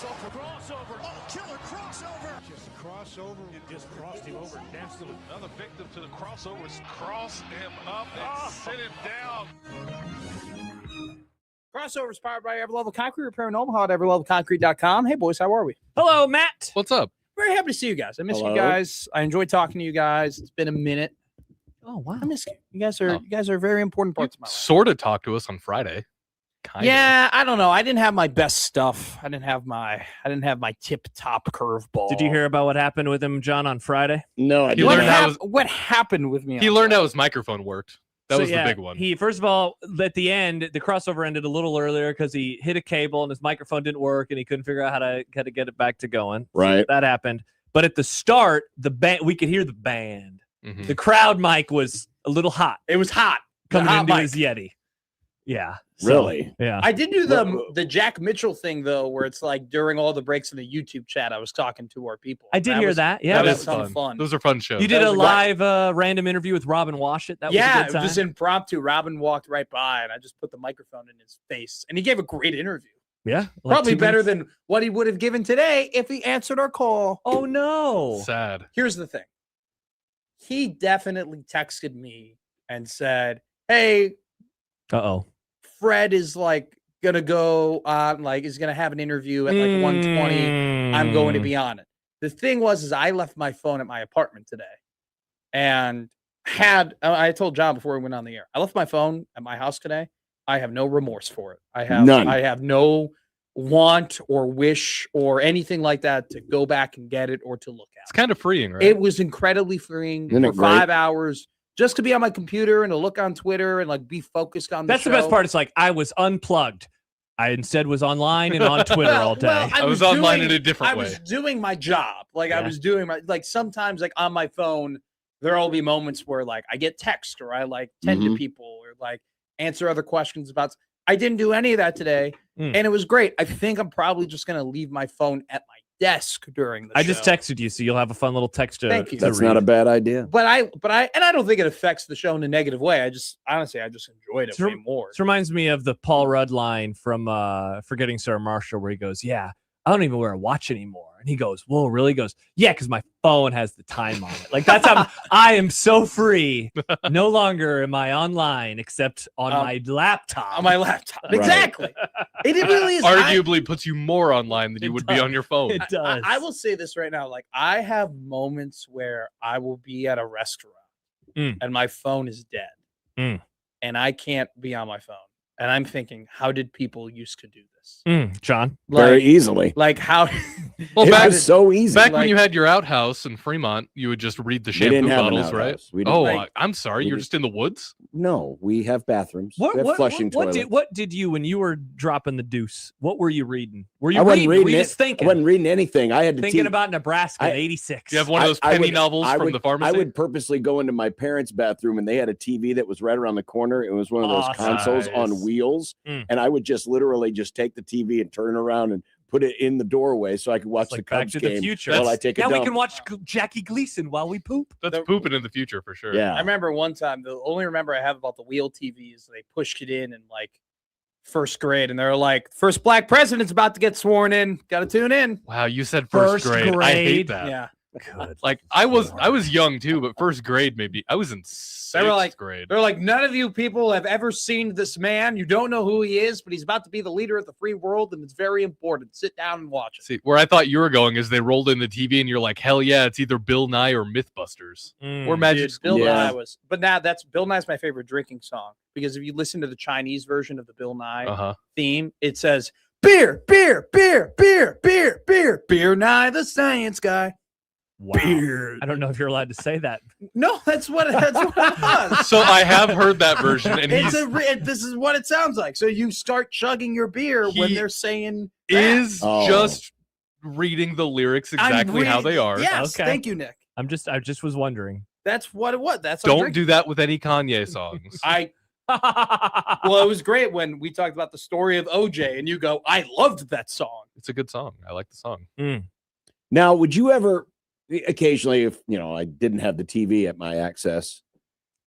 Crossover. Oh, killer crossover. Just crossover. It just crossed him over. Danced to another victim to the crossovers. Cross him up and sit him down. Crossovers powered by Everlevel Concrete. Repair in Omaha at everlevelconcrete.com. Hey, boys, how are we? Hello, Matt. What's up? Very happy to see you guys. I miss Hello. you guys. I enjoy talking to you guys. It's been a minute. Oh, wow. I miss you. You guys are very important parts of my life. Sort of talked to us on Friday. Kind Yeah, I don't know. I didn't have my best stuff. I didn't have my tip top curveball. Did you hear about what happened with him, John, on Friday? No, I What, learned how what happened with me? he on learned Friday? how his microphone worked. That was the big one. He first of all, at the end, the crossover ended a little earlier because he hit a cable and his microphone didn't work and he couldn't figure out how to get it back to going. Right. So that happened. But at the start, the band we could hear the band. Mhm. The crowd mic was a little hot It was hot. coming hot into mic. his Yeti. Yeah. So, Really? yeah. I did do the Jack Mitchell thing though, where it's like during all the breaks in the YouTube chat, I was talking to our people. I did hear was, that. Yeah. That was is some fun. Those are fun shows. You did that a was live random interview with Robin Washit. That was a Yeah, good it time. was just impromptu. Robin walked right by, and I just put the microphone in his face, and he gave a great interview. Yeah. like Probably 2 better minutes. than what he would have given today if he answered our call. Oh no. Sad. Here's the thing. He definitely texted me and said, "Hey, Uh-oh. Fred is like gonna go on, like is gonna have an interview at like 1:20. I'm going to be on it." The thing was, is I left my phone at my apartment today, and I told John before we went on the air, I left my phone at my house today. I have no remorse for it. I have None. I have no want or wish or anything like that to go back and get it or to look It's at. kind of freeing, right? It was incredibly freeing Isn't for it great? 5 hours just to be on my computer and to look on Twitter and like be focused on That's the the best show. part. It's like I was unplugged. I instead was online and on Twitter all day. I was online in a different I way. was doing my job. Like I Yeah. was doing my, like sometimes like on my phone, there'll be moments where like I get text or I like tend to Mhm. people or like answer other questions about. I didn't do any of that today, Mm. and it was great. I think I'm probably just gonna leave my phone at my desk during the I show. just texted you, so you'll have a fun little text to. Thank you. That's not a bad idea. But I and I don't think it affects the show in a negative way. I just honestly I just enjoyed it Sure. way more. This reminds me of the Paul Rudd line from Forgetting Sarah Marshall, where he goes, "Yeah, I don't even wear a watch anymore." And he goes, "Whoa, really?" He goes, "Yeah, because my phone has the time on it." Like that's how I am so free. No longer am I online except on my laptop. On my laptop. Right. Exactly. It really is. Arguably puts you more online than you It would does. be on your phone. It does. I will say this right now. Like I have moments where I will be at a restaurant Mm. and my phone is dead. Mm. And I can't be on my phone. And I'm thinking, how did people used to do this? John. Very easily. Like how Well, It back, was so easy. back when like- you had your outhouse in Fremont, you would just read the We didn't shampoo have an bottles, right? outhouse. We didn't. Oh, Like- I'm sorry. we You're didn't- just in the woods? No, we have bathrooms. What we have what flushing what toilets. did what did you when you were dropping the deuce? What were you reading? Were you I wasn't reading? Were reading you it. just thinking? I wasn't reading anything. I had to Thinking teach- about Nebraska I- in '86. You have one of those I penny would- novels I from would- the pharmacy? I would purposely go into my parents' bathroom and they had a TV that was right around the corner. It was one of those Awesome. consoles Nice. on wheels. Mm. And I would just literally just take the TV and turn around and put it in the doorway so I could watch It's like the Back Cubs to the game Future. while I take a Now dump. we can watch Jackie Gleason while we poop. That's pooping in the future for sure. Yeah. I remember one time, the only remember I have about the wheel TVs, they pushed it in like first grade and they're like, first black president's about to get sworn in. Gotta tune in. Wow, you said first First grade. I hate grade. that. Yeah. Good. Like I was young too, but first grade maybe. I was in sixth like- grade. They're like, none of you people have ever seen this man. You don't know who he is, but he's about to be the leader of the free world, and it's very important. Sit down and watch it. See, where I thought you were going is they rolled in the TV and you're like, hell yeah, it's either Bill Nye or Mythbusters or Magic Dude, School. Bill Yeah. Nye was, but now that's Bill Nye's my favorite drinking song because if you listen to the Chinese version of the Bill Nye Uh-huh. theme, it says beer, beer, beer, beer, beer, beer, beer Nye the science guy. Wow. Beer. I don't know if you're allowed to say that. No, that's what it was. So I have heard that version, and It's he's this is what it sounds like. So you start chugging your beer when He they're saying that. is Oh. just reading the lyrics I'm exactly how reading- they are. Yes, Okay. thank you, Nick. I just was wondering. That's what it was. That's Don't do that with any Kanye songs. Well, it was great when we talked about the story of OJ, and you go, "I loved that song." It's a good song. I like the song. Now, would you ever occasionally, if I didn't have the TV at my access,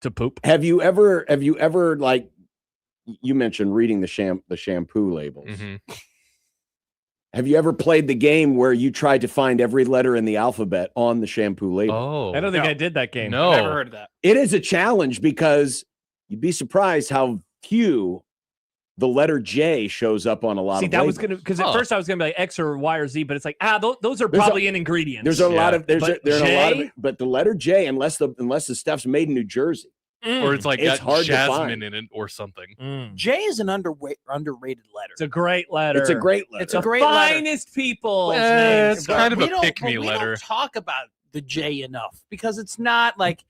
To poop. have you ever like you mentioned reading the shampoo labels? Mhm. Have you ever played the game where you tried to find every letter in the alphabet on the shampoo label? Oh, I don't think No. I did that game. No. Never heard of that. It is a challenge because you'd be surprised how few the letter J shows up on a lot See, of that was labels. gonna because at first I was gonna be like X or Y or Z, but it's like those are There's probably in ingredients. There's a lot of But a lot of J? it, but the letter J, unless the stuff's made in New Jersey, Or it's like It's got hard to jasmine find. in it or something. J is an underrated letter. It's a great letter. it's a great letter. It's a the great letter. finest people. It's kind of we a don't- pick-me but we letter. don't talk about the J enough because it's not like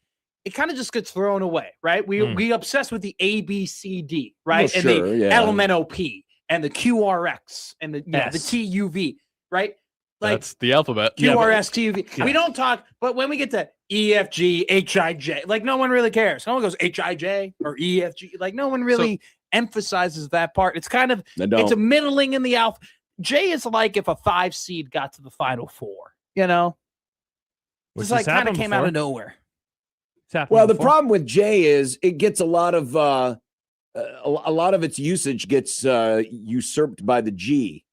it kind of just gets thrown away, right? We obsess with the ABCD, right? Well, and sure, the yeah. LMNOP and the QRX and the the S. TUV, right? Like That's the alphabet. QRS, TUV. Yeah. We don't talk, but when we get to EFG, HIJ, like no one really cares. No one goes HIJ or EFG. Like no one really emphasizes that part. It's kind of it's a middling in the alpha. J is like if a 5 seed got to the Final Four, you know? Which It's like has kind of happened came out before. of nowhere. It's happened Well, the before. problem with J is it gets a lot of its usage gets usurped by the G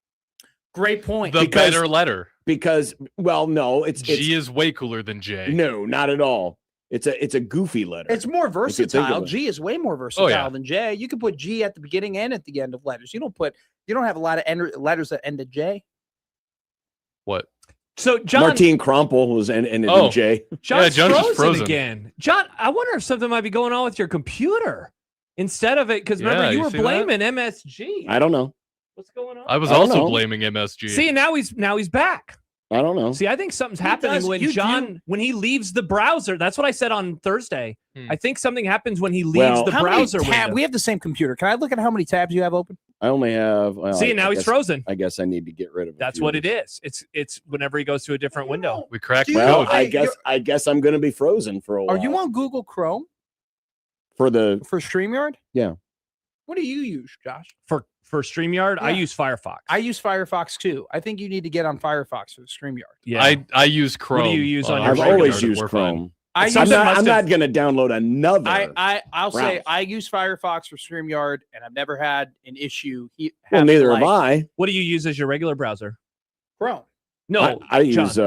Great point. The Because- better letter. because no, it's G is way cooler than J. no, not at all. It's a goofy letter. It's more you think of versatile. it. G is way more versatile yeah. than J. You can put G at the beginning and at the end of letters. You don't have a lot of letters that end at J. What? So John, Martine Krompel was ended Oh. in J. John's John's just frozen frozen. again. John, I wonder if something might be going on with your computer instead of it. Because remember, Yeah, you you were see that? blaming MSG. I don't know. What's going on? I was I don't also know. blaming MSG. See, now he's back. I don't know. See, I think something's He happening does. when You John when he leaves the browser. That's what I said on Thursday. Hmm. I think something happens when he leaves Well, the How many browser tab? window. We have the same computer. Can I look at how many tabs you have open? I only have. Well, See, I now he's guess- frozen. I guess I need to get rid of. That's what it is. It's whenever he goes to a different window. we cracked Do the you Well, code. know- I guess I'm going to be frozen for a while. Are you on Google Chrome for the? for StreamYard? Yeah. What do you use, Josh? For StreamYard, I Yeah. use Firefox. I use Firefox too. I think you need to get on Firefox for the StreamYard. yeah. I use Chrome. do you use on your I've regular always regular, used we're fine. Chrome. I Some- use, Something I'm must not have- going to download another. I'll say browser. I use Firefox for StreamYard, and I've never had an issue. Well, neither have I. What do you use as your regular browser? Chrome. No, I John. use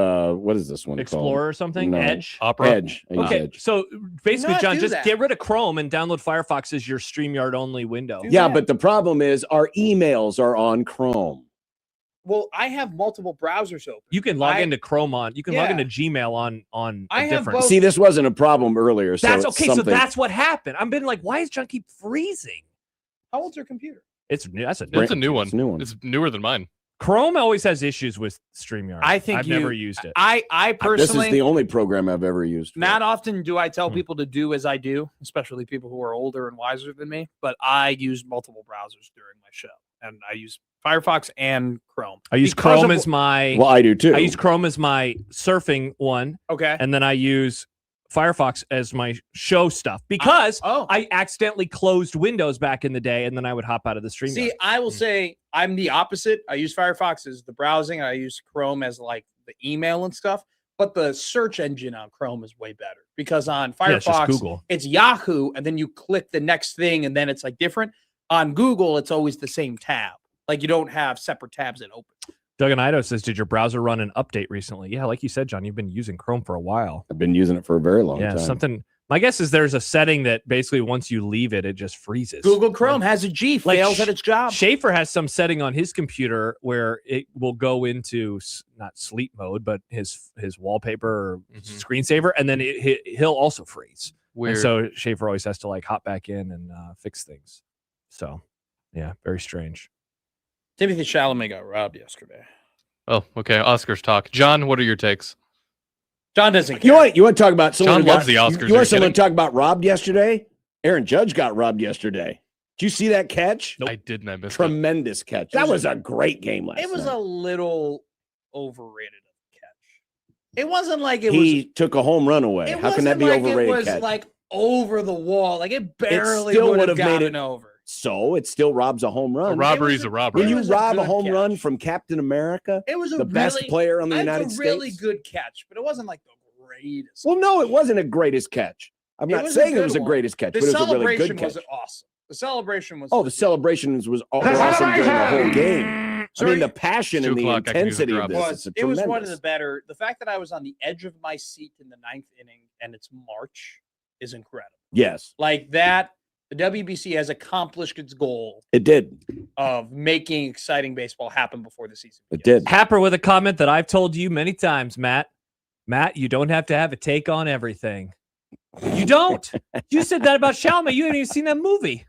what is this one Explorer or something. No. Edge. called? Opera. Edge. I use Okay, Edge. so basically, not John, do just that. get rid of Chrome and download Firefox as your StreamYard only window. Do Yeah, that. but the problem is our emails are on Chrome. Well, I have multiple browsers open. You can log I- into Chrome on. You can log Yeah. into Gmail on. I a have different. both. See, this wasn't a problem earlier. So That's it's okay. So something- that's what happened. I've been like, why is John keep freezing? How old's your computer? It's new. That's a It's a new one. It's a new one. It's newer than mine. Chrome always has issues with StreamYard. I think I've never used it. I This personally, is the only program I've ever used. for not it. often do I tell Hmm. people to do as I do, especially people who are older and wiser than me. But I use multiple browsers during my show, and I use Firefox and Chrome. I use Because Chrome of- as my. Well, I do too. I use Chrome as my surfing one, Okay. and then I use Firefox as my show stuff because Oh, I accidentally closed Windows back in the day, and then I would hop out of the StreamYard. see, I will say I'm the opposite. I use Firefox as the browsing. I use Chrome as like the email and stuff. But the search engine on Chrome is way better because on Yeah, it's just Firefox, Google. it's Yahoo, and then you click the next thing, and then it's like different. On Google, it's always the same tab. Like you don't have separate tabs that open. Doug Ido says, "Did your browser run an update recently?" Yeah, like you said, John, you've been using Chrome for a while. I've been using it for a very long Yeah, time. something. My guess is there's a setting that basically once you leave it, it just freezes. Google Chrome has a G, Like fails at its job. Schaefer has some setting on his computer where it will go into not sleep mode, but his wallpaper or Mhm. screensaver, and then he'll also freeze. Weird. And so Schaefer always has to like hop back in and fix things. So, yeah, very strange. Timothy Chalamet got robbed yesterday. Oh, okay. Oscars talk. John, what are your takes? John doesn't You care. want to talk about someone John who got, loves the Oscars. You Are you want someone kidding? to talk about robbed yesterday? Aaron Judge got robbed yesterday. Did you see that catch? I didn't. I missed it. Tremendous catch. That was a great game last It was night. a little overrated of a catch. It wasn't like He took a home run away. It How can that be wasn't like overrated It was catch? like over the wall. Like it barely still would would have have made gotten it- over. So it still robs a home A run. robbery's a It robbery. When you was a rob a good home catch. run from Captain America, It was a the best really, player on the it's United a really States. good catch, but it wasn't like the greatest. Well, no, it wasn't a greatest catch. I'm It not was a saying it good was a one. greatest catch, the but it was a really celebration good catch. was awesome. The celebration was Oh, the celebrations was awesome during the whole game. I mean, the passion and the 2 o'clock, I can use a intensity of drop. this. it was one of tremendous. the better. The fact that I was on the edge of my seat in the 9th inning and it's March is incredible. Yes, Like that, the WBC has accomplished its goal it did. of making exciting baseball happen before the season. It begins. did. Happer with a comment that I've told you many times, Matt. Matt, you don't have to have a take on everything. You don't. You said that about Chalamet. You haven't even seen that movie.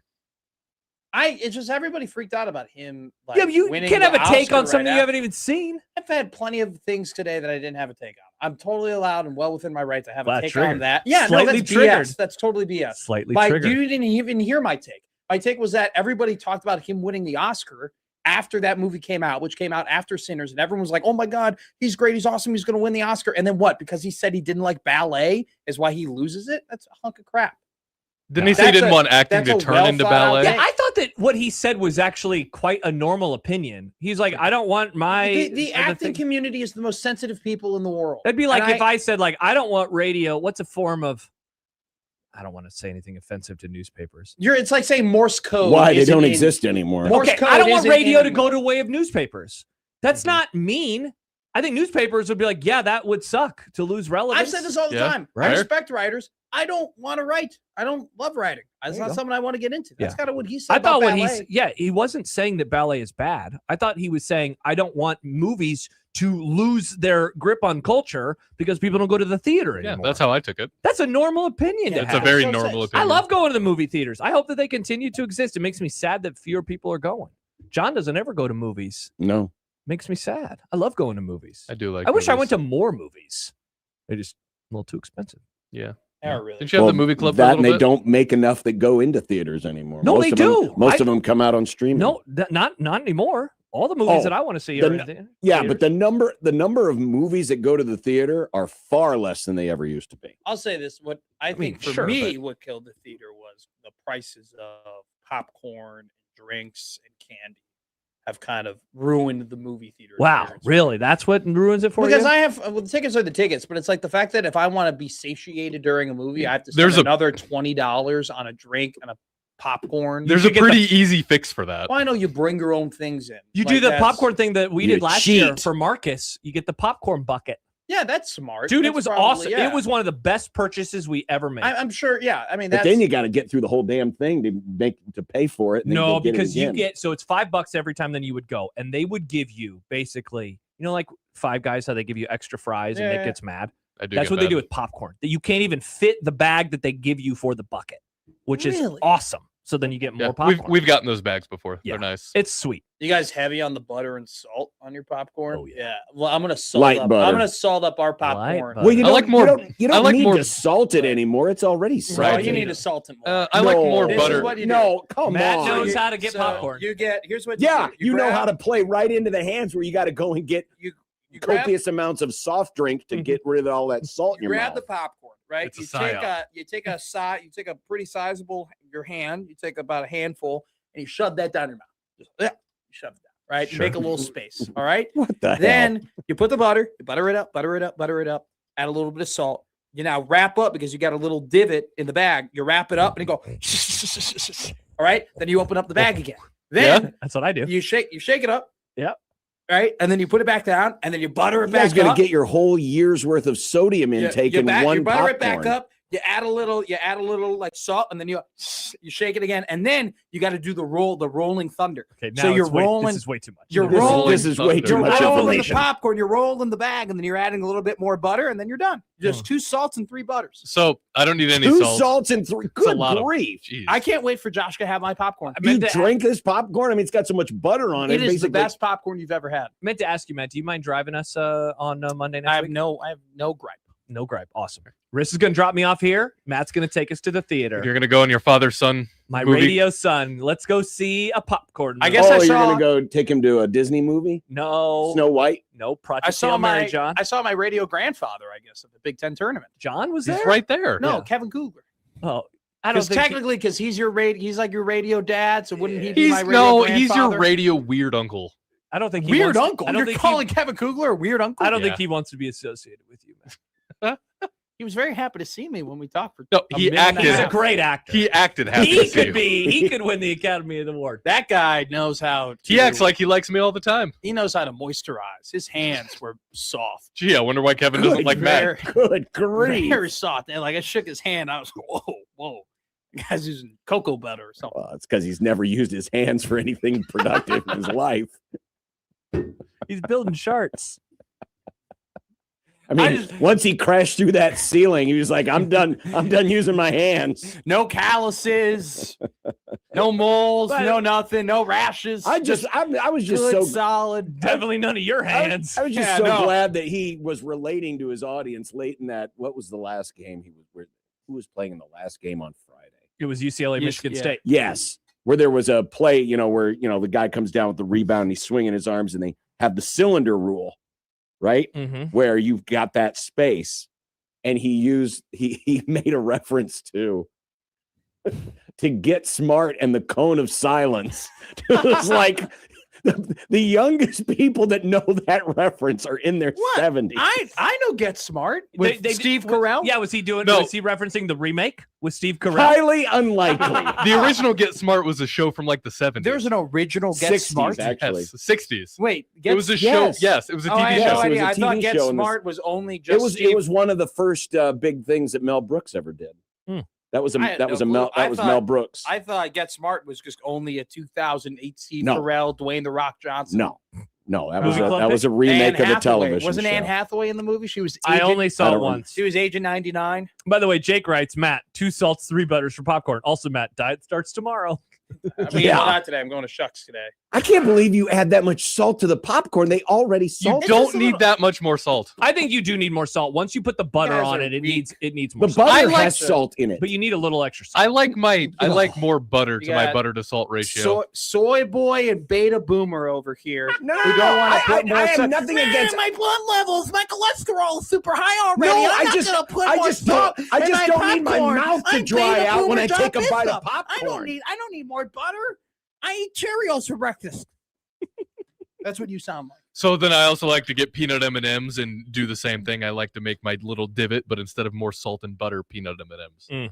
It's just everybody freaked out about him. Like, Yeah, but you winning can't the have a take Oscar on something right you after. haven't even seen. I've had plenty of things today that I didn't have a take on. I'm totally allowed and well within my right to have Well, a take triggered. on that. Yeah, Slightly no, that's triggered. BS. That's totally BS. Slightly Like, triggered. you didn't even hear my take. My take was that everybody talked about him winning the Oscar after that movie came out, which came out after Sinners, and everyone was like, "Oh my God, he's great, he's awesome, he's going to win the Oscar." And then what? Because he said he didn't like ballet is why he loses it? That's a hunk of crap. Didn't he say he didn't want acting that's to a turn into well-thought-out ballet? thing. Yeah, I thought that what he said was actually quite a normal opinion. He's like, I don't want my The acting community is the most sensitive people in the world. That'd be like And if I said, like, I don't want radio. What's a form of? I don't want to say anything offensive to newspapers. It's like saying Morse code. Why they isn't don't in- exist anymore? Morse Okay, code I don't want isn't radio in- to go to the way of newspapers. That's not mean. I think newspapers would be like, yeah, that would suck to lose relevance. I've said this all the Yeah, time. right. I respect writers. I don't want to write. I don't love writing. It's you not go. something I want to get into. That's Yeah. kind of what he said. I thought about when ballet. he wasn't saying that ballet is bad. I thought he was saying, I don't want movies to lose their grip on culture because people don't go to the theater Yeah, anymore. that's how I took it. That's a normal opinion. to It's a have. very So normal says- I opinion. love going to the movie theaters. I hope that they continue to exist. It makes me sad that fewer people are going. John doesn't ever go to movies. No. Makes me sad. I love going to movies. I do like. I wish I movies. went to more movies. They're just a little too expensive. Yeah. Yeah, really. Didn't you have the movie club for a That little and they bit? don't make enough that go into theaters anymore. No, Most they of them- do. Most of them come out on streaming. No, not anymore. All the movies Oh, that I want to see the are in n- the Yeah, theaters. but the number of movies that go to the theater are far less than they ever used to be. I'll say this: what I mean, think for sure, me, but- what killed the theater was the prices of popcorn, drinks, and candy have kind of ruined the movie theater. Wow, experience. really? That's what ruins it for Because you? I have well, the tickets are the tickets, but it's like the fact that if I want to be satiated during a movie, I have to spend There's a- another $20 on a drink and a popcorn. There's a should get the- pretty easy fix for that. Well, I know you bring your own things in. You Like, do the that's- popcorn thing that we You did last year cheat. for Marcus. You get the popcorn bucket. Yeah, that's smart, Dude, it That's was probably- awesome. yeah. It was one of the best purchases we ever made. I'm sure. Yeah, I mean, But that's then you got to get through the whole damn thing to pay for it. And then No, go get it because you again. get so it's $5 every time. Then you would go, and they would give you basically, like Five Guys, how they give you extra fries, and Yeah, Nick yeah. gets mad. I do. That's get what they that. do with popcorn. That you can't even fit the bag that they give you for the bucket, which is Really? awesome. So then you get more Yeah, popcorn. we've gotten those bags before. Yeah. They're nice. It's sweet. You guys heavy on the butter and salt on your popcorn? Oh, yeah. Well, I'm gonna salt Light up. butter. I'm gonna salt up our Light popcorn. butter. Well, you I like don't- more- You I don't like need more- to salt it anymore. It's already No, salted. you need to salt it more. I like more This is butter. what you do. No, come Matt on. knows how to get So popcorn. You get here's what. Yeah, do. you know grab- how to play right into the hands where you got to go and get you grab, copious amounts of soft drink to get rid of all that salt in you your grab mouth. the popcorn, right? It's a You take psyop. you take a pretty sizable your hand. You take about a handful and you shove that down your mouth. Just, you shove it down, right? You make a little space. All right. What the hell? Then you put the butter, you butter it up, add a little bit of salt. You now wrap up because you got a little divot in the bag. You wrap it up and you go, all right. Then you open up the bag again. Then That's what I do. you shake it up. Yep. Right. And then you put it back down and then you butter it You guys back going up. to get your whole year's worth of sodium intake in one you butter popcorn. it back up. You add a little like salt, and then you shake it again, and then you got to do the rolling thunder. Okay, now So you're it's way- rolling- This is way too much. you're This, rolling- this is way too You're much rolling the information. popcorn, you're rolling the bag, and then you're adding a little bit more butter, and then you're done. Just 2 salts and 3 butters. So I don't need any 2 salt. salts and 3. It's a Good lot of- grief. Jeez. I can't wait for Josh to have my popcorn. I Do you meant to- drink this popcorn? I mean, it's got so much butter on it. It is the basically- best popcorn you've ever had. meant to ask you, Matt. Do you mind driving us on Monday next I have week? no gripe. No gripe. Awesome. Riss is going to drop me off here. Matt's going to take us to the theater. You're gonna go on your father's son. My movie? radio son. Let's go see a popcorn. I movie. guess Oh, I you're saw- going to go take him to a Disney movie? No. Snow White? No. Project I saw Hail Mary, my John. I saw my radio grandfather, I guess, at the Big Ten tournament. John was He's there. right there. No, Yeah. Kevin Kugler. Oh, I don't Because think. technically, because he's like your radio dad, so wouldn't he be He's my radio he's your grandfather? radio weird uncle. I don't think he weird wants, uncle. I don't You're think calling Kevin Kugler a weird uncle? I don't Yeah. think he wants to be associated with you, man. He was very happy to see me when we talked for. No, a he minute and a acted. He's a half. great actor. He acted happy He to see could you. he could win the Academy Award. That guy knows how. He acts like he likes me all the time. he knows how to moisturize. His hands were soft, Gee, I wonder why Kevin doesn't like Matt. very, Good grief. very soft. And like I shook his hand, I was like, whoa. The guy's using cocoa butter or something. Well, it's because he's never used his hands for anything productive in his life. He's building charts. I mean, once he crashed through that ceiling, he was like, "I'm done. I'm done using my hands." No calluses, no moles, no nothing, no rashes. I was just good, so solid. Definitely none of your hands. I was just Yeah, so no. glad that he was relating to his audience late in that. What was the last game he was? Who was playing in the last game on Friday? It was UCLA, Michigan yeah. State. Yes, where there was a play, where the guy comes down with the rebound and he's swinging his arms, and they have the cylinder rule, right? Mm-hmm. Where you've got that space, and he made a reference to get smart and the cone of silence. It was like the youngest people that know that reference are in their 70s. I know Get Smart with Steve Carell. Yeah, was he referencing the remake with Steve Carell? Highly unlikely. The original Get Smart was a show from like the 70s. There's an original Get 60s, Smart. actually. Yes, 60s. Wait, It was a show. Yes, it was a TV I had Yes, no show. it was idea. a I thought TV Get show in the- Smart was only just. It was one of the first big things that Mel Brooks ever did. Hmm. That was I had no Mel clue. Mel Brooks. I thought Get Smart was just only a 2008 Steve No. Carell, Dwayne the Rock Johnson. No, that Movie Club was a Anne remake of a Hathaway. television Wasn't show. Anne Hathaway in the movie? She was. I agent- only I saw don't it remember. once. She was Agent 99. By the way, Jake writes, Matt, 2 salts, 3 butters for popcorn. Also, Matt, diet starts tomorrow. I mean, Yeah. not today. I'm going to Shucks today. I can't believe you add that much salt to the popcorn. They already You salt. don't need that much more salt. I think you do need more salt. Once you put the butter guys on are it, it weak. needs more The salt. butter I has like salt in it. But you need a little extra salt. I like more butter to You my got butter to salt ratio. Soy boy and beta boomer over here. No, We don't want to put more I have salt. nothing Man, against. my blood levels, my cholesterol is super high already. No, I'm I not just- gonna put I more just don't- salt I in just my don't need my popcorn. mouth to I'm dry beta out when boomer I take a John bite of Bishop. popcorn. I don't need more butter. I eat Cheerios for breakfast. That's what you sound like. So then I also like to get peanut M&Ms and do the same thing. I like to make my little divot, but instead of more salt and butter, peanut M&Ms.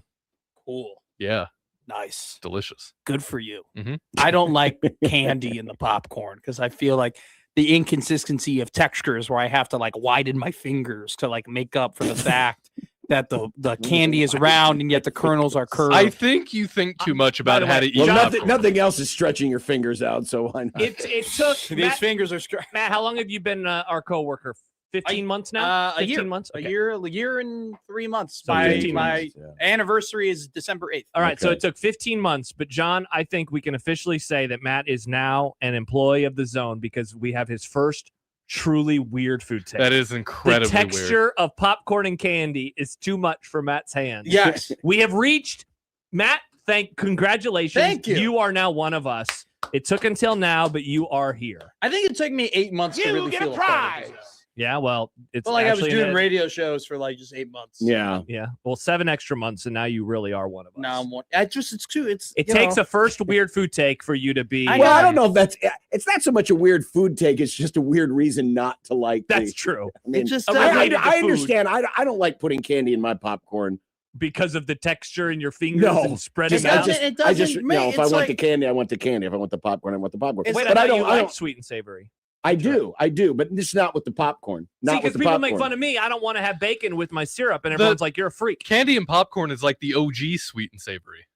Cool. Yeah, Nice. delicious. Good for you. Mhm. I don't like candy in the popcorn because I feel like the inconsistency of textures where I have to like widen my fingers to like make up for the fact that the candy is round and yet the kernels are curved. I think you think too much about the how way, to eat Well, popcorn. nothing else is stretching your fingers out, so why not? It took These Matt, fingers are straight. Matt, how long have you been our coworker? 15 months now? A 15 year. months? A Okay. year and 3 months. So my 15 my months, yeah. anniversary is December 8th. All right, so Okay. it took 15 months, but John, I think we can officially say that Matt is now an employee of the Zone because we have his first truly weird food take. That is the incredibly texture weird. of popcorn and candy is too much for Matt's hands. Yes. We have reached Matt, congratulations. Thank you. You are now one of us. It took until now, but you are here. I think it took me 8 months to really feel a part of this. Yeah, well, it's But like I was actually doing radio shows for like just 8 months. Yeah. Yeah, well, 7 extra months, and now you really are one of us. Now I'm one. It's too. It's It takes a first weird food take for you to be. I Well, I know. don't know if it's not so much a weird food take. It's just a weird reason not to like. That's true. I mean, It just I I, doesn't. related to I food. understand. I don't like putting candy in my popcorn. Because of the texture in your fingers No, and spreading It I out. doesn't- just, it I just, doesn't you know, make- if I it's want like- the candy, I want the candy. If I want the popcorn, I want the popcorn. It's Wait, but I I thought you don't. I like don't. sweet and savory. I do, but it's not with the popcorn. Not See, with because the people popcorn. make fun of me. I don't want to have bacon with my syrup, and everyone's like, "You're a freak." Candy and popcorn is like the OG sweet and savory.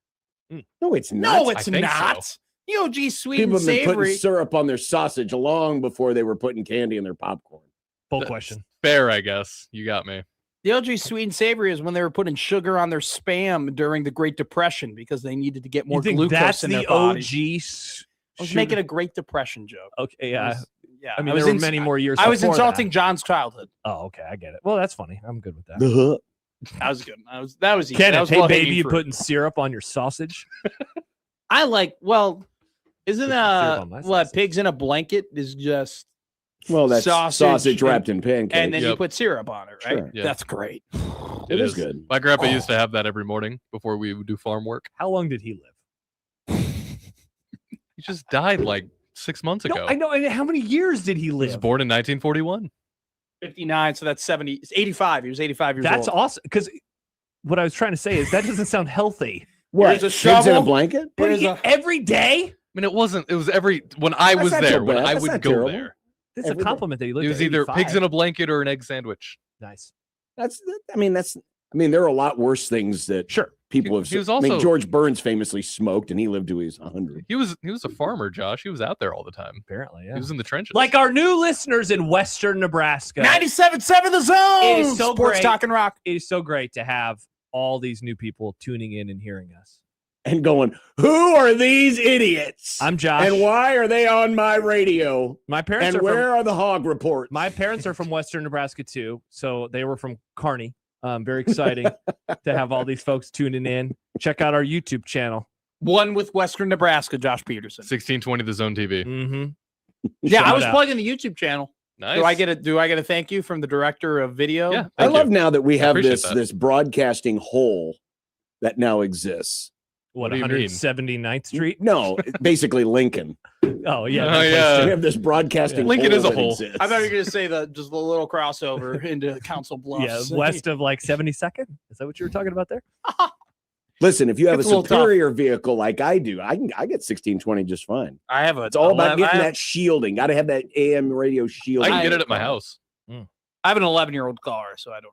No, it's not. No, it's I think not. so. The OG sweet People and have been savory. putting syrup on their sausage long before they were putting candy in their popcorn. Full That's question. Fair, I guess. You got me. The OG sweet and savory is when they were putting sugar on their Spam during the Great Depression because they needed to get more You think glucose that's in the their body. OG? I was making a Great Depression joke. Okay, yeah. Yeah, I mean, was there were ins- many more years. I was before insulting that. John's childhood. Oh, okay, I get it. Well, that's funny. I'm good with that. That was good. That was easy. Kenneth, that was hey low-hanging baby, you fruit. putting syrup on your sausage? I like. Well, isn't Put some syrup on my what sausage. pigs in a blanket is just Well, that's Sausage sausage wrapped in pancakes. and then you Yep. put syrup on it, right? Sure. Yeah. That's great. It is good. My grandpa used to have that every morning before we would do farm work. How long did he live? He just died like 6 months ago. No, I know. And how many years did he He was live? born in 1941. 59, so that's 70. It's 85. He was 85 years old. That's awesome. Because what I was trying to say is that doesn't sound healthy. What? Here's a Pigs in a shovel. blanket? But Here's a- every day? I mean, it wasn't. It was when I That's was not there. so When bad. I That's would not go terrible. there, It's a Every day. compliment that you looked it at was either 85. pigs in a blanket or an egg sandwich. Nice. There are a lot worse things that Sure. people have. He was I mean, also- George Burns famously smoked, and he lived till he was 100. He was a farmer, Josh. He was out there all the time. Apparently, yeah. He was in the trenches. Like our new listeners in Western Nebraska. 97.7 The Zone. It is so Sports great. Talk and Rock. It is so great to have all these new people tuning in and hearing us. And going, who are these idiots? I'm Josh. And why are they on my radio? My parents And are where from, are the hog reports? my parents are from Western Nebraska too, so they were from Kearney. Very exciting to have all these folks tuning in. Check out our YouTube channel. One with Western Nebraska, Josh Peterson. 1620 The Zone TV. Mm-hmm. Yeah, I Shout was out. plugging the YouTube channel. Nice. Do I get a thank you from the director of video? Yeah. I Thank love you. now that we have appreciate this that. this broadcasting hole that now exists. What, What do you mean? 179th Street? No, basically Lincoln. Oh, yeah. Oh, that place yeah. too. We have this broadcasting Lincoln hole is a that hole. exists. I thought you were going to say just the little crossover into Council Bluffs. Yeah, west of like 72nd. Is that what you were talking about there? Listen, if you have It's a a little tough. superior vehicle like I do, I get 1620 just fine. I have a. It's all about getting that shielding. Got to have that AM radio I shielding. can get it at my house. I have an 11-year-old car, so I don't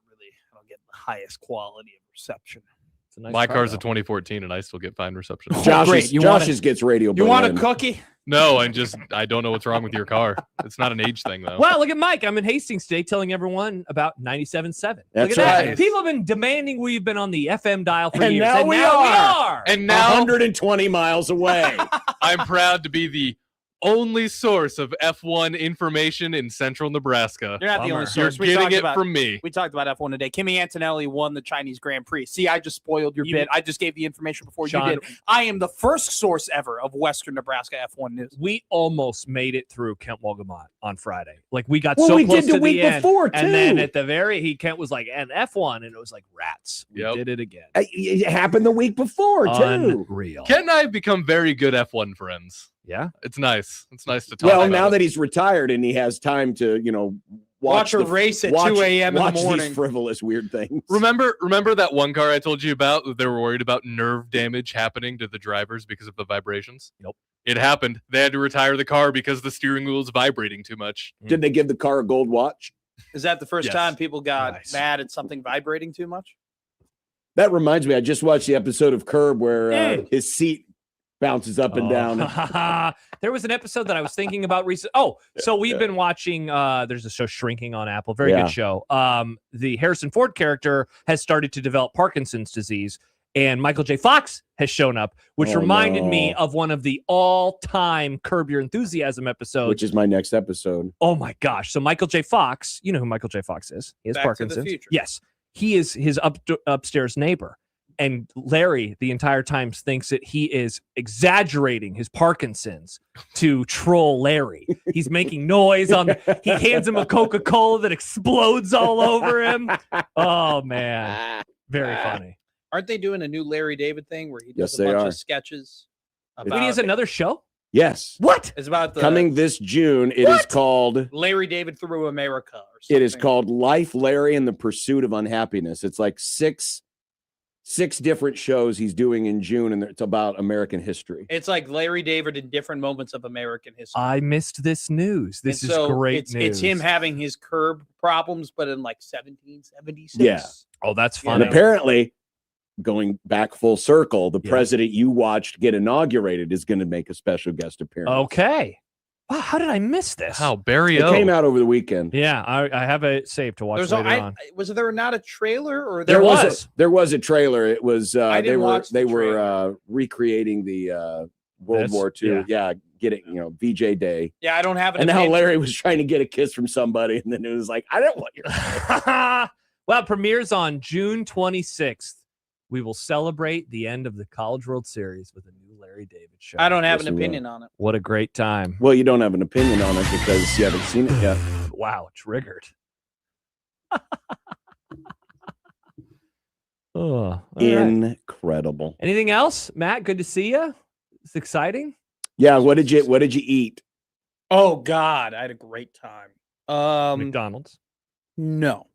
get the highest quality of reception. It's a nice My car, car's a though. 2014, and I still get fine reception. Josh's, You want Josh's gets radio. You want a Berlin. cookie? No, I don't know what's wrong with your car. It's not an age thing, though. Well, look at Mike. I'm in Hastings today telling everyone about 97.7. Look That's at that. right. People have been demanding we've been on the FM dial for And years. now and we now we are. are. And now 120 miles away. I'm proud to be the only source of F1 information in central Nebraska. You're not the Bummer. only You're source. We getting talked it about- from me. We talked about F1 today. Kimi Antonelli won the Chinese Grand Prix. See, I just spoiled your You- bit. I just gave the information before Sean, you did. I am the first source ever of Western Nebraska F1 news. we almost made it through Kent Wolgamott on Friday. Like we got Well, so we close did the to week the end. before, And then too. at the Kent was like, and F1, and it was like rats. We Yep. did it again. It happened the week before, too. Unreal. Ken and I have become very good F1 friends. Yeah. It's nice. It's nice to talk Well, about now it. that he's retired and he has time to, Watch a the- race at watch- 2 a.m. in the watch morning. These frivolous, weird things. Remember that one car I told you about that they were worried about nerve damage happening to the drivers because of the vibrations? Nope. It happened. They had to retire the car because the steering wheel was vibrating too much. Did they give the car a gold watch? Is that the first Yes. time people got Nice. mad at something vibrating too much? That reminds me, I just watched the episode of Curb where Mm. his seat bounces up and down. There was an episode that I was thinking about recently. Oh, so we've been watching there's a show Shrinking on Apple. Very Yeah. good show. The Harrison Ford character has started to develop Parkinson's disease, and Michael J. Fox has shown up, which Oh, reminded me no. of one of the all-time Curb Your Enthusiasm episodes. Which is my next episode. Oh my gosh. So Michael J. Fox, you know who Michael J. Fox is. He has Back to the Parkinson's. Future. Yes. He is his upstairs neighbor. And Larry the entire time thinks that he is exaggerating his Parkinson's to troll Larry. He's making noise he hands him a Coca-Cola that explodes all over him. Oh man. Very funny. Aren't they doing a new Larry David thing where he does Yes, a they bunch are. of sketches? Wait, he has another show? Yes. What? It's about the Coming this June, it is called Larry David through America. Or something. it is called Life, Larry, and the Pursuit of Unhappiness. It's like six different shows he's doing in June, and it's about American history. It's like Larry David in different moments of American history. I missed this news. This And is so great it's, news. It's him having his curb problems, but in like 1776. Yeah. Oh, that's Yeah. And funny. apparently, going back full circle, the Yeah. president you watched get inaugurated is going to make a special guest appearance. Okay. Wow, how did I miss this? Wow, Barry It O. came out over the weekend. Yeah, I have it saved to watch There's later on. was there not a trailer or There was. There was a trailer. It was I didn't watch the they were trailer. recreating the World This? War II. Yeah. Yeah, getting VJ Day. Yeah, I don't have it. And how Larry was trying to get a kiss from somebody, and then it was like, I don't want your. Well, it premieres on June 26th. We will celebrate the end of the College World Series with a new Larry David show. I don't have Yes, an we will. opinion on it. What a great time. Well, you don't have an opinion on it because you haven't seen it yet. Wow, triggered. Oh, all right. Incredible. Anything else, Matt? Good to see you. It's exciting. Yeah. What did you eat? Oh God, I had a great time. McDonald's. No.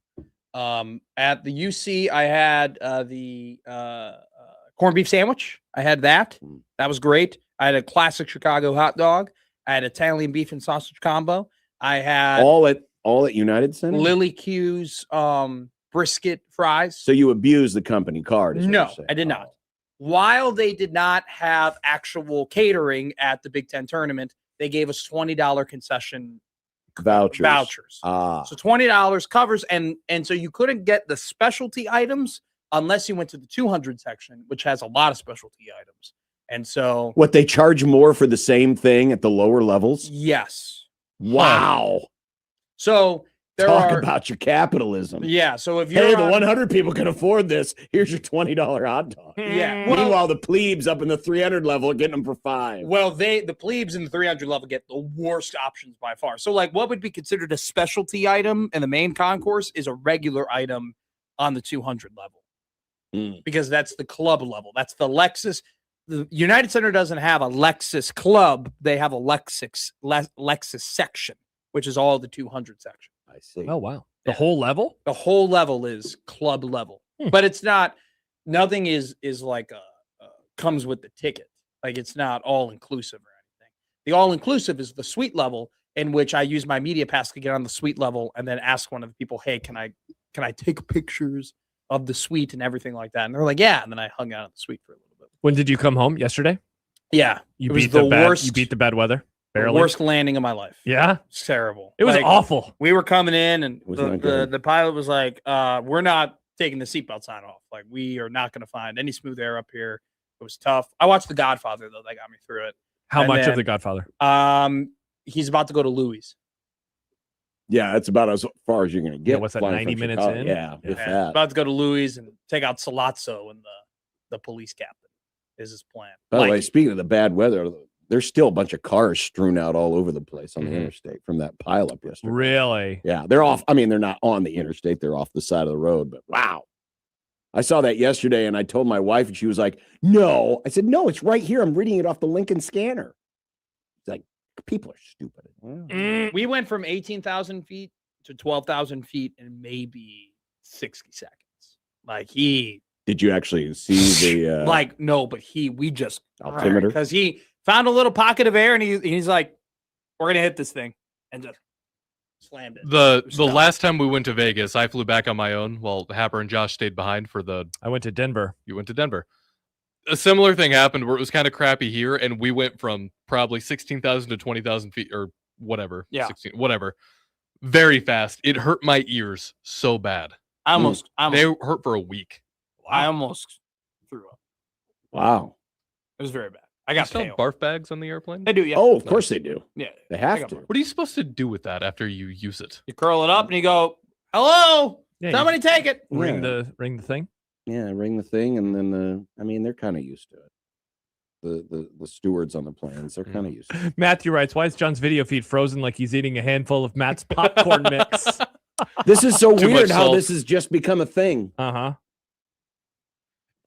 At the UC, I had the corned beef sandwich. I had that. That was great. I had a classic Chicago hot dog. I had Italian beef and sausage combo. I had all at United Center. Lily Q's brisket fries. So you abused the company card? Is what No, you're saying. I did not. While they did not have actual catering at the Big Ten tournament, they gave us $20 concession vouchers. So $20 covers, and so you couldn't get the specialty items unless you went to the 200 section, which has a lot of specialty items. And so what, they charge more for the same thing at the lower levels? Yes. Wow. So there Talk about your capitalism. Yeah. So if you're the 100 people can afford this, here's your $20 hot dog. Yeah. Meanwhile, the plebes up in the 300 level are getting them for $5. Well, the plebes in the 300 level get the worst options by far. So like what would be considered a specialty item in the main concourse is a regular item on the 200 level. Because that's the club level. That's the Lexus. The United Center doesn't have a Lexus club. They have a Lexus section, which is all the 200 section. I see. Oh, wow. The whole level? The whole level is club level. But it's not, nothing is like comes with the ticket. Like it's not all inclusive or anything. The all inclusive is the suite level, in which I use my media pass to get on the suite level and then ask one of the people, hey, can I take pictures of the suite and everything like that? And they're like, yeah. And then I hung out in the suite for a little bit. When did you come home? Yesterday? Yeah. You beat the worst. You beat the bad weather? Barely. The worst landing of my life. Yeah? It's terrible. It was awful. We were coming in and the pilot was like, we're not taking the seatbelt sign off. Like, we are not going to find any smooth air up here. It was tough. I watched The Godfather, though. That got me through it. How much of The Godfather? He's about to go to Louis. Yeah, that's about as far as you're going to get. Yeah, what's that, 90 minutes in? Yeah, if that. He's about to go to Louis and take out Salazzo and the police captain is his plan. By the way, speaking of the bad weather, there's still a bunch of cars strewn out all over the place on the interstate from that pileup yesterday. Really? Yeah, they're off. I mean, they're not on the interstate. They're off the side of the road. But wow. I saw that yesterday and I told my wife and she was like, no. I said, no, it's right here. I'm reading it off the Lincoln scanner. It's like, people are stupid. We went from 18,000 feet to 12,000 feet in maybe 60 seconds. Like Did you actually see the no, but we just altimeter? Because he found a little pocket of air and he's like, we're gonna hit this thing, and just slammed it. The last time we went to Vegas, I flew back on my own while Happer and Josh stayed behind for the. I went to Denver. You went to Denver. A similar thing happened where it was kind of crappy here, and we went from probably 16,000 to 20,000 feet or whatever. Yeah, 16, whatever. Very fast. It hurt my ears so bad. They hurt for a week. Wow. I almost threw up. Wow, it was very bad. I got still barf bags on the airplane. They do, yeah. Oh, of course they do. Yeah, they have to. What are you supposed to do with that after you use it? You curl it up and you go, "Hello, somebody take it." Ring the thing. Yeah, ring the thing, and then I mean, they're kind of used to it. The stewards on the planes, they're kind of used to it. Matthew writes, why is John's video feed frozen like he's eating a handful of Matt's popcorn mix? This is so weird how this has just become a thing. Uh-huh.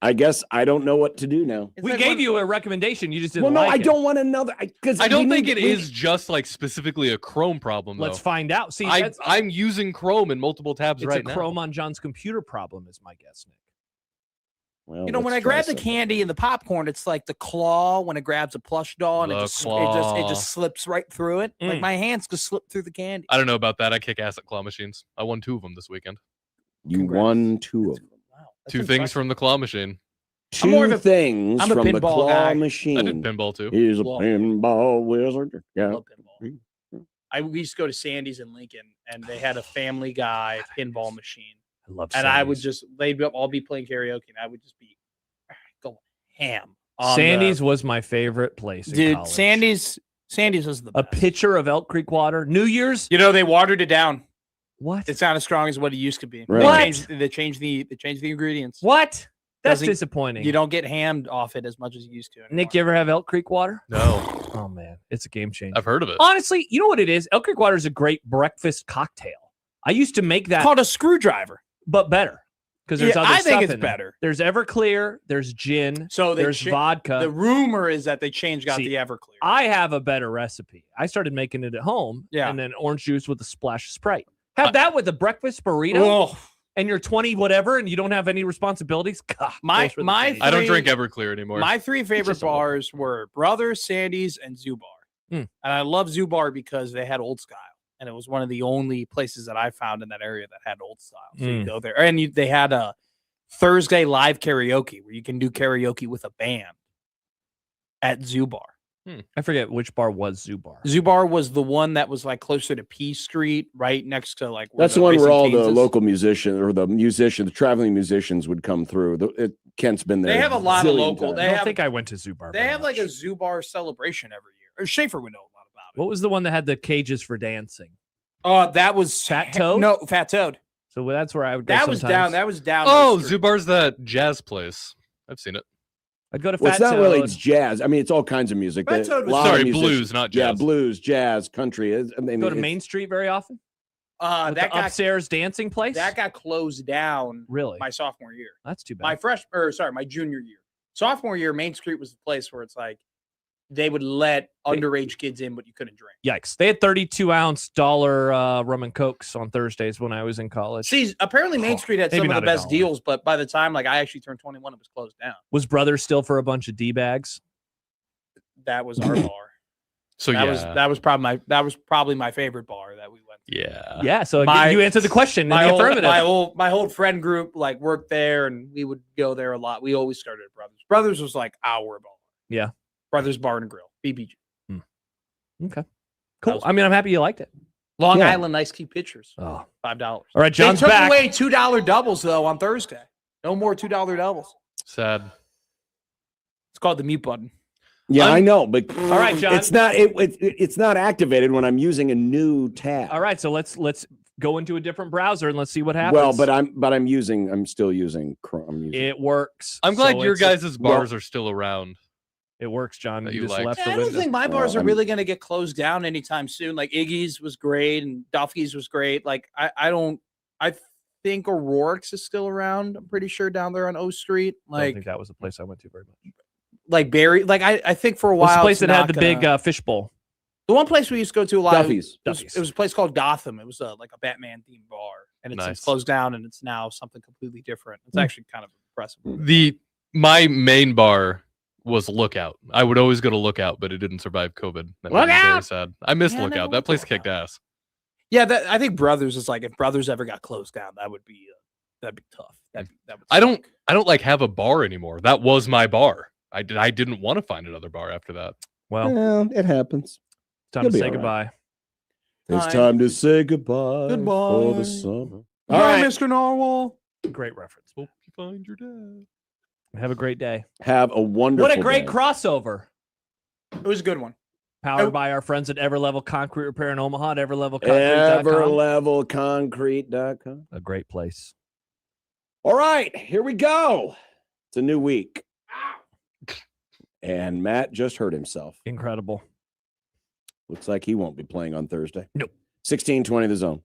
I guess I don't know what to do now. We gave you a recommendation. You just didn't like it. I don't want another. Because I don't think it is just like specifically a Chrome problem. Let's find out. See, I'm using Chrome in multiple tabs right now. It's a Chrome on John's computer problem, is my guess, Nick. Well, when I grab the candy and the popcorn, it's like the claw when it grabs a plush doll and it just slips right through it. Like my hands just slip through the candy. I don't know about that. I kick ass at claw machines. I won 2 of them this weekend. You won 2 of them. Wow, 2 things from the claw machine. 2 things I'm from the claw guy. machine. I did pinball too. He's a pinball wizard. Yeah. Love pinball. We used to go to Sandy's in Lincoln, and they had a Family Guy pinball machine. I love. And I would they'd all be playing karaoke, and I would just be going ham. Sandy's was my favorite place. Dude, college. Sandy's was the best. A pitcher of Elk Creek water. New Year's. They watered it down. What? It's not as strong as what it used to be. Right. They changed the ingredients. What? That's disappointing. You don't get hammed off it as much as you used to anymore. Nick, you ever have Elk Creek water? No. Oh, man. It's a game changer. I've heard of it. Honestly, you know what it is? Elk Creek water is a great breakfast cocktail. I used to make that. It's called a screwdriver. But better. Because there's other stuff. I think it's in better. There's Everclear. There's gin. So there's vodka. The rumor is that they the Everclear. I have a better recipe. I started making it at home. Yeah. And then orange juice with a splash of Sprite. Have that with a breakfast burrito Oh, and you're 20 whatever and you don't have any responsibilities. God, My- those were the my days. I don't Three- drink Everclear anymore. my three favorite just a little- bars were Brothers, Sandy's, and Zubar. Mm. And I love Zubar because they had old style. And it was one of the only places that I found in that area that had old style. So you go there. And they had a Thursday live karaoke where you can do karaoke with a band at Zubar. I forget which bar was Zubar. Zubar was the one that was like closer to P Street, right next to like. That's the one where Racing all the Canes is. local musicians or the traveling musicians would come through. Kent's been there. They have a lot of zillion local. times. They I don't have. think I went to Zubar. They very have like a much. Zubar celebration every year. Or Schaefer would know a lot about it. What was the one that had the cages for dancing? That was Fat Toad? No, Fat Toad. So that's where I would go That was sometimes. down. That was down. Oh, the street. Zubar's that jazz place. I've seen it. I'd go to Well, Fat it's not really. Toad. It's jazz. I mean, it's all kinds of music. Fat A Toad was- lot of Sorry, musicians- blues, not Yeah, jazz. blues, jazz, country. I mean, Go to it's- Main Street very often. With That the got upstairs dancing place. that got closed down Really? my sophomore year. That's too bad. My junior year. Sophomore year, Main Street was the place where it's like they would let underage kids in, but you couldn't drink. Yikes! They had 32-ounce dollar rum and cokes on Thursdays when I was in college. See, apparently Main Street had maybe some of the not a best dollar. deals, but by the time like I actually turned 21, it was closed down. Was Brothers still for a bunch of D-bags? That was our bar. So That was probably my favorite bar that we went to. yeah. Yeah. So My- you answered the question in My the whole, affirmative. my whole friend group like worked there, and we would go there a lot. We always started at Brothers. Brothers was like our bar. Yeah. Brothers Bar and Grill, BBG. Okay. Cool. was- I mean, I'm happy you liked it. Long Yeah. Island Ice Tea pitchers, Oh. $5. All right, They John's took back. away $2 doubles though on Thursday. No more $2 doubles. Sad. It's called the mute button. Yeah, I know, but All right, John. it's not. It's not activated when I'm using a new tab. All right, so let's go into a different browser and let's see what happens. Well, but I'm still using Chrome. I'm using- it works. I'm glad So your it's- guys' bars are still around. It works, John. that You you just like. left I the don't window. think my bars Well, are really going to get closed down anytime soon. Like Iggy's was great and Duffy's was great. Like I think O'Rourke's is still around. I'm pretty sure down there on O Street. I don't Like think that was a place I went to very much. Barry. Like I think for a What's while the place it's that had not the gonna- big fish bowl? The one place we used to go to a lot. Duffy's. It was a place called Gotham. It was like a Batman themed bar, and it's Nice. closed down, and it's now something completely different. It's actually kind of impressive. My main bar was Lookout. I would always go to Lookout, but it didn't survive COVID. That made me very Lookout! sad. I missed Yeah, I Lookout. never That went to place Lookout. kicked ass. Yeah, I think Brothers is like if Brothers ever got closed down, that'd be tough. That would I don't suck. like have a bar anymore. That was my bar. I didn't want to find another bar after that. Well, Well, it happens. time you'll to be say all right. goodbye. It's Time. time to say goodbye. Goodbye. For the summer. All right, Mr. Narwhal. Great reference. Hope you find your dad. Have a great day. Have a wonderful. What a great day. crossover. It was a good one. Powered Oh. by our friends at Everlevel Concrete Repair in Omaha at everlevelconcrete.com. Everlevelconcrete.com. A great place. All right, here we go. It's a new week. And Matt just hurt himself. Incredible. Looks like he won't be playing on Thursday. Nope. 16-20 the zone.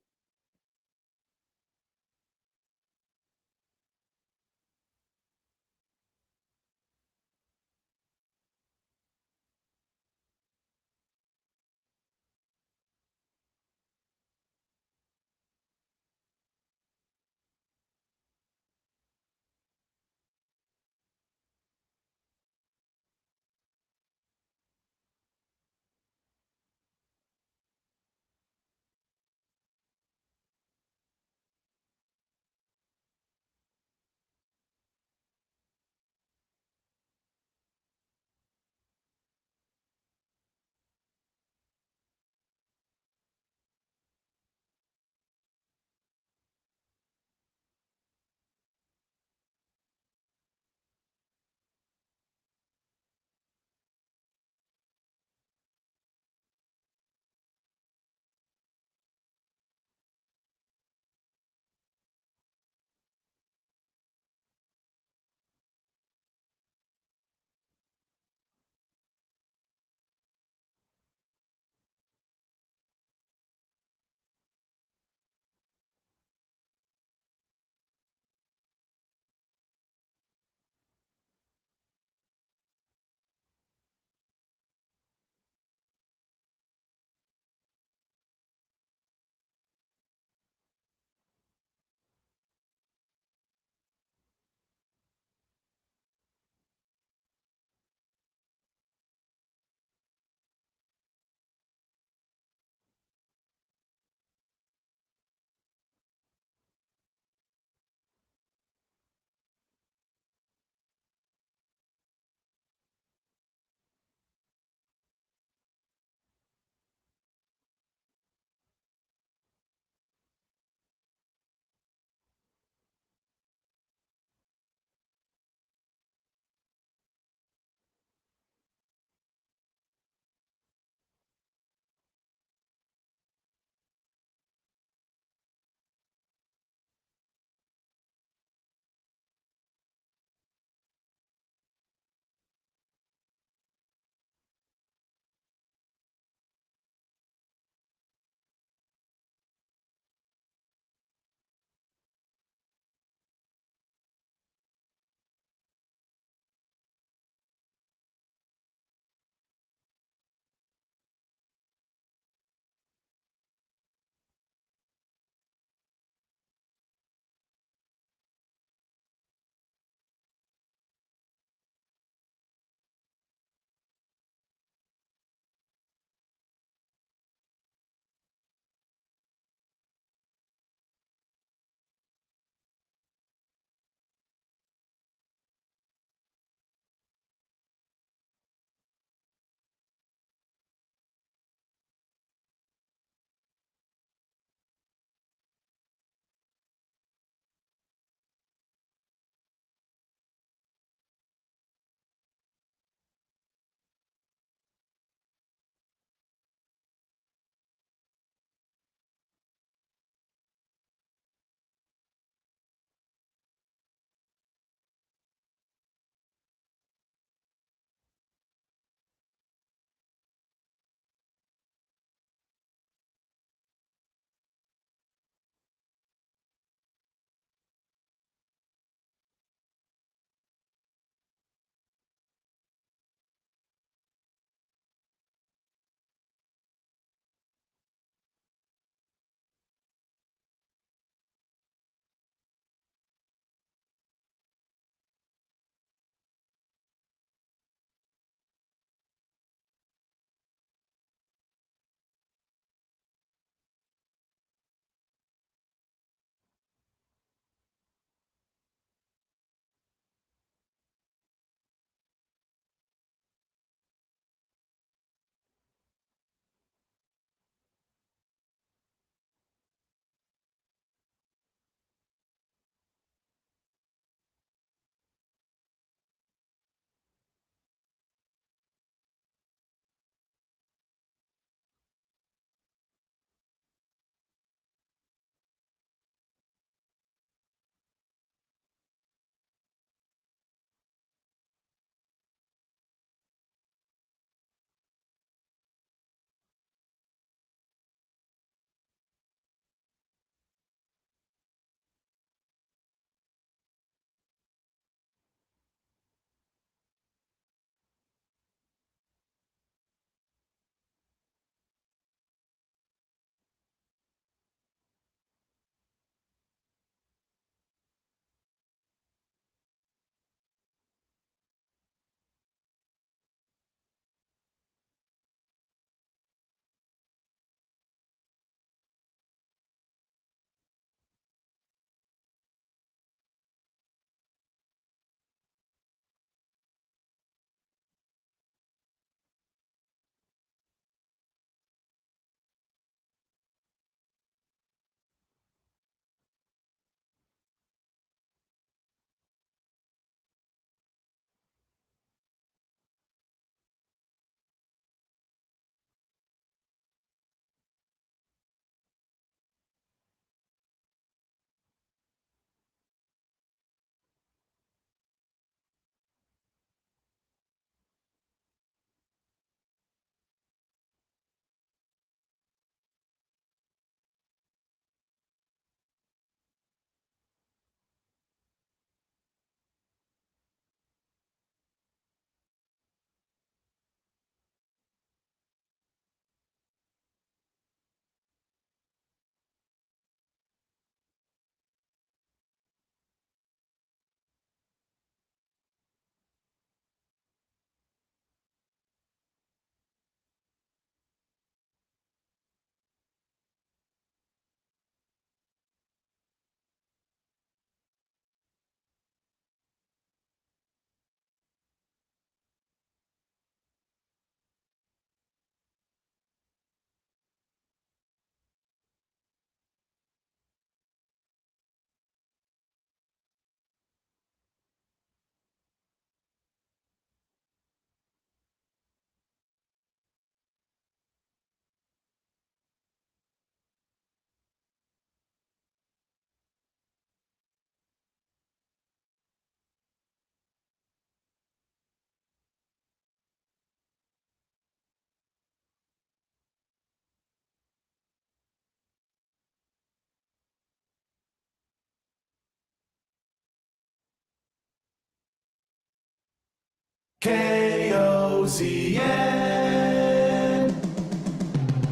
KOZN.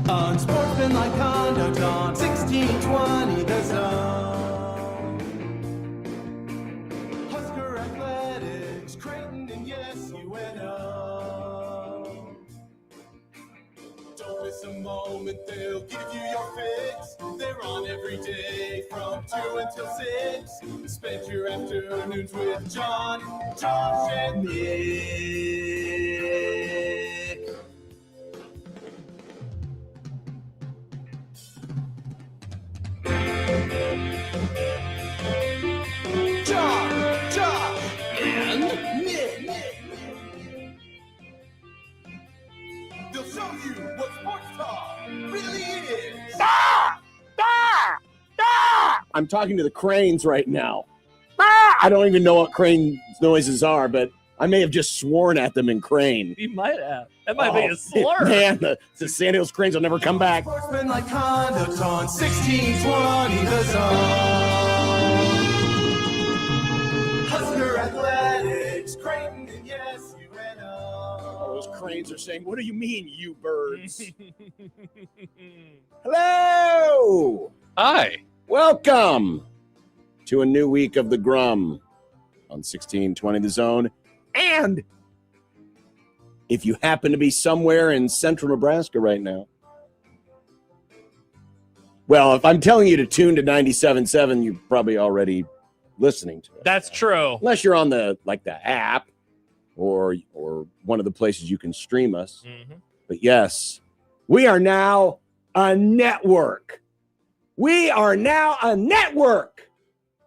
Unsportsmanlike conduct on 1620 The Zone. Husker athletics, Creighton, and yes, UNO. Don't miss a moment, they'll give you your fix. They're on every day from 2 until 6. Spend your afternoons with John, Josh, and Nick. John, Josh, and Nick. They'll show you what sports talk really is. I'm talking to the cranes right now. I don't even know what crane noises are, but I may have just sworn at them in crane. You might have. That might be a slur. Man, the San Diego Cranes will never come back. Sportsmanlike conduct on 1620 The Zone. Husker athletics, Creighton, and yes, UNO. Those cranes are saying, "What do you mean, you birds?" Hello! Hi. Welcome to a new week of the Grum on 1620 The Zone. And if you happen to be somewhere in central Nebraska right now, well, if I'm telling you to tune to 97.7, you're probably already listening to it. That's true. Unless you're on the app or one of the places you can stream us. Mm-hmm. But yes, we are now a network. We are now a network.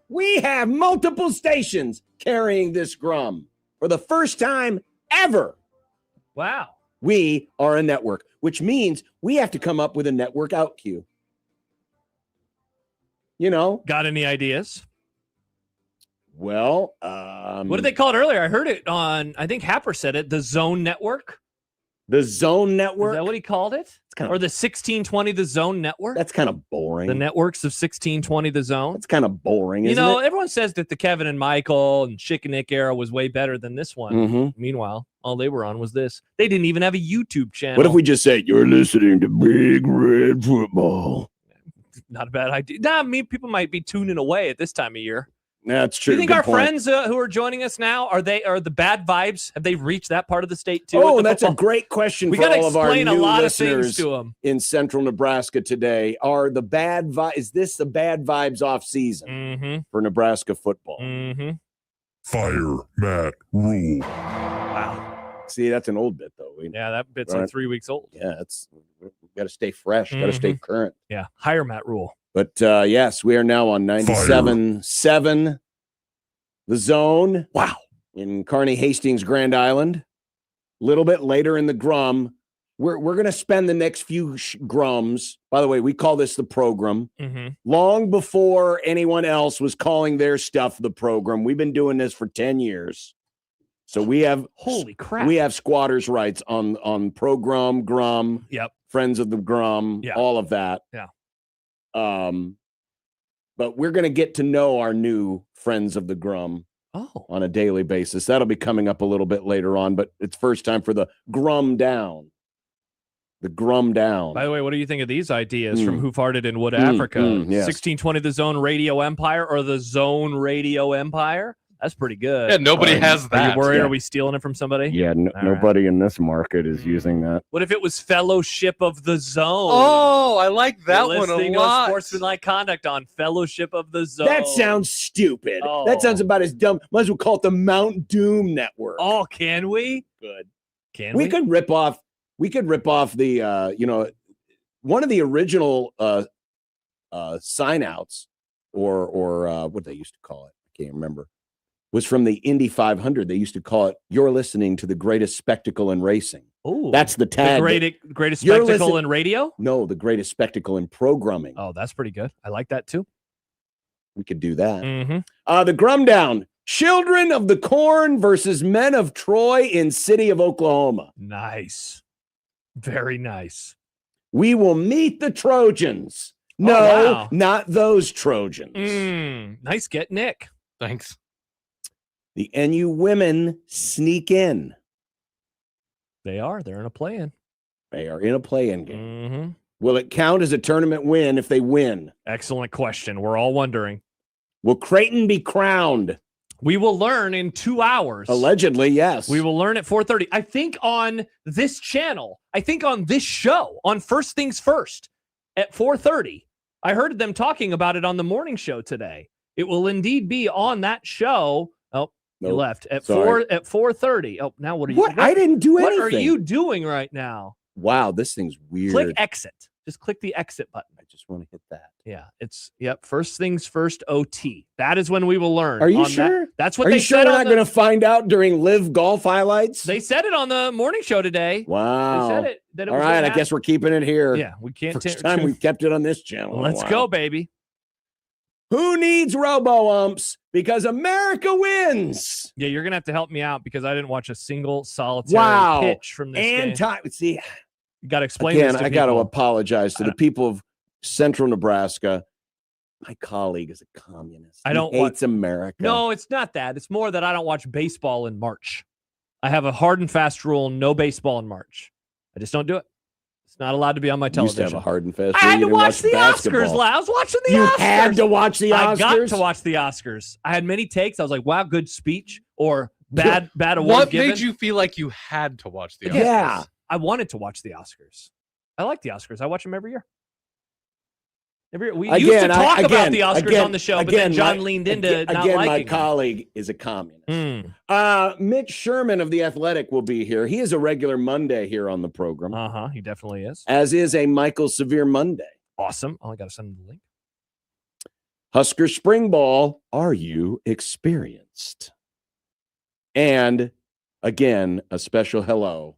We have multiple stations carrying this Grum. For the first time ever, Wow. we are a network, which means we have to come up with a network out cue. You know? Got any ideas? Well, What did they call it earlier? I heard it on, I think Happer said it, the Zone Network. the Zone Is Network. that what he called it? kinda- Or the 1620 The Zone Network? That's kind of boring. The networks of 1620 The Zone. That's kind of boring, You isn't know, it? everyone says that the Kevin and Michael and Chick and Nick era was way better than this one. Mm-hmm. Meanwhile, all they were on was this. They didn't even have a YouTube channel. What if we just say, "You're listening to Big Red Football"? Not a bad idea. Nah, people might be tuning away at this time of year. That's Do true. you think Good our point. friends who are joining us now are the bad vibes? Have they reached that part of the state too? Oh, with the that's a football? great question We for got to all of our explain a new lot of things listeners to them. in central Nebraska today. Are the bad is this the bad vibes off season Mm-hmm. for Nebraska football? Mm-hmm. Fire Matt Rule. Wow. See, that's an old bit though. Yeah, that bit's Right. like 3 weeks old. Yeah, we got to stay fresh, got to stay current. Yeah. Hire Matt Rule. But yes, we are now on 97.7 The Zone. Wow. In Kearney Hastings, Grand Island. A little bit later in the Grum. We're going to spend the next few Grums. By the way, we call this the program. Mm-hmm. Long before anyone else was calling their stuff the program. We've been doing this for 10 years. So we have Holy crap. we have squatters' rights on program, Grum, Yep. Friends of the Grum, Yeah. all of that. Yeah. But we're going to get to know our new Friends of the Grum Oh. on a daily basis. That'll be coming up a little bit later on, but it's first time for the Grum Down. The Grum Down. By the way, what do you think of these ideas from Mm. Who Farted in Wood, Africa? yes. 1620 The Zone Radio Empire or the Zone Radio Empire? That's pretty good. Yeah, nobody has Are that. you worried? yeah. Are we stealing it from somebody? Yeah, All right. nobody in this market is using that. What if it was Fellowship of the Zone? Oh, I like that You're one a listening to lot. Sportsmanlike Conduct on Fellowship of the Zone. That sounds stupid. Oh. That sounds about as dumb. Might as well call it the Mount Doom Network. Oh, can we? Good. Can We we? could rip off the one of the original sign outs or what they used to call it. I can't remember. Was from the Indy 500. They used to call it, "You're listening to the greatest spectacle in racing." Ooh, That's the the tag. greatest You're spectacle listen- in radio? No, the greatest spectacle in programming. Oh, that's pretty good. I like that too. We could do that. Mm-hmm. The Grum Down. Children of the Corn versus Men of Troy in City of Oklahoma. Nice. Very nice. We will meet the Trojans. No, wow. not those Trojans. Nice get, Nick. Thanks. The NU women sneak in. They are. They're in a play-in. They are in a play-in game. Mm-hmm. Will it count as a tournament win if they win? Excellent question. We're all wondering. Will Creighton be crowned? We will learn in 2 hours. Allegedly, yes. We will learn at 4:30. I think on this channel, I think on this show, on First Things First at 4:30. I heard them talking about it on the morning show today. It will indeed be on that show. Oh, you Nope. left at Sorry. 4:30. Oh, now what are you What? I didn't do anything. What are you doing right now? Wow, this thing's weird. Click exit. Just click the exit button. I just want to hit that. Yeah, First Things First OT. That is when we will learn. Are you on sure? That's what Are they you sure said we're on not going to find out during Live Golf highlights? They said it on the morning show today. Wow. They said it. That it All was right, gonna I happen. guess we're keeping it here. Yeah, we can't. First time we've kept it on this channel. in a Let's while. go, baby. Who needs robo-umps? Because America wins. Yeah, you're gonna have to help me out because I didn't watch a single solitary pitch from this game. See, You got to explain again, this to I got to people. apologize to the people of Central Nebraska. My colleague is a communist. I don't he hates America. No, it's not that. It's more that I don't watch baseball in March. I have a hard and fast rule: no baseball in March. I just don't do it. It's not allowed to be on my You used television. to have a hard and fast. I had rule. to You watch the didn't Oscars. I was watching the You Oscars. had to watch the Oscars. I got to watch the Oscars. I had many takes. I was like, "Wow, good speech," or "Bad award What given." made you feel like you had to watch the Oscars? Yeah. I wanted to watch the Oscars. I like the Oscars. I watch them every year. We used to talk about the Oscars on the show, but then John leaned into not liking my them. colleague is a communist. Mm. Mitch Sherman of The Athletic will be here. He is a regular Monday here on the program, He definitely is. as is a Michael Severe Monday. Awesome. Oh, I got to send him the link. Husker Spring Ball, are you experienced? And again, a special hello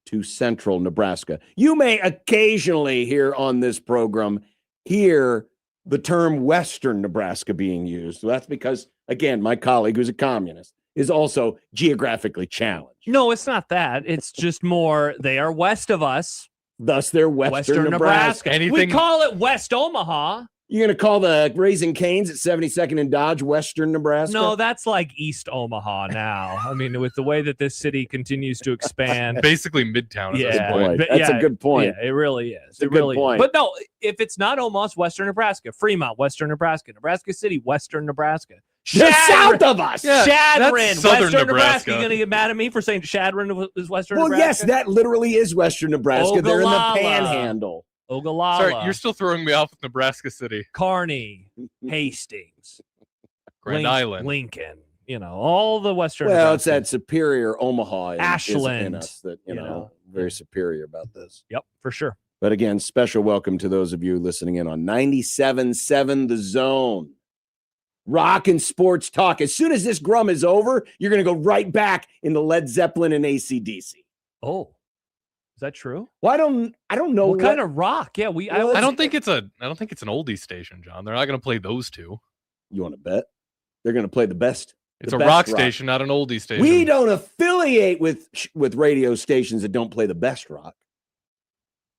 to Central Nebraska. You may occasionally hear on this program hear the term Western Nebraska being used. That's because, again, my colleague who's a communist is also geographically challenged. No, it's not that. It's just more they are west of us. Thus, they're Western Nebraska. We call it West Omaha. You're going to call the Raising Canes at 72nd and Dodge Western Nebraska? No, that's like East Omaha now. I mean, with the way that this city continues to expand. Basically Midtown at this Yeah. point. But That's a good point. Yeah, it really is. It's a It good really point. But no, if it's not Omaha, it's Western Nebraska. Fremont, Western Nebraska. Nebraska City, Western Nebraska. They're south of us. Yeah, Shadron, that's southern Western Nebraska. Nebraska. You going to get mad at me for saying Shadron is Western Well, Nebraska? yes, that literally is Western Nebraska. They're in the Ogallala. panhandle. Ogallala. Sorry, you're still throwing me off with Nebraska City, Kearney, Hastings, Grand Island. Lincoln, all the Western Well, it's Nebraska. that superior Omaha is in Ashland, us that, you know. very superior about this. Yep, for sure. But again, special welcome to those of you listening in on 97.7 The Zone. Rock and sports talk. As soon as this Grum is over, you're going to go right back into Led Zeppelin and AC/DC. Oh, is that true? Well, I don't know What kind of rock? Yeah, Well, I don't think it's an oldie station, John. They're not going to play those two. You want to bet? They're going to play the best. It's the a best rock station, not an oldie station. We don't affiliate with radio stations that don't play the best rock,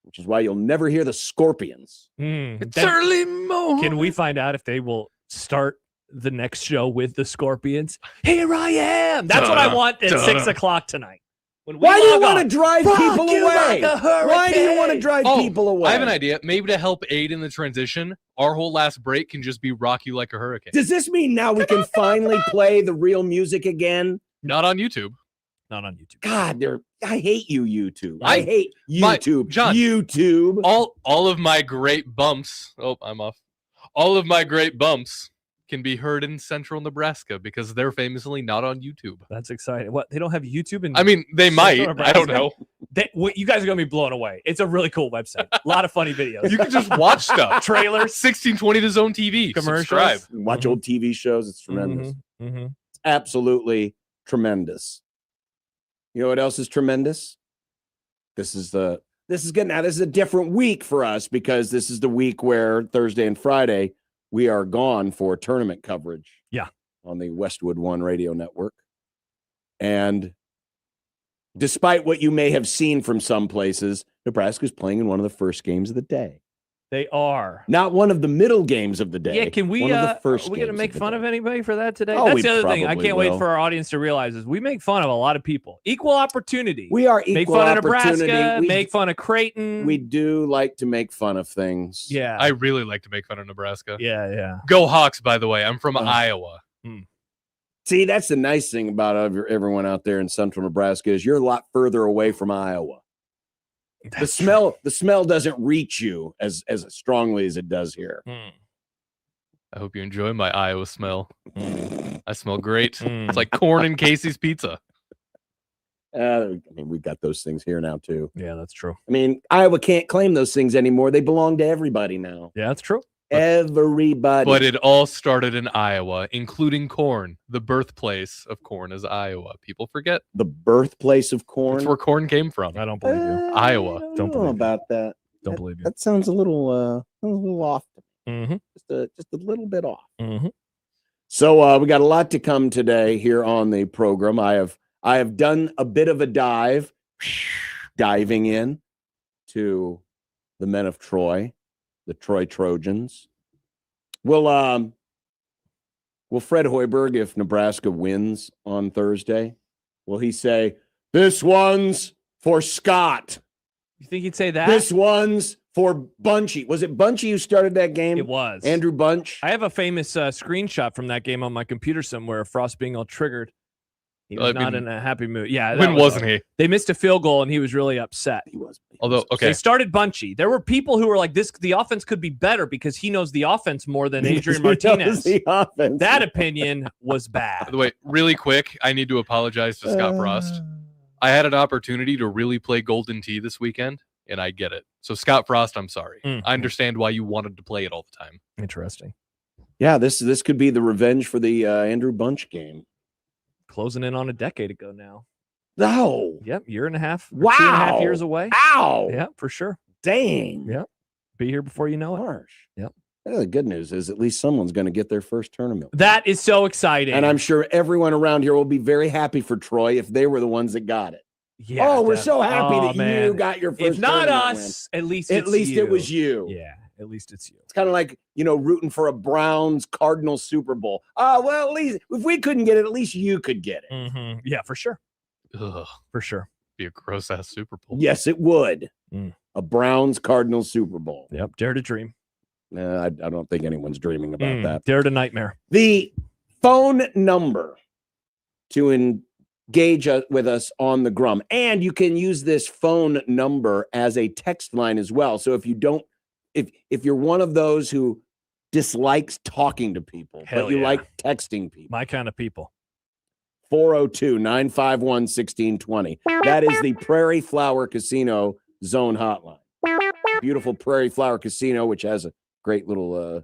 which is why you'll never hear the Scorpions. It's early morning. Can we find out if they will start the next show with the Scorpions? Here I am. That's what I want at 6 o'clock tonight. When we Why do you log want on. to drive Rock people you away? like a Why do you want to hurricane. drive people away? I have an idea. Maybe to help aid in the transition, our whole last break can just be "Rock You Like a Hurricane." Does this mean now we can finally play the real music again? Not on YouTube. Not on YouTube. God, I hate you, YouTube. I hate my- YouTube. John, YouTube. All of my great bumps. Oh, I'm off. All of my great bumps can be heard in Central Nebraska because they're famously not on YouTube. That's exciting. What? They don't have YouTube in I mean, they might. Central I don't Nebraska? know. You guys are going to be blown away. It's a really cool website. A lot of funny videos. You can just watch stuff. Trailers. 1620 to Zone TV. Commercials. Subscribe. Watch old TV shows. It's tremendous. Mm-hmm. It's absolutely tremendous. You know what else is tremendous? This is good. Now, this is a different week for us because this is the week where Thursday and Friday we are gone for tournament coverage. Yeah. On the Westwood One radio network. And despite what you may have seen from some places, Nebraska's playing in one of the first games of the day. They are. Not one of the middle games of the day. Yeah, can we? One of the first Are we gonna games make the fun day. of anybody for that today? Oh, That's we the other thing. I probably can't wait will. for our audience to realize is we make fun of a lot of people. Equal opportunity. We are equal make fun of opportunity. Nebraska. We, make fun of Creighton. we do like to make fun of things. Yeah. I really like to make fun of Nebraska. Yeah. Go Hawks, by the way. I'm from Iowa. See, that's the nice thing about everyone out there in central Nebraska is you're a lot further away from Iowa. The smell doesn't reach you as strongly as it does here. I hope you enjoy my Iowa smell. I smell great. It's like corn and Casey's pizza. I mean, we got those things here now too. Yeah, that's true. I mean, Iowa can't claim those things anymore. They belong to everybody now. Yeah, that's true. Everybody. But it all started in Iowa, including corn. The birthplace of corn is Iowa. People forget. The birthplace of corn. That's where corn came from. I don't believe you. Iowa. Don't Don't know believe about that. Don't believe you. That sounds a little off. Mm-hmm. Just a little bit off. Mm-hmm. So we got a lot to come today here on the program. I have done a bit of a diving in to the men of Troy, the Troy Trojans. Will Fred Hoiberg, if Nebraska wins on Thursday, will he say, "This one's for Scott. You think he'd say that? This one's for Bunchy"? Was it Bunchy who started that game? It was. Andrew Bunch. I have a famous screenshot from that game on my computer somewhere. Frost being all triggered. He was not in a happy mood. Yeah. When wasn't he? They missed a field goal and he was really upset. He was. Although, okay. They started Bunchy. There were people who were like, the offense could be better because he knows the offense more than Adrian Martinez. The offense. That opinion was bad. By the way, really quick, I need to apologize to Scott Frost. I had an opportunity to really play Golden Tee this weekend, and I get it. So, Scott Frost, I'm sorry. I understand why you wanted to play it all the time. Interesting. Yeah, this could be the revenge for the Andrew Bunch game. Closing in on a decade ago now. No. Yep, year and a half. Wow. 2.5 years away. Ow. Yeah, for sure. Dang. Yep. Be here before you know it. Harsh. Yep. The good news is at least someone's going to get their first tournament. That is so exciting. And I'm sure everyone around here will be very happy for Troy if they were the ones that got it. Yeah, we're so happy that man. you got your first If not tournament us, at least win. it's At least you. it was you. Yeah, at least it's you. It's kind of like, rooting for a Browns Cardinals Super Bowl. Well, at least if we couldn't get it, at least you could get it. Mm-hmm. Yeah, for sure. Ugh, For sure. be a gross ass Super Bowl. Yes, it would. Mm. A Browns Cardinals Super Bowl. Yep. Dare to dream. I don't think anyone's dreaming about that. Dare to nightmare. The phone number to engage with us on the Grum, and you can use this phone number as a text line as well. So if you're one of those who dislikes talking to people, Hell but you yeah. like texting people, My kind of people. 402-951-1620. That is the Prairie Flower Casino Zone Hotline. Beautiful Prairie Flower Casino, which has a great little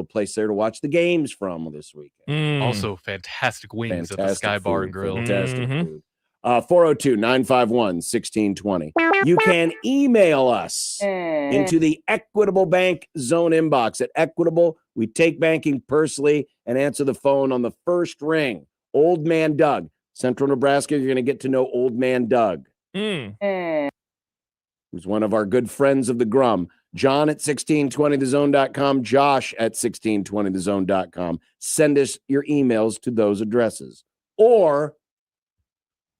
place there to watch the games from this weekend. Also, fantastic wings at the Fantastic Sky Bar food, and Grill. Fantastic Mhm. food. 402-951-1620. You can email us into the Equitable Bank Zone inbox. At Equitable, we take banking personally and answer the phone on the first ring. Old Man Doug. Central Nebraska, you're going to get to know Old Man Doug, who's one of our good friends of the Grum. John at 1620thezone.com, Josh at 1620thezone.com. Send us your emails to those addresses. Or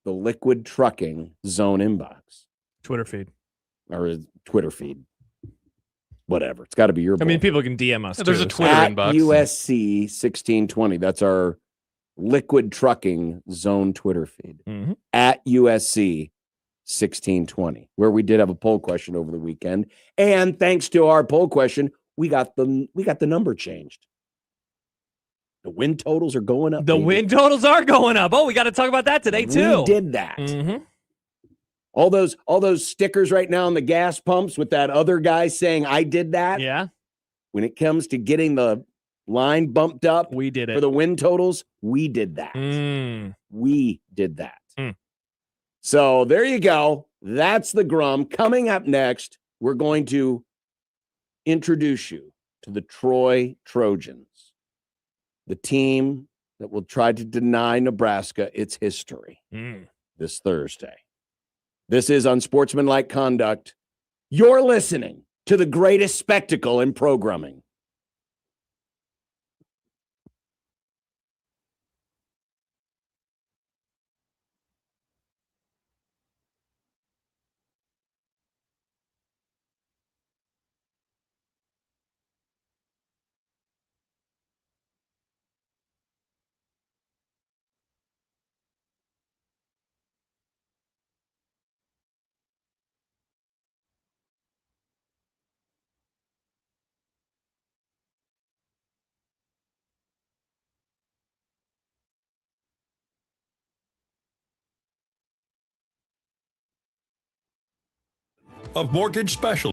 the Liquid Trucking Zone inbox. Twitter feed. Or a Twitter feed. Whatever. It's got to be your I mean, bull. people can DM us. There's too, a Twitter At inbox. USC 1620. That's our Liquid Trucking Zone Twitter feed. Mhm. At USC 1620, where we did have a poll question over the weekend. And thanks to our poll question, we got the number changed. The win totals are going up. The baby. win totals are going up. Oh, we got to talk about that today, too. We did that. Mhm. All those stickers right now on the gas pumps with that other guy saying I did that. Yeah, When it comes to getting the line bumped up we did for it. the win totals, we did that. We did that. Mm. So there you go. That's the Grum. Coming up next, we're going to introduce you to the Troy Trojans, the team that will try to deny Nebraska its history this Thursday. This is Unsportsmanlike Conduct. You're listening to the greatest spectacle in programming. Of Mortgage Special.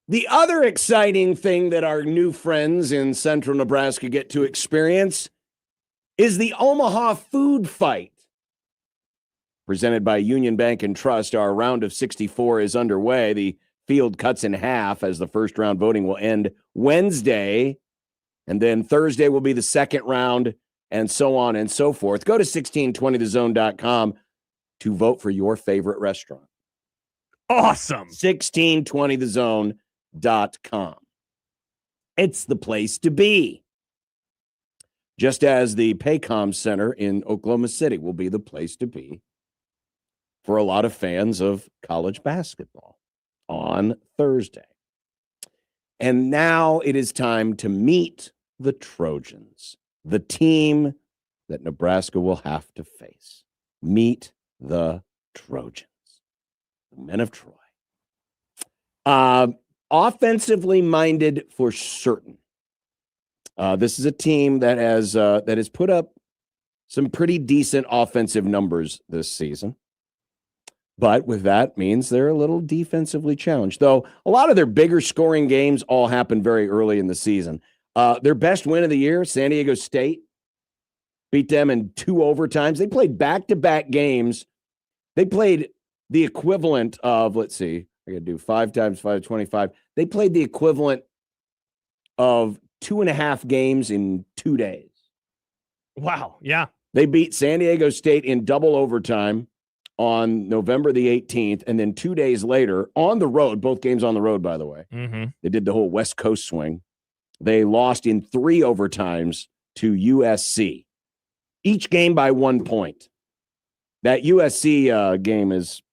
The other exciting thing that our new friends in central Nebraska get to experience is the Omaha Food Fight. Presented by Union Bank and Trust, our round of 64 is underway. The field cuts in half as the first round voting will end Wednesday. And then Thursday will be the second round, and so on and so forth. Go to 1620thezone.com to vote for your favorite restaurant. Awesome. 1620thezone.com. It's the place to be. Just as the Paycom Center in Oklahoma City will be the place to be for a lot of fans of college basketball on Thursday. And now it is time to meet the Trojans, the team that Nebraska will have to face. Meet the Trojans, the men of Troy. Offensively minded for certain. This is a team that has put up some pretty decent offensive numbers this season. But with that means they're a little defensively challenged, though a lot of their bigger scoring games all happen very early in the season. Their best win of the year, San Diego State, beat them in 2 overtimes. They played back-to-back games. They played the equivalent of, let's see, I got to do 5 times 5, 25. They played the equivalent of 2.5 games in 2 days. Wow. Yeah. They beat San Diego State in double overtime on November the 18th, and then 2 days later, on the road, both games on the road, by the way, they did the whole West Coast swing. They lost in 3 overtimes to USC, each game by 1 point. That USC game is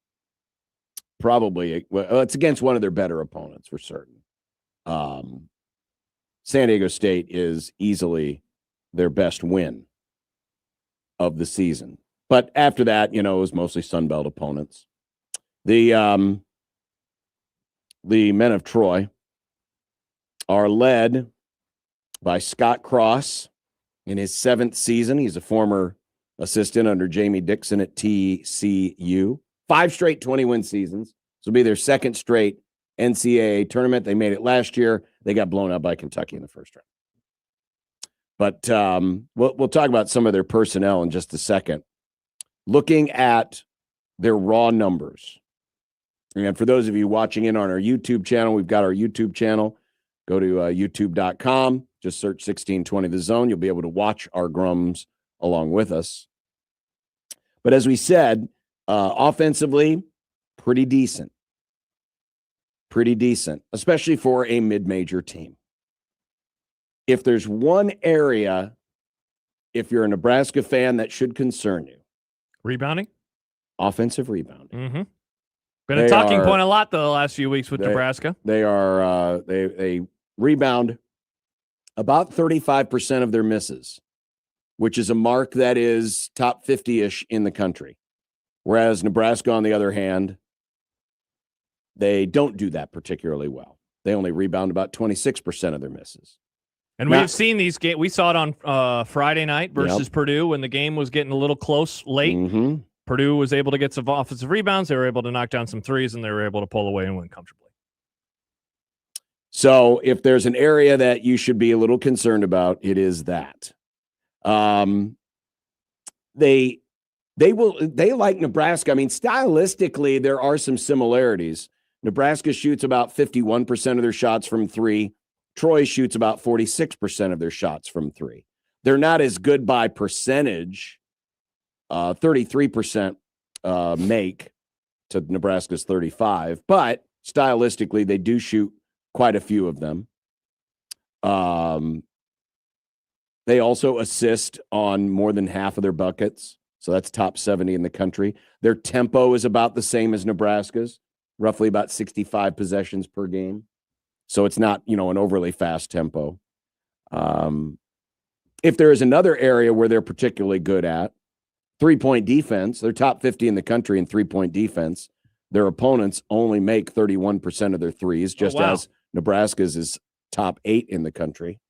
probably, it's against one of their better opponents for certain. San Diego State is easily their best win of the season. But after that, it was mostly Sun Belt opponents. The men of Troy are led by Scott Cross in his 7th season. He's a former assistant under Jamie Dixon at TCU. 5 straight 20-win seasons. This will be their 2nd straight NCAA tournament. They made it last year. They got blown out by Kentucky in the first round. But we'll talk about some of their personnel in just a second. Looking at their raw numbers. And for those of you watching in on our YouTube channel, we've got our YouTube channel. Go to youtube.com. Just search 1620 The Zone. You'll be able to watch our Grums along with us. But as we said, offensively, pretty decent. Pretty decent, especially for a mid-major team. If there's one area, if you're a Nebraska fan, that should concern you. Rebounding? Offensive rebounding. Mm-hmm. Been a talking point a lot, though, the last few weeks with Nebraska. They are they rebound about 35% of their misses, which is a mark that is top 50-ish in the country. Whereas Nebraska, on the other hand, they don't do that particularly well. They only rebound about 26% of their misses. And we've seen these games. We saw it on Friday night versus Purdue when the game was getting a little close late. Mm-hmm. Purdue was able to get some offensive rebounds. They were able to knock down some threes, and they were able to pull away and win comfortably. So if there's an area that you should be a little concerned about, it is that. They like Nebraska. I mean, stylistically, there are some similarities. Nebraska shoots about 51% of their shots from 3. Troy shoots about 46% of their shots from 3. They're not as good by percentage. 33% make to Nebraska's 35, but stylistically, they do shoot quite a few of them. They also assist on more than half of their buckets, so that's top 70 in the country. Their tempo is about the same as Nebraska's, roughly about 65 possessions per game. So it's not, an overly fast tempo. If there is another area where they're particularly good at, 3-point defense, they're top 50 in the country in 3-point defense. Their opponents only make 31% of their threes, just as Nebraska's is top 8 in the country.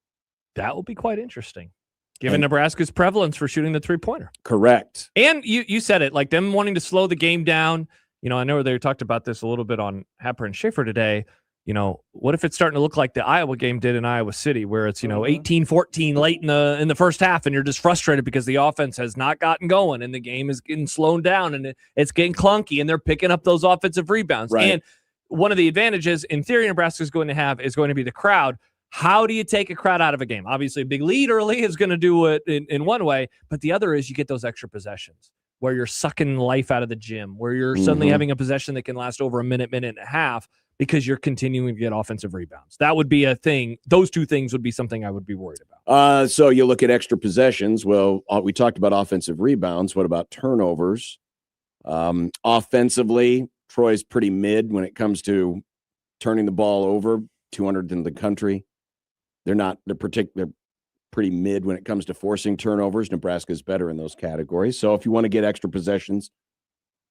That will be quite interesting, given Nebraska's prevalence for shooting the 3-pointer. Correct. And you said it, like them wanting to slow the game down. I know they talked about this a little bit on Happer and Schaefer today. what if it's starting to look like the Iowa game did in Iowa City, where it's 18-14 late in the first half, and you're just frustrated because the offense has not gotten going and the game is getting slowed down and it's getting clunky, and they're picking up those offensive rebounds. Right. And one of the advantages in theory Nebraska is going to be the crowd. How do you take a crowd out of a game? Obviously, a big lead early is going to do it in one way, but the other is you get those extra possessions where you're sucking life out of the gym, where you're suddenly having a possession that can last over a minute and a half because you're continuing to get offensive rebounds. That would be a thing. Those two things would be something I would be worried about. So you look at extra possessions. Well, we talked about offensive rebounds. What about turnovers? Offensively, Troy's pretty mid when it comes to turning the ball over, 200th in the country. They're pretty mid when it comes to forcing turnovers. Nebraska's better in those categories. So if you want to get extra possessions,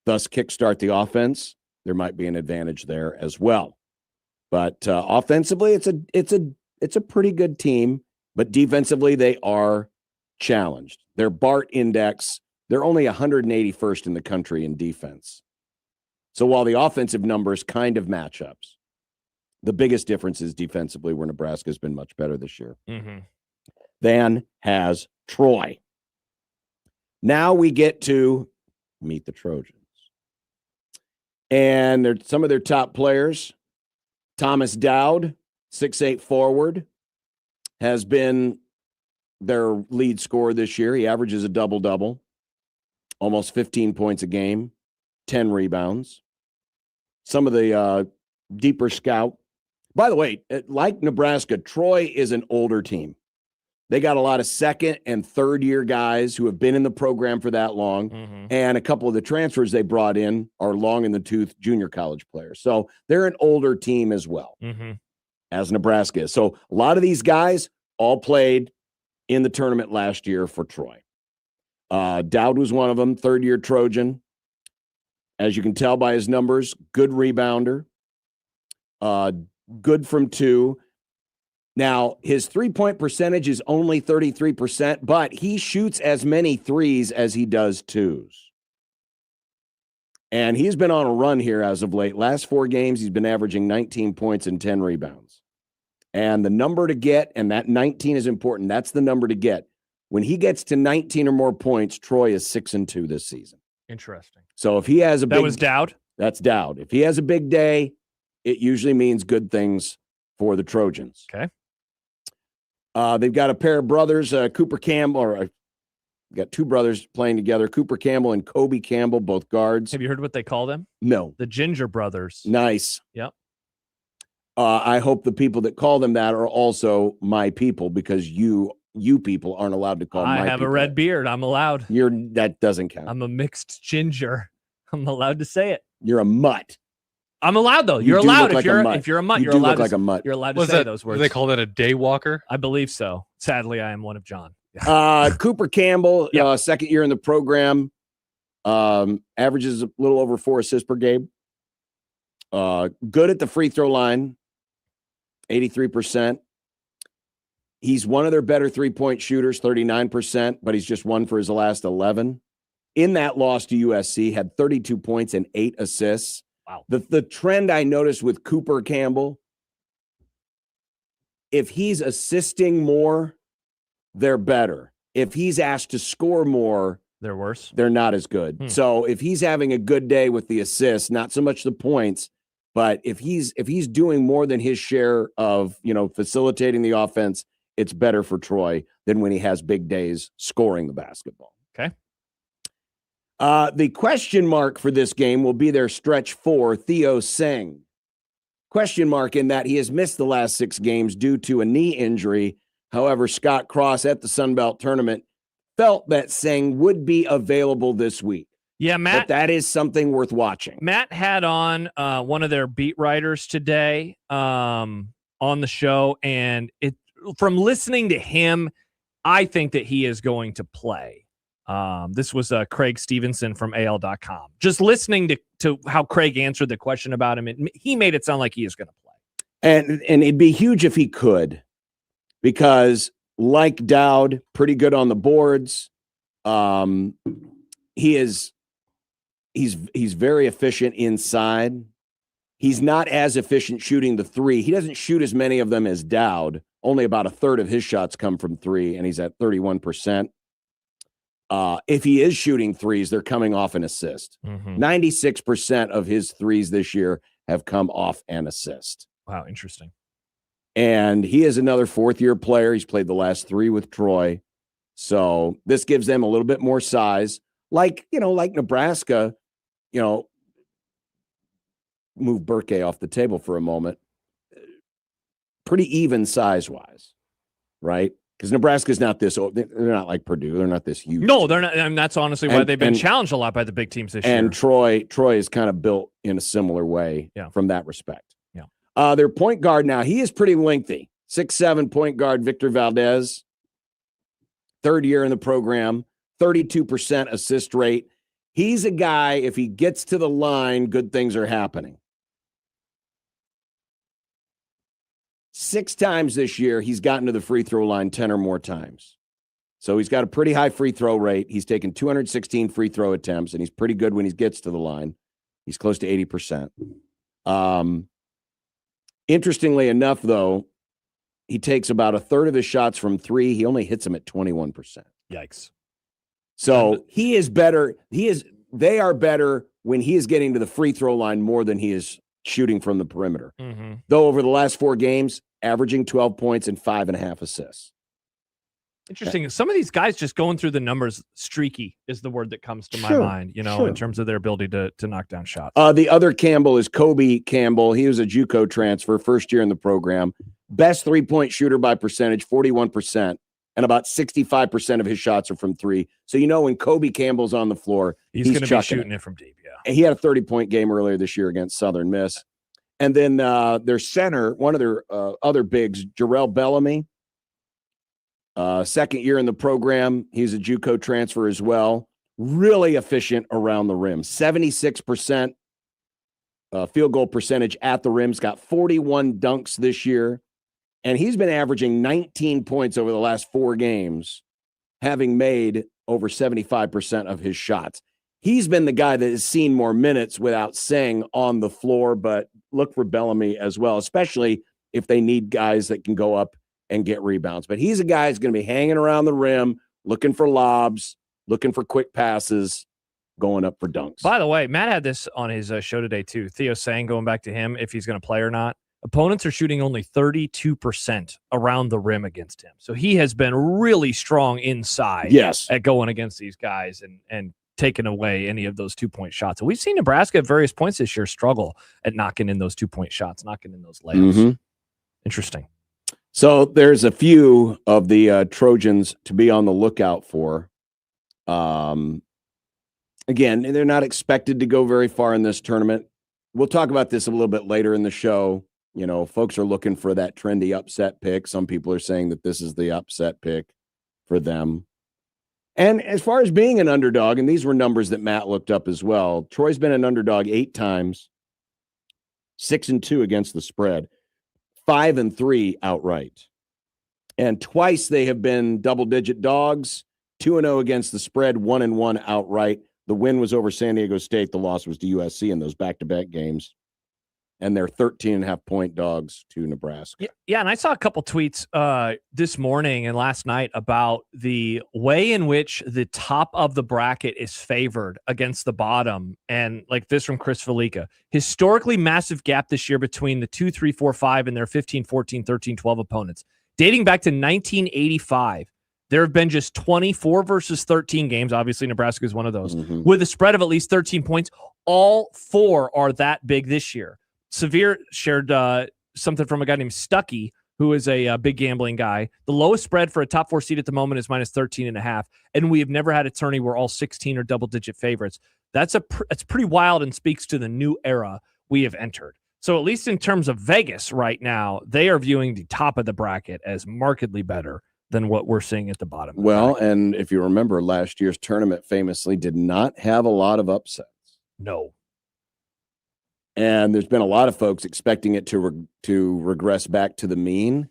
thus kickstart the offense, there might be an advantage there as well. But offensively, it's a pretty good team. But defensively, they are challenged. Their BART index, they're only 181st in the country in defense. So while the offensive numbers kind of match ups, the biggest difference is defensively, where Nebraska has been much better this year than has Troy. Now we get to meet the Trojans. And some of their top players, Thomas Dowd, 6'8" forward, has been their lead scorer this year. He averages a double-double, almost 15 points a game, 10 rebounds. Some of the deeper scout. By the way, like Nebraska, Troy is an older team. They got a lot of second and third year guys who have been in the program for that long. And a couple of the transfers they brought in are long in the tooth junior college players. So they're an older team as well as Nebraska is. So a lot of these guys all played in the tournament last year for Troy. Dowd was one of them, third year Trojan. As you can tell by his numbers, good rebounder, good from two. Now, his three-point percentage is only 33%, but he shoots as many threes as he does twos. And he's been on a run here as of late. Last 4 games, he's been averaging 19 points and 10 rebounds. And the number to get, and that 19 is important, that's the number to get. When he gets to 19 or more points, Troy is 6-2 this season. Interesting. So if he has a big... That was Dowd? That's Dowd. If he has a big day, it usually means good things for the Trojans. Okay. They've got a pair of brothers, Cooper Campbell, got 2 brothers playing together, Cooper Campbell and Kobe Campbell, both guards. Have you heard what they call them? No. The Ginger Brothers. Nice. Yep. I hope the people that call them that are also my people, because you people aren't allowed to call my people. I have a red beard. I'm allowed. That doesn't count. I'm a mixed ginger. I'm allowed to say it. You're a mutt. I'm allowed though. You're allowed if you're a mutt. You're allowed like a mutt. You're allowed to say those words. Do they call that a day walker? I believe so. Sadly, I am one of John. Cooper Campbell, second year in the program, averages a little over 4 assists per game. Good at the free throw line, 83%. He's one of their better 3-point shooters, 39%, but he's just 1 for his last 11. In that loss to USC, had 32 points and 8 assists. Wow. The trend I noticed with Cooper Campbell, if he's assisting more, they're better. If he's asked to score more, they're worse. They're not as good. So if he's having a good day with the assists, not so much the points, but if he's doing more than his share of, facilitating the offense, it's better for Troy than when he has big days scoring the basketball. Okay. The question mark for this game will be their stretch 4, Theo Singh. Question mark in that he has missed the last 6 games due to a knee injury. However, Scott Cross at the Sun Belt tournament felt that Singh would be available this week. Yeah, Matt. But that is something worth watching. Matt had on one of their beat writers today on the show, and from listening to him, I think that he is going to play. This was Craig Stevenson from AL.com. Just listening to how Craig answered the question about him, he made it sound like he is going to play. And it'd be huge if he could, because like Dowd, pretty good on the boards. He's very efficient inside. He's not as efficient shooting the three. He doesn't shoot as many of them as Dowd. Only about a third of his shots come from three, and he's at 31%. If he is shooting threes, they're coming off an assist. 96% of his threes this year have come off an assist. Wow, interesting. And he is another fourth-year player. He's played the last 3 with Troy. So this gives them a little bit more size. Like Nebraska, move Burke off the table for a moment. Pretty even size-wise, right? Because Nebraska's not this old. They're not like Purdue. They're not this huge. No, they're not. And that's honestly why they've been challenged a lot by the big teams this year. And Troy is kind of built in a similar way from that respect. Yeah. Their point guard now, he is pretty lengthy. 6'7" point guard Victor Valdez. 3rd year in the program, 32% assist rate. He's a guy, if he gets to the line, good things are happening. 6 times this year, he's gotten to the free throw line 10 or more times. So he's got a pretty high free throw rate. He's taken 216 free throw attempts, and he's pretty good when he gets to the line. He's close to 80%. Interestingly enough, though, he takes about a third of his shots from 3. He only hits them at 21%. Yikes. So he is better. They are better when he is getting to the free throw line more than he is shooting from the perimeter. Though over the last 4 games, averaging 12 points and 5.5 assists. Interesting. Some of these guys just going through the numbers, streaky is the word that comes to my mind, in terms of their ability to knock down shots. The other Campbell is Kobe Campbell. He was a JUCO transfer, 1st year in the program. Best 3-point shooter by percentage, 41%. And about 65% of his shots are from 3. So, when Kobe Campbell's on the floor, he's going to be shooting it from deep. Yeah. And he had a 30-point game earlier this year against Southern Miss. And then their center, one of their other bigs, Jarrell Bellamy, 2nd year in the program. He's a JUCO transfer as well. Really efficient around the rim. 76% field goal percentage at the rim. He's got 41 dunks this year. And he's been averaging 19 points over the last 4 games, having made over 75% of his shots. He's been the guy that has seen more minutes without saying on the floor, but look for Bellamy as well, especially if they need guys that can go up and get rebounds. But he's a guy who's going to be hanging around the rim, looking for lobs, looking for quick passes, going up for dunks. By the way, Matt had this on his show today too. Theo saying, going back to him, if he's going to play or not. Opponents are shooting only 32% around the rim against him. So he has been really strong inside at going against these guys and taking away any of those 2-point shots. And we've seen Nebraska at various points this year struggle at knocking in those 2-point shots, knocking in those layups. Interesting. So there's a few of the Trojans to be on the lookout for. Again, they're not expected to go very far in this tournament. We'll talk about this a little bit later in the show. Folks are looking for that trendy upset pick. Some people are saying that this is the upset pick for them. And as far as being an underdog, and these were numbers that Matt looked up as well, Troy's been an underdog 8 times, 6-2 against the spread, 5-3 outright. And twice they have been double-digit dogs, 2-0 against the spread, 1-1 outright. The win was over San Diego State. The loss was to USC in those back-to-back games. And they're 13.5-point dogs to Nebraska. Yeah, and I saw a couple tweets this morning and last night about the way in which the top of the bracket is favored against the bottom. And like this from Chris Felica. Historically massive gap this year between the 2, 3, 4, 5 and their 15, 14, 13, 12 opponents. Dating back to 1985, there have been just 24 versus 13 games. Obviously, Nebraska is one of those. With a spread of at least 13 points. All 4 are that big this year. Severe shared something from a guy named Stuckey, who is a big gambling guy. The lowest spread for a top 4 seed at the moment is minus 13.5. And we have never had a tourney where all 16 are double-digit favorites. That's pretty wild and speaks to the new era we have entered. So at least in terms of Vegas right now, they are viewing the top of the bracket as markedly better than what we're seeing at the bottom. Well, and if you remember, last year's tournament famously did not have a lot of upsets. No. And there's been a lot of folks expecting it to regress back to the mean.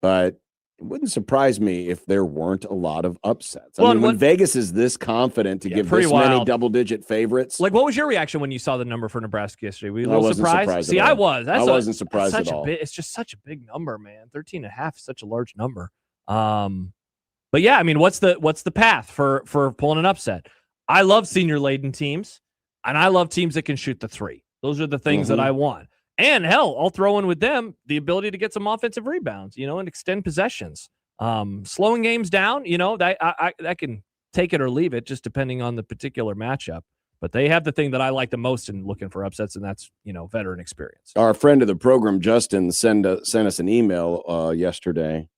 But it wouldn't surprise me if there weren't a lot of upsets. Well, I and mean, when what- Vegas is this confident to Yeah, give pretty this many wild. double-digit favorites, Like, what was your reaction when you saw the number for Nebraska yesterday? Were you a I little wasn't surprised See, at I all. was. I wasn't surprised such at a all. it's just such a big number, man. 13.5 is such a large number. But yeah, I mean, what's the path for pulling an upset? I love senior laden teams, and I love teams that can shoot the three. Those are the things that I want. And hell, I'll throw in with them the ability to get some offensive rebounds, and extend possessions. Slowing games down, that I can take it or leave it, just depending on the particular matchup. But they have the thing that I like the most in looking for upsets, and that's veteran experience. Our friend of the program, Justin, sent us an email yesterday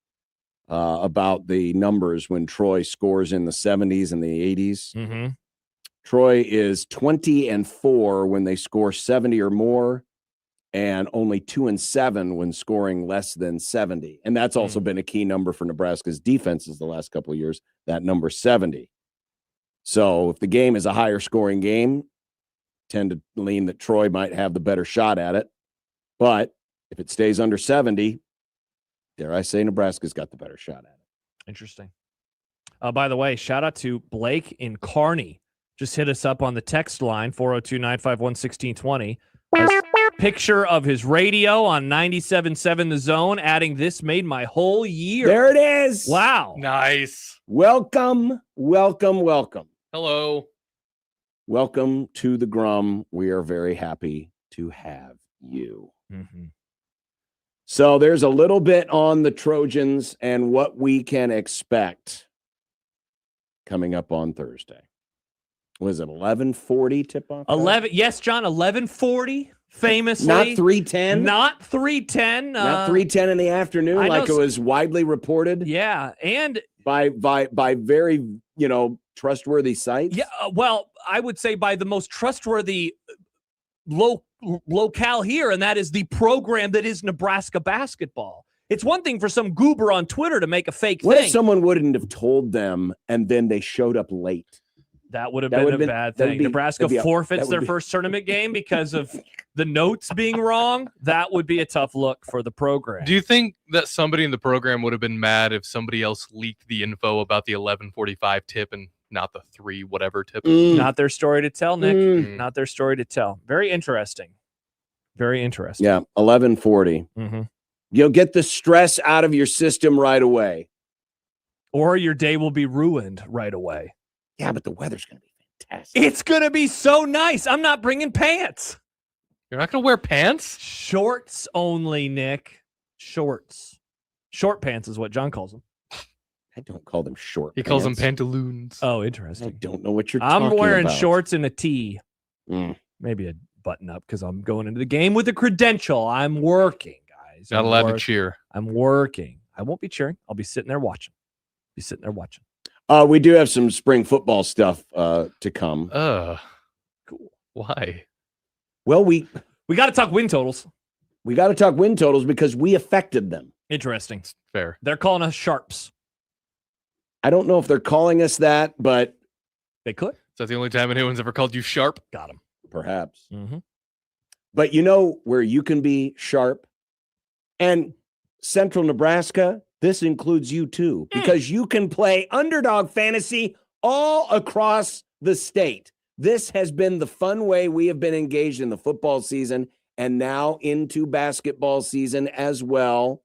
about the numbers when Troy scores in the 70s and the 80s. Mm-hmm. Troy is 20-4 when they score 70 or more, and only 2-7 when scoring less than 70. And that's also been a key number for Nebraska's defenses the last couple of years, that number 70. So if the game is a higher scoring game, tend to lean that Troy might have the better shot at it. But if it stays under 70, dare I say Nebraska's got the better shot at it. Interesting. By the way, shout out to Blake in Kearney. Just hit us up on the text line, 402-951-1620. Picture of his radio on 97.7 The Zone, adding "This made my whole year." There it is. Wow. Nice. Welcome, welcome, welcome. Hello. Welcome to the Grum. We are very happy to have you. Mm-hmm. So there's a little bit on the Trojans and what we can expect coming up on Thursday. Was it 11:40 tip-off? 11. Yes, John. 11:40. Famously, Not 3:10. Not 3:10. Not 3:10 in the afternoon, I like know it was widely reported. Yeah, and by very trustworthy sites. yeah. Well, I would say by the most trustworthy locale here, and that is the program that is Nebraska basketball. It's one thing for some goober on Twitter to make a fake What thing. if someone wouldn't have told them and then they showed up late? That would have been a bad thing. Nebraska forfeits their first tournament game because of the notes being wrong. That would be a tough look for the program. Do you think that somebody in the program would have been mad if somebody else leaked the info about the 11:45 tip and not the 3 whatever tip? Not their story to tell, Nick. Not their story to tell. Very interesting. Very interesting. Yeah, 11:40. Mm-hmm. You'll get the stress out of your system right away. Or your day will be ruined right away. Yeah, but the weather's going to be fantastic. It's going to be so nice. I'm not bringing pants. You're not going to wear pants? Shorts only, Nick. Shorts. Short pants is what John calls them. I don't call them short He pants. calls them pantaloons. Oh, I interesting. don't know what you're talking I'm about. wearing shorts and a tee. Maybe a button up because I'm going into the game with a credential. I'm working, guys. Not allowed to cheer. I'm working. I won't be cheering. I'll be sitting there watching. We do have some spring football stuff to come. Cool. Why? Well, we got to talk win totals. We got to talk win totals because we affected them. Interesting. Fair. They're calling us sharps. I don't know if they're calling us that, but they could. Is that the only time anyone's ever called you sharp? Got him. Perhaps. Mm-hmm. But you know where you can be sharp? And Central Nebraska, this includes you too, because you can play underdog fantasy all across the state. This has been the fun way we have been engaged in the football season and now into basketball season as well,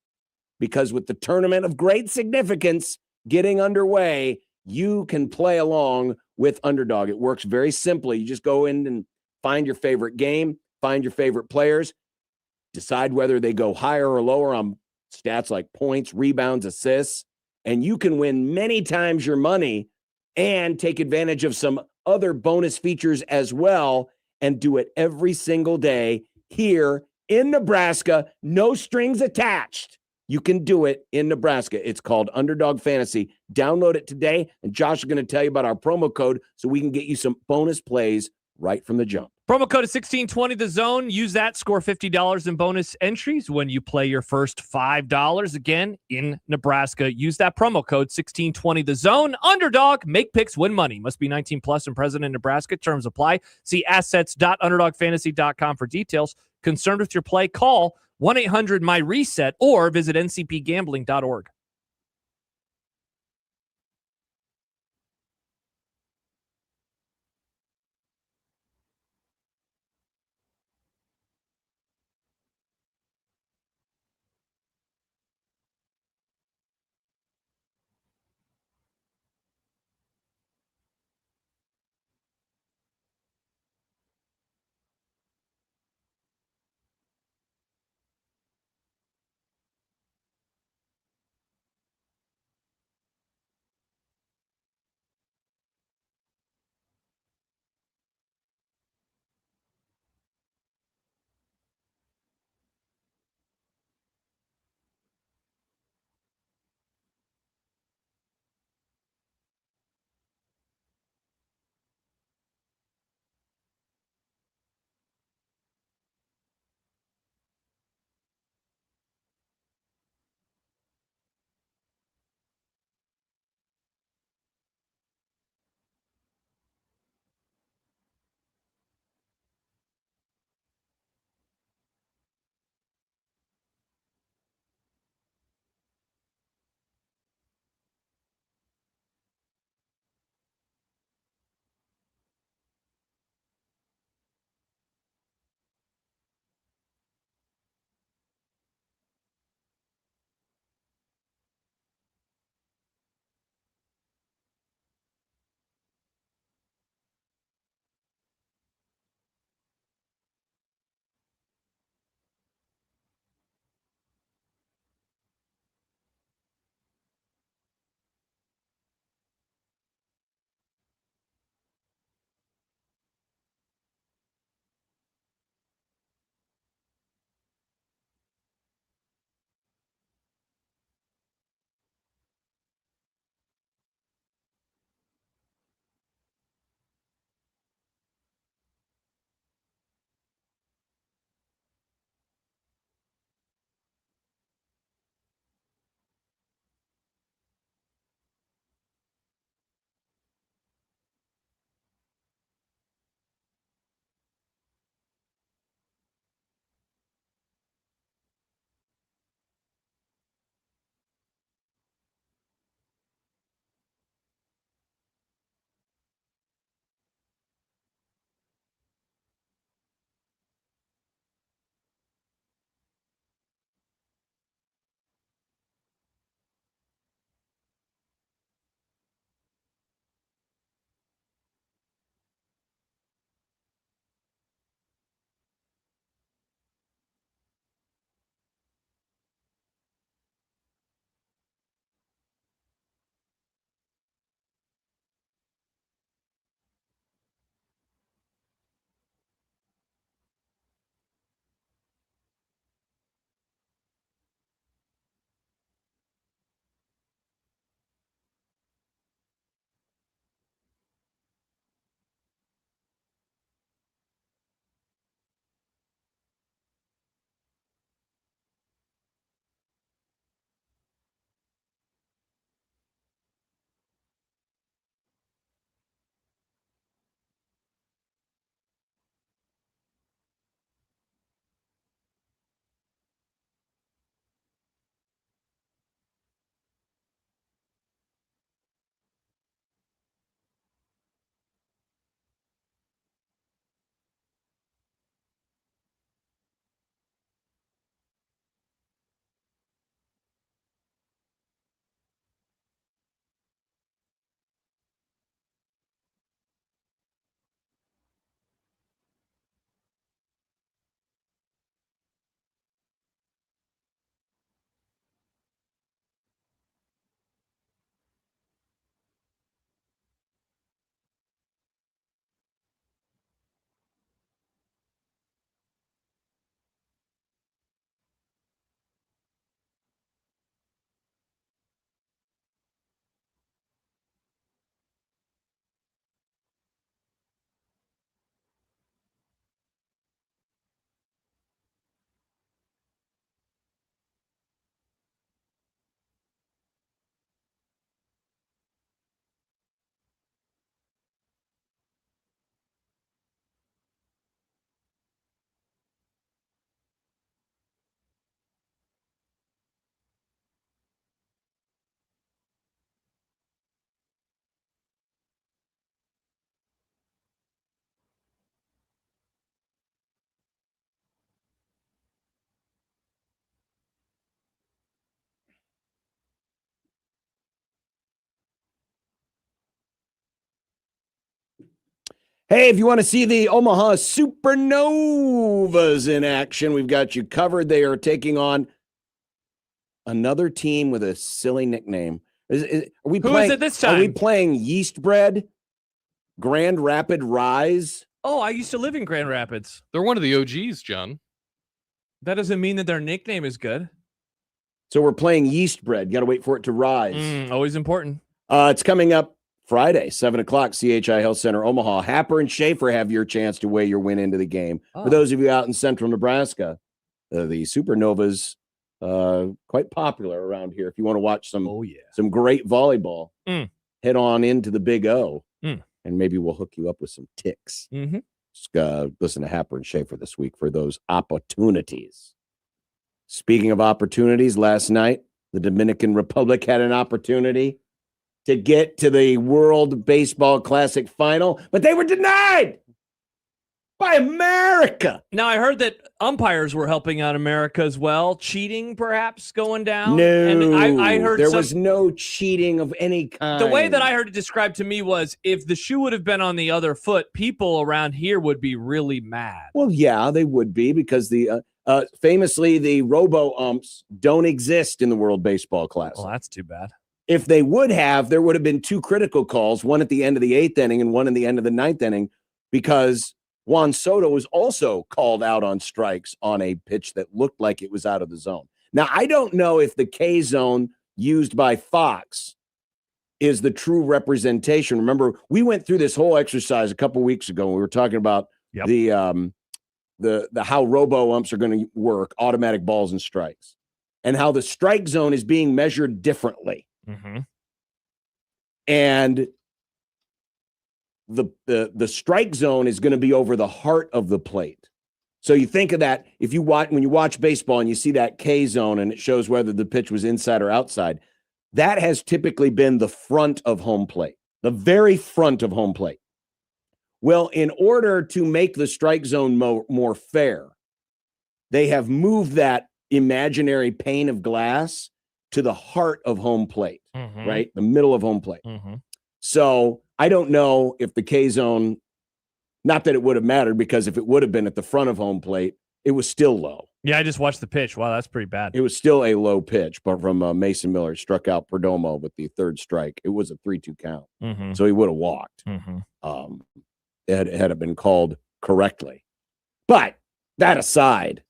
because with the tournament of great significance getting underway, you can play along with Underdog. It works very simply. You just go in and find your favorite game, find your favorite players, decide whether they go higher or lower on stats like points, rebounds, assists, and you can win many times your money and take advantage of some other bonus features as well and do it every single day here in Nebraska. No strings attached. You can do it in Nebraska. It's called Underdog Fantasy. Download it today, and Josh is going to tell you about our promo code so we can get you some bonus plays right from the jump. Promo code is 1620 The Zone. Use that. Score $50 in bonus entries when you play your first $5 again in Nebraska. Use that promo code 1620 The Zone. Underdog. Make picks. Win money. Must be 19 plus and present in Nebraska. Terms apply. See assets.underdogfantasy.com for details. Concerned with your play? Call 1-800-MY-RESET or visit ncpgambling.org. Hey, if you want to see the Omaha Supernovas in action, we've got you covered. They are taking on another team with a silly nickname. Who is it this time? Are we playing Yeast Bread? Grand Rapid Rise? Oh, I used to live in Grand Rapids. They're one of the OGs, John. That doesn't mean that their nickname is good. So we're playing Yeast Bread. Got to wait for it to rise. Always important. It's coming up Friday, 7 o'clock, CHI Health Center, Omaha. Happer and Schaefer have your chance to weigh your win into the game. For those of you out in central Nebraska, the Supernovas, quite popular around here. If you want to watch some great volleyball, head on into the Big O, and maybe we'll hook you up with some ticks. Just listen to Happer and Schaefer this week for those opportunities. Speaking of opportunities, last night, the Dominican Republic had an opportunity to get to the World Baseball Classic final, but they were denied by America. Now, I heard that umpires were helping out America as well. Cheating, perhaps, going down? No, and I heard there was no cheating of any kind. The way that I heard it described to me was if the shoe would have been on the other foot, people around here would be really mad. Well, yeah, they would be because the famously the robo-umps don't exist in the World Baseball Classic. Well, that's too bad. If they would have, there would have been two critical calls, one at the end of the 8th inning and one in the end of the 9th inning, because Juan Soto was also called out on strikes on a pitch that looked like it was out of the zone. Now, I don't know if the K zone used by Fox is the true representation. Remember, we went through this whole exercise a couple weeks ago when we were talking about the how robo umps are going to work, automatic balls and strikes, and how the strike zone is being measured differently. And the strike zone is going to be over the heart of the plate. So you think of that if you watch when you watch baseball and you see that K zone and it shows whether the pitch was inside or outside, that has typically been the front of home plate, the very front of home plate. Well, in order to make the strike zone more fair, they have moved that imaginary pane of glass to the heart of home plate, right? The middle of home plate. So I don't know if the K zone, not that it would have mattered, because if it would have been at the front of home plate, it was still low. Yeah, I just watched the pitch. Wow, that's pretty bad. It was still a low pitch, but from Mason Miller, struck out Perdomo with the third strike. It was a 3-2 count. So he would have walked. Had it been called correctly. But that aside,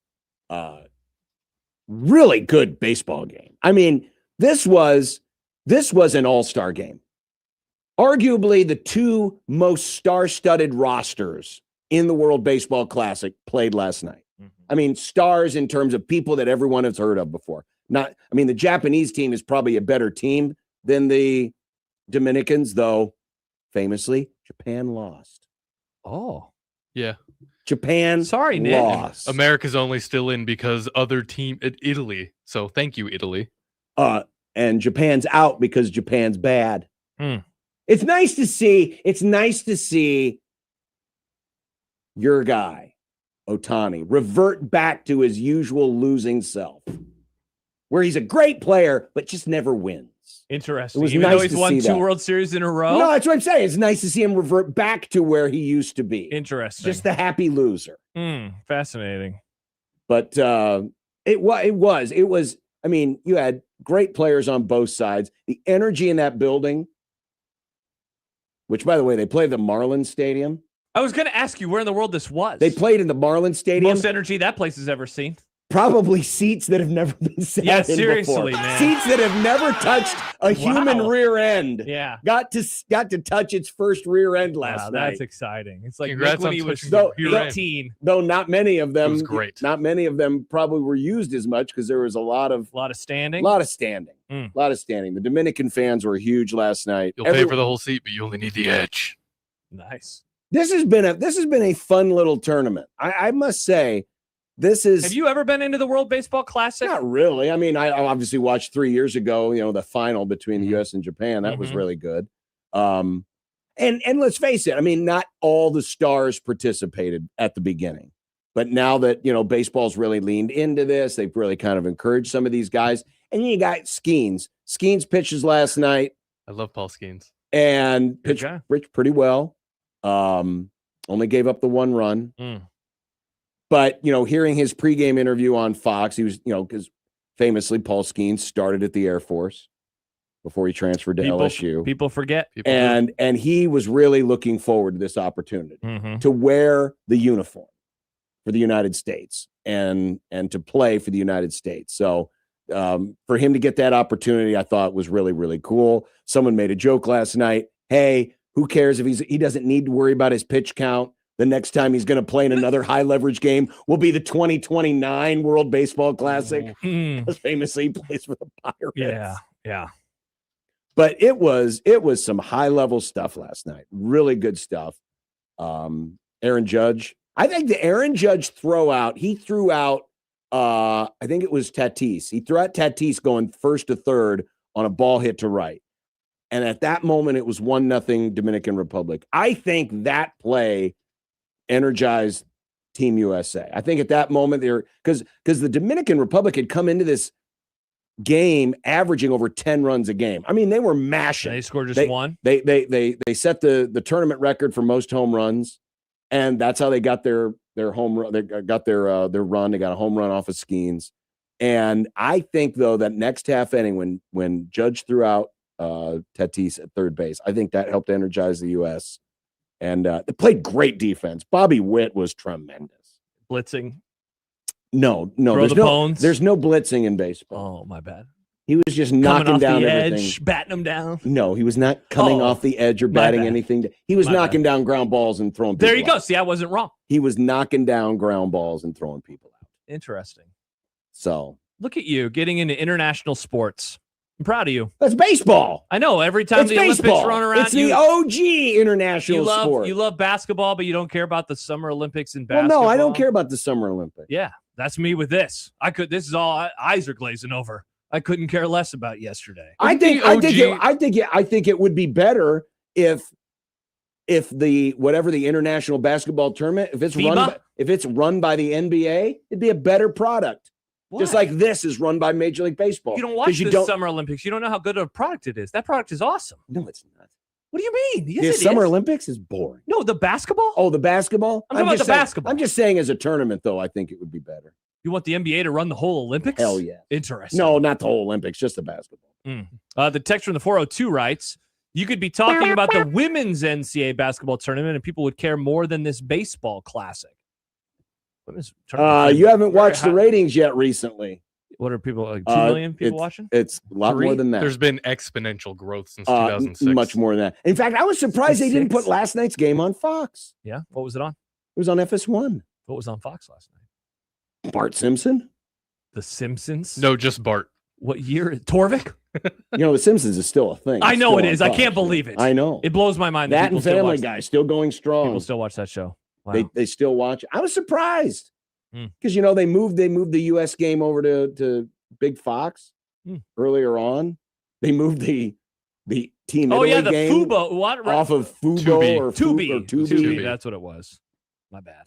really good baseball game. I mean, this was an all-star game. Arguably the two most star-studded rosters in the World Baseball Classic played last night. I mean, stars in terms of people that everyone has heard of before. The Japanese team is probably a better team than the Dominicans, though famously, Japan lost. Oh. Yeah. Japan Sorry, Nick. lost. America's only still in because other team Italy. So thank you, Italy. And Japan's out because Japan's bad. It's nice to see your guy, Ohtani, revert back to his usual losing self, where he's a great player, but just never wins. Interesting. It was Even nice though he's to won see 2 that. World Series in a row? No, that's what I'm saying. It's nice to see him revert back to where he used to be. Interesting. Just the happy loser. Fascinating. But it was. I mean, you had great players on both sides. The energy in that building, which, by the way, they played the Marlins Stadium. I was going to ask you where in the world this was. They played in the Marlins Stadium. Most energy that place has ever seen. Probably seats that have never been sat in seriously, before. man. Seats that have never touched a human rear end. Yeah. Got to touch its first rear end last night. That's exciting. It's like Congrats when he on was touching your rear end. 15. Though not many of them. It was great. Not many of them probably were used as much because there was a lot of standing. The Dominican fans were huge last night. You'll pay for the whole seat, but you only need the edge. Nice. This has been a fun little tournament. I must say, this is. Have you ever been into the World Baseball Classic? Not really. I mean, I obviously watched 3 years ago, the final between the U.S. and Japan. That was really good. And let's face it, I mean, not all the stars participated at the beginning. But now that, baseball's really leaned into this, they've really kind of encouraged some of these guys. And you got Skeens. Skeens pitches last night. I love Paul Skeens. And pitched pretty well. only gave up the 1 run. But, hearing his pregame interview on Fox, he was, because famously Paul Skeens started at the Air Force before he transferred to LSU. People forget. And he was really looking forward to this opportunity to wear the uniform for the United States and to play for the United States. So for him to get that opportunity, I thought was really, really cool. Someone made a joke last night. Hey, who cares if he doesn't need to worry about his pitch count? The next time he's going to play in another high leverage game will be the 2029 World Baseball Classic. Because famously he plays for the Pirates. Yeah. But it was some high level stuff last night. Really good stuff. Aaron Judge. I think the Aaron Judge he threw out, I think it was Tatis. He threw out Tatis going first to third on a ball hit to right. And at that moment, it was 1-0 Dominican Republic. I think that play energized Team USA. I think at that moment because the Dominican Republic had come into this game averaging over 10 runs a game. I mean, they were mashing. They scored just one. They set the tournament record for most home runs, and that's how they got their home run. They got their run. They got a home run off of Skeens. And I think though that next half inning when Judge threw out Tatis at third base, I think that helped energize the U.S. And they played great defense. Bobby Witt was tremendous. Blitzing. No, there's no blitzing in baseball. Oh, my bad. He was just knocking down everything. Edge, batting them down. No, he was not coming off the edge or batting anything. He was knocking down ground balls and throwing people There you go. out. See, I wasn't wrong. He was knocking down ground balls and throwing people out. Interesting. So look at you getting into international sports. I'm proud of you. That's baseball. I know. Every time the Olympics run around, it's the OG international sport. You love basketball, but you don't care about the Summer Olympics in basketball. Well, no, I don't care about the Summer Olympics. Yeah, that's me with this. This is all eyes are glazing over. I couldn't care less about yesterday. I think it would be better if the whatever the international basketball tournament, if it's run by the NBA, it'd be a better product. What? Just like this is run by Major League Baseball. You don't watch the Summer Olympics. You don't know how good of a product it is. That product is awesome. No, it's not. What do you mean? Yes, the Summer Olympics is boring. No, the basketball? Oh, the basketball? I'm talking about the basketball. I'm just saying as a tournament, though, I think it would be better. You want the NBA to run the whole Olympics? Hell yeah. Interesting. No, not the whole Olympics, just the basketball. The text from the 402 writes, you could be talking about the women's NCAA basketball tournament and people would care more than this baseball classic. You haven't watched the ratings yet recently. What are people, like 2 million people watching? It's a lot more than that. There's been exponential growth since 2006. Much more than that. In fact, I was surprised they didn't put last night's game on Fox. Yeah? What was it on? It was on FS1. What was on Fox last night? Bart Simpson. The Simpsons? No, just Bart. What year? Torvik? The Simpsons is still a thing. I know it is. I can't believe it. I know. It blows my mind. That and Family Guy still going strong. People still watch that show. Wow. They still watch it. I was surprised because they moved the U.S. game over to Big Fox earlier on. They moved the Team Italy the game Fubo off of Fubo or Tubi. Tubi. That's what it was. My bad.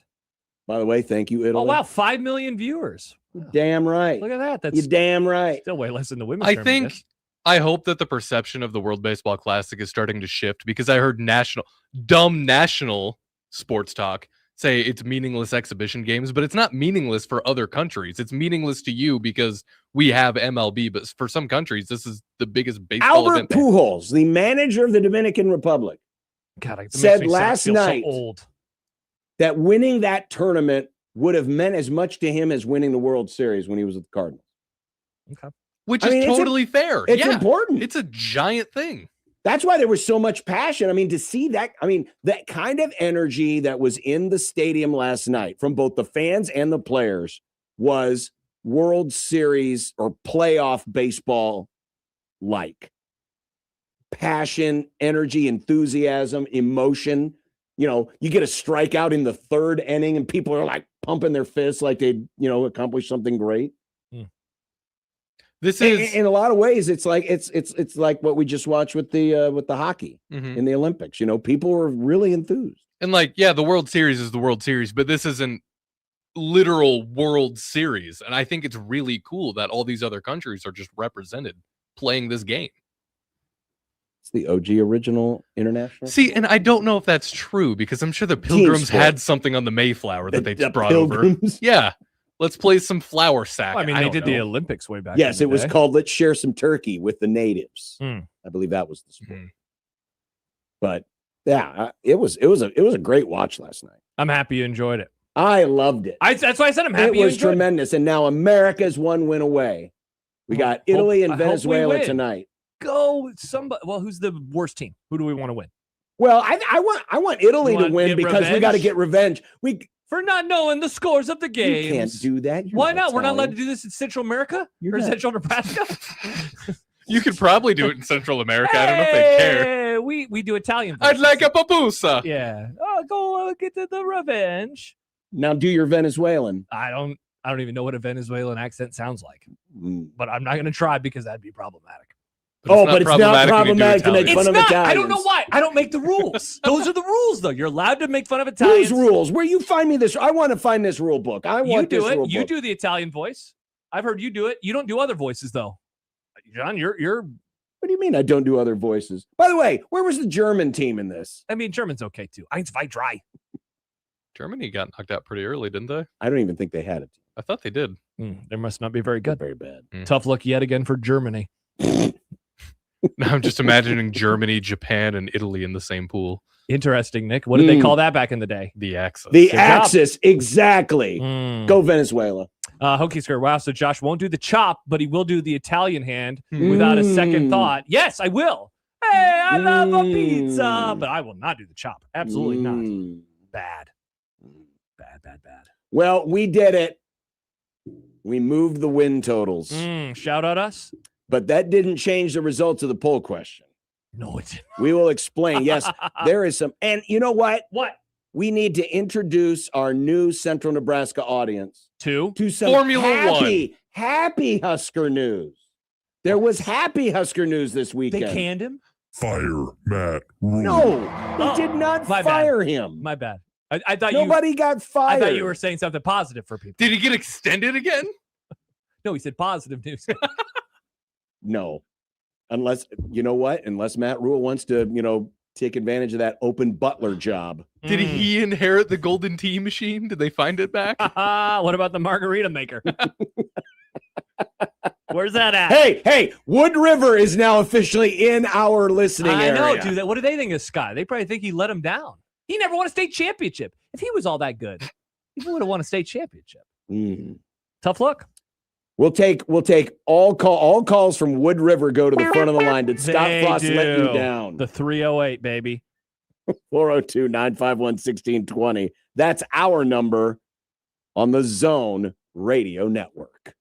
By the way, thank you, Italy. Oh wow, 5 million viewers. Wow. Damn right. Look at that. That's You're damn right. Still way less than the women's. I hope that the perception of the World Baseball Classic is starting to shift because I heard national sports talk say it's meaningless exhibition games, but it's not meaningless for other countries. It's meaningless to you because we have MLB, but for some countries, this is the biggest baseball event. Albert Pujols, the manager of the Dominican Republic, said last night that winning that tournament would have meant as much to him as winning the World Series when he was with the Cardinals. Okay. Which is totally fair. It's important. It's a giant thing. That's why there was so much passion. I mean, to see that, that kind of energy that was in the stadium last night from both the fans and the players was World Series or playoff baseball like. Passion, energy, enthusiasm, emotion. You get a strikeout in the third inning and people are like pumping their fists like they, accomplished something great. This is in a lot of ways, it's like it's like what we just watched with the hockey in the Olympics. People were really enthused. And the World Series is the World Series, but this isn't literal World Series. And I think it's really cool that all these other countries are just represented playing this game. It's the OG original international. See, and I don't know if that's true because I'm sure the Pilgrims sport. had something on the Mayflower that they The brought Pilgrims? over. Yeah. Let's play some flour sack. Well, I mean, they don't did the know. Olympics way back. Yes, in it the was day. called "Let's Share Some Turkey with the Natives." Mm. I believe that was the sport. Mhm. But yeah, it was a great watch last night. I'm happy you enjoyed it. I loved it. That's why I said I'm happy It you was enjoyed tremendous, and now America's one win away. We got Italy and I hope we Venezuela win. tonight. Go somebody. Well, who's the worst team? Who do we want to win? Well, I want Italy You to want win get because we got to revenge? get revenge. We For not knowing the scores of the games. You can't do that. You're Why not? We're not allowed to Italian. do this in Central America You're or not. Central Nebraska. You could probably do it in Central America. I don't know if they care. Hey, we do Italian. I'd voices. like a papusa. Yeah. Oh, go get the revenge. Now do your Venezuelan. I don't even know what a Venezuelan accent sounds like, Mm. but I'm not going to try because that'd be problematic. But it's not when you do problematic to make Italian. fun It's of not. Italians. I don't know why. I don't make the rules. Those are the rules, though. You're allowed to make fun of Italians. Whose rules? Where you find me this? I want to find this rule book. I You want do this it. rule You book. do the Italian voice. I've heard you do it. You don't do other voices, though. John, you're. What do you mean I don't do other voices? By the way, where was the German team in this? I mean, German's okay too. Eins, zwei, drei. Germany got knocked out pretty early, didn't they? I don't even think they had it. I thought they did. They must not be very good. Very bad. Tough luck yet again for Germany. Now I'm just imagining Germany, Japan, and Italy in the same pool. Interesting, Nick. What did they call that back in the day? The Axis. The job. Axis, exactly. Mm. Go Venezuela. Hokey skirt. Wow. So Josh won't do the chop, but he will do the Italian hand without a second thought. Yes, I will. Hey, I love a pizza, but I will not do the chop. Absolutely not. Bad. Bad. Well, we did it. We moved the win totals, Shout out us. but that didn't change the results of the poll question. No, it's We will explain. Yes, there is some. And you know what? what? We need to introduce our new Central Nebraska audience Two. to some Formula happy Husker news. There was happy Husker news this They weekend. canned him. Fire Matt Rule. No, they did not my bad. fire him. My bad. I thought Nobody got I fired. thought you were saying something positive for people. Did he get extended again? No, he said positive news. No, unless you know what? Unless Matt Rule wants to, take advantage of that open butler job. Did he inherit the golden tea machine? Did they find it back? What about the margarita maker? Where's that at? Hey, Wood River is now officially in our listening I area. know, dude. What do they think of Scott? They probably think he let him down. He never won a state championship. If he was all that good, he would have won a state championship. Mm. Tough luck. We'll take all calls from Wood River. Go to the front of the line. Did Scott They Frost let you do. down? The 308, baby. 402-951-1620. That's our number on the Zone Radio Network.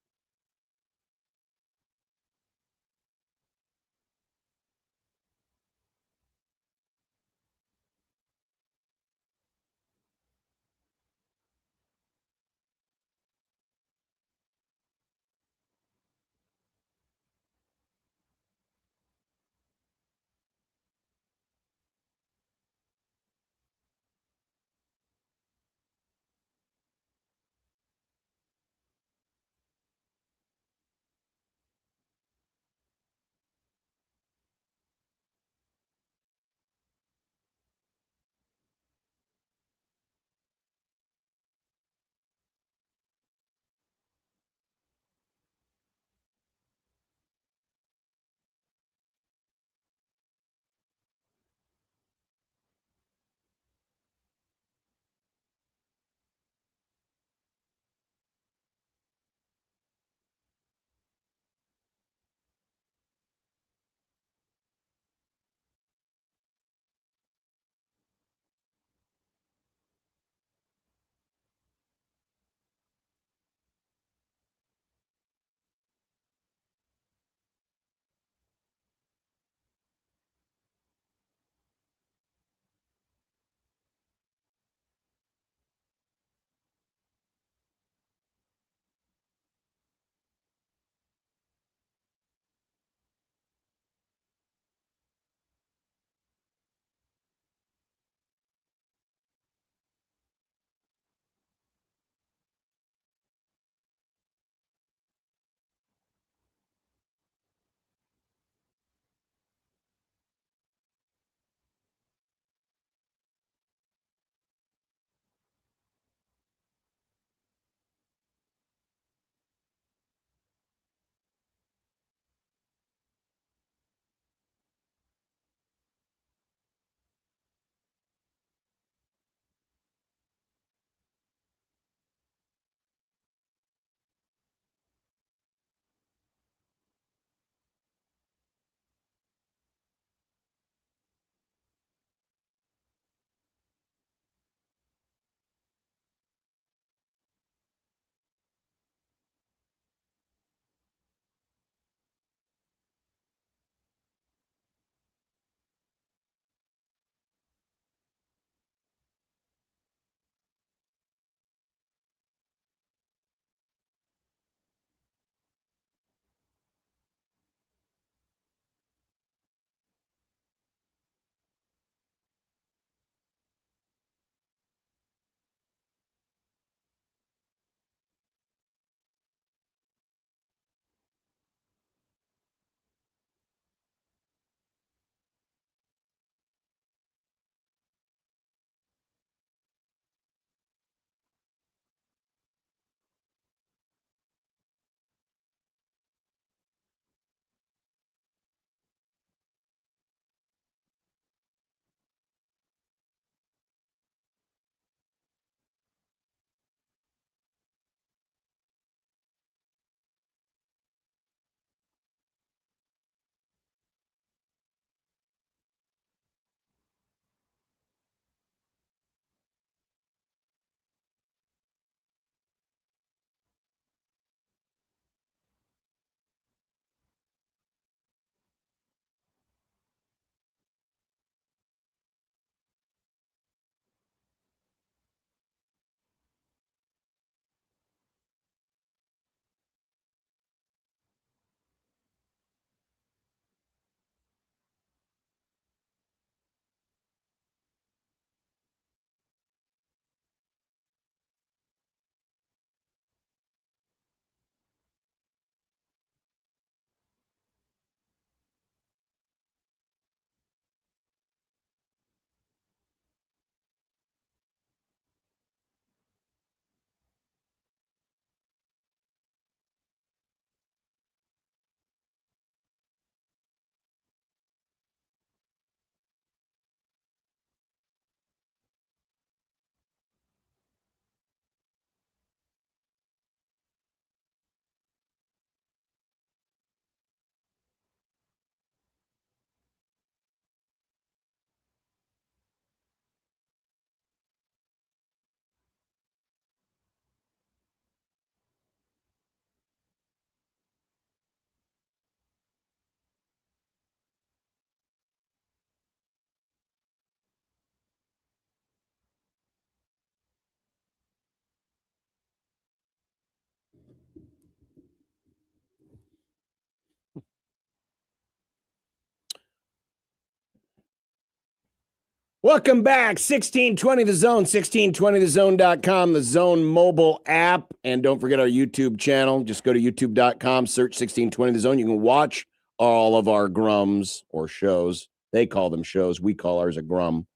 Welcome back. 1620 The Zone, 1620thezone.com, the Zone mobile app. And don't forget our YouTube channel. Just go to youtube.com, search 1620 The Zone. You can watch all of our Grums or shows. They call them shows. We call ours a Grum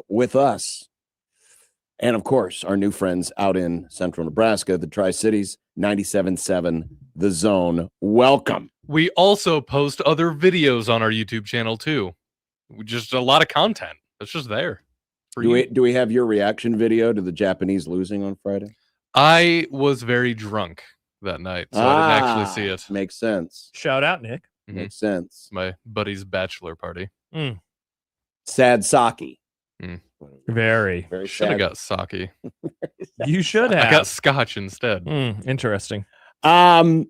with us. And, of course, our new friends out in central Nebraska, the Tri-Cities, 97.7 The Zone. Welcome. We also post other videos on our YouTube channel, too. Just a lot of content. It's just there. Do we have your reaction video to the Japanese losing on Friday? I was very drunk that night, so I didn't actually see it. Makes sense. Shout out, Nick. Makes sense. My buddy's bachelor party. Sad sake. Very. Very Should have sad. got sake. You should have. I got scotch instead. Interesting. Last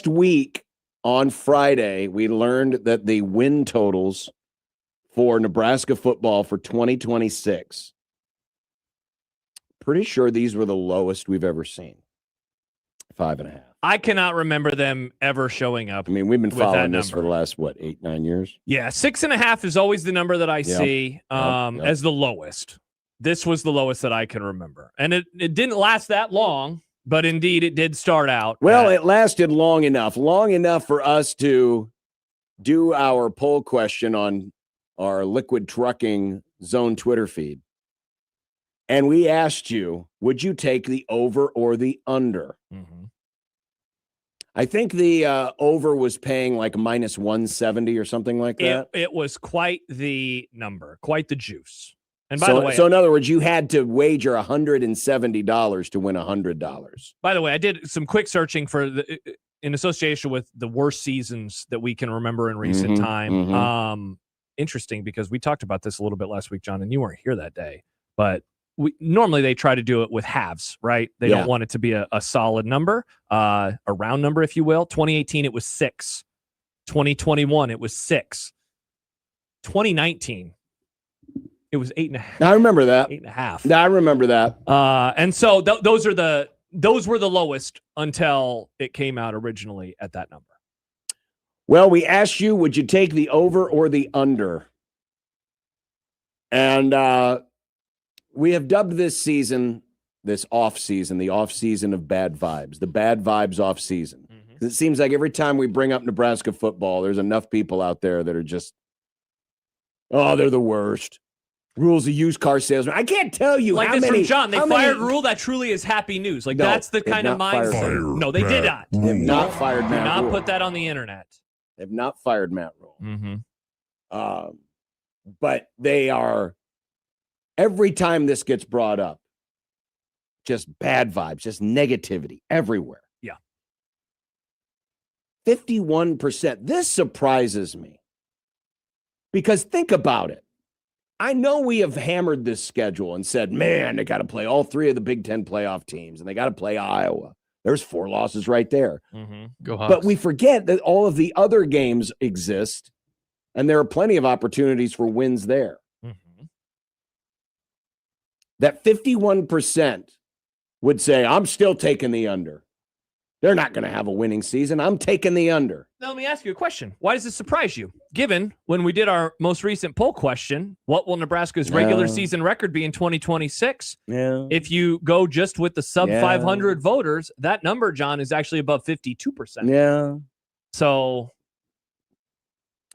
week on Friday, we learned that the win totals for Nebraska football for 2026, pretty sure these were the lowest we've ever seen. 5.5. I cannot remember them ever showing up. I mean, we've been with that following this number. for the last, 8-9 years? Yeah, 6.5 is always the number that I see Yep. as the lowest. This was the lowest that I can remember. And it didn't last that long, but indeed it did start out. Well, it lasted long enough for us to do our poll question on our Liquid Trucking Zone Twitter feed. And we asked you, would you take the over or the under? I think the over was paying like minus 170 or something like that. It was quite the number, quite the juice. And by the way, so in other words, you had to wager $170 to win $100. By the way, I did some quick searching for in association with the worst seasons that we can remember in recent time. Interesting, because we talked about this a little bit last week, John, and you weren't here that day. But normally they try to do it with halves, right? They don't want it to be a solid number, a round number, if you will. 2018, it was 6. 2021, it was 6. 2019, it was 8.5. I remember that. 8.5. I remember that. And so those were the lowest until it came out originally at that number. Well, we asked you, would you take the over or the under? And we have dubbed this season, this off season, the off season of bad vibes, the bad vibes off season. It seems like every time we bring up Nebraska football, there's enough people out there that are just, they're the worst. Rule's a used car salesman. I can't tell you like how this many. From John, they how fired many, Rule. That truly is happy news. Like No, that's the they've kind of not fired mindset. Rule. No, they did not. They've not fired Do Matt not Rule. put that on the internet. They've not fired Matt Rule. But they are, every time this gets brought up, just bad vibes, just negativity everywhere. Yeah. 51%. This surprises me. Because think about it. I know we have hammered this schedule and said, man, they got to play all 3 of the Big Ten playoff teams, and they got to play Iowa. There's 4 losses right there. Go Hawks. But we forget that all of the other games exist, and there are plenty of opportunities for wins there. That 51% would say, I'm still taking the under. They're not going to have a winning season. I'm taking the under. Now, let me ask you a question. Why does this surprise you? Given when we did our most recent poll question, what will Nebraska's regular season record be in 2026? Yeah. If you go just with the sub 500 voters, that number, John, is actually above 52%. Yeah. So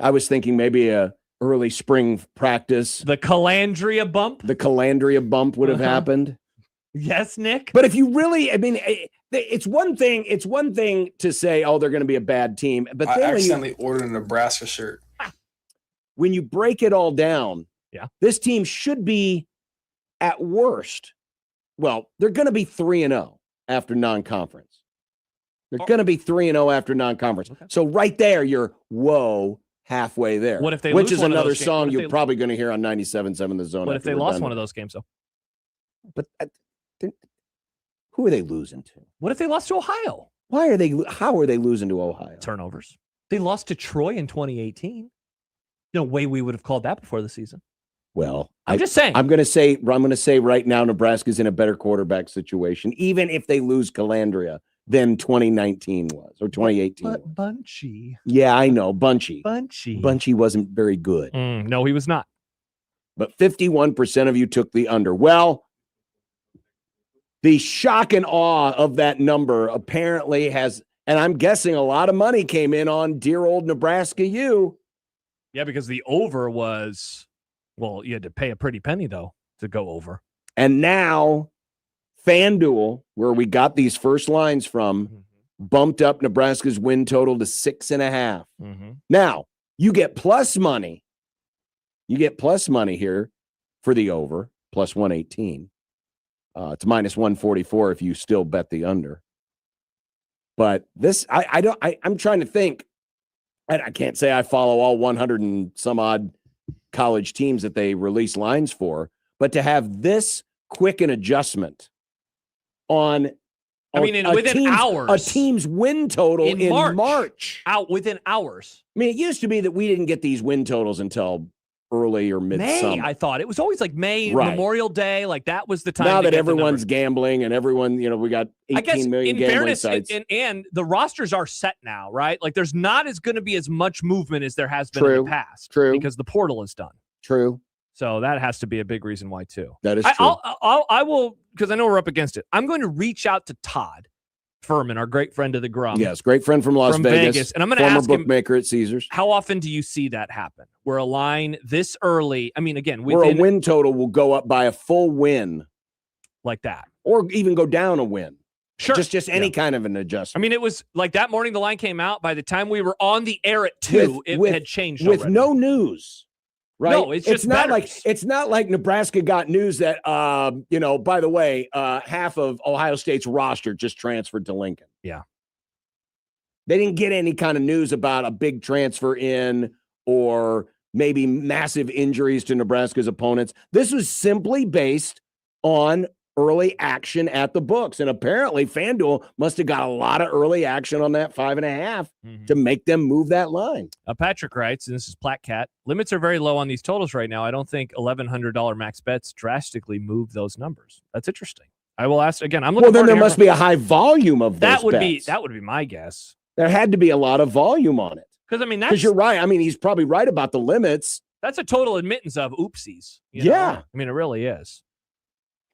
I was thinking maybe a early spring practice. the Calandria bump. The Calandria bump would have happened. Yes, Nick. But if you really, I mean, it's one thing. It's one thing to say, "Oh, they're going to be a bad team," but I then accidentally ordered a Nebraska shirt. when you break it all down, this team should be at worst. Well, they're going to be 3-0 after non-conference. They're going to be 3-0 after non-conference. Okay. So right there, you're halfway there. What if they Which lose is one of another those games? song What if you're they- probably going to hear on 97.7 The Zone. What if after they we're lost done one of with those games, though? But who are they losing to? What if they lost to Ohio? Why are they? How are they losing to Ohio? Turnovers. They lost to Troy in 2018. No way we would have called that before the season. Well, I'm just saying. I'm going to say right now, Nebraska's in a better quarterback situation, even if they lose Calandria than 2019 was or 2018. But Bunchy. Yeah, I know. Bunchy Bunchy. Bunchy wasn't very good. No, he was not. but 51% of you took the under. Well, the shock and awe of that number apparently has, and I'm guessing a lot of money came in on dear old Nebraska U. Yeah, because the over was, well, you had to pay a pretty penny, though, to go over. And now FanDuel, where we got these first lines from, bumped up Nebraska's win total to 6.5. Now, you get plus money. You get plus money here for the over, plus 118. It's minus 144 if you still bet the under. But this, I'm trying to think. I can't say I follow all 100 and some odd college teams that they release lines for, but to have this quick an adjustment on within hours. A team's win total in March. Out within hours. I mean, it used to be that we didn't get these win totals until early or midsummer. May, I thought. It was always like May, right. Memorial Day. Like that was the time. Now that everyone's gambling and everyone, we got 18 million gambling fairness, sites. And the rosters are set now, right? Like there's not going to be as much movement as there has been in the past. True. Because the portal is done. True. So that has to be a big reason why, too. That is true. I will, because I know we're up against it. I'm going to reach out to Todd Furman, our great friend of the Grum. Yes, great friend from Las Vegas. And I'm going to ask him, bookmaker at Caesars. How often do you see that happen? Where a line this early, I mean, again, where a win total will go up by a full win. Like that. Or even go down a win. Sure. Just any kind of an adjustment. I mean, it was like that morning the line came out. By the time we were on the air at 2, it had changed with already. no news. Right? No, it's not like Nebraska got news that by the way, half of Ohio State's roster just transferred to Lincoln. Yeah. They didn't get any kind of news about a big transfer in or maybe massive injuries to Nebraska's opponents. This was simply based on early action at the books. And apparently FanDuel must have got a lot of early action on that 5.5 to make them move that line. Patrick writes, and this is Platcat, limits are very low on these totals right now. I don't think $1,100 max bets drastically move those numbers. That's interesting. I will ask again. I'm looking. Well, then there must be a high volume of those bets. That would be my guess. There had to be a lot of volume on it. Because you're right. I mean, he's probably right about the limits. That's a total admittance of oopsies. Yeah. I mean, it really is.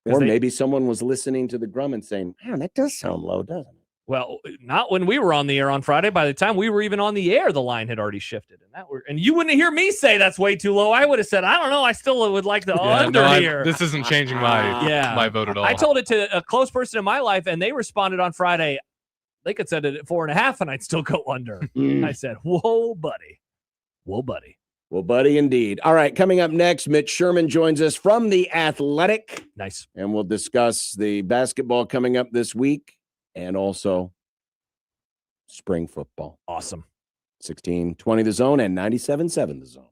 Or maybe someone was listening to the Grum and saying, man, that does sound low, doesn't it? Well, not when we were on the air on Friday. By the time we were even on the air, the line had already shifted. And you wouldn't hear me say that's way too low. I would have said, I don't know. I still would like the under here. This isn't changing my vote at all. I told it to a close person in my life, and they responded on Friday. They could set it at 4.5, and I'd still go under. I said, whoa, buddy. Whoa, buddy. Well, buddy, indeed. All right, coming up next, Mitch Sherman joins us from The Athletic. Nice. And we'll discuss the basketball coming up this week and also spring football. Awesome. 1620 The Zone and 97.7 The Zone.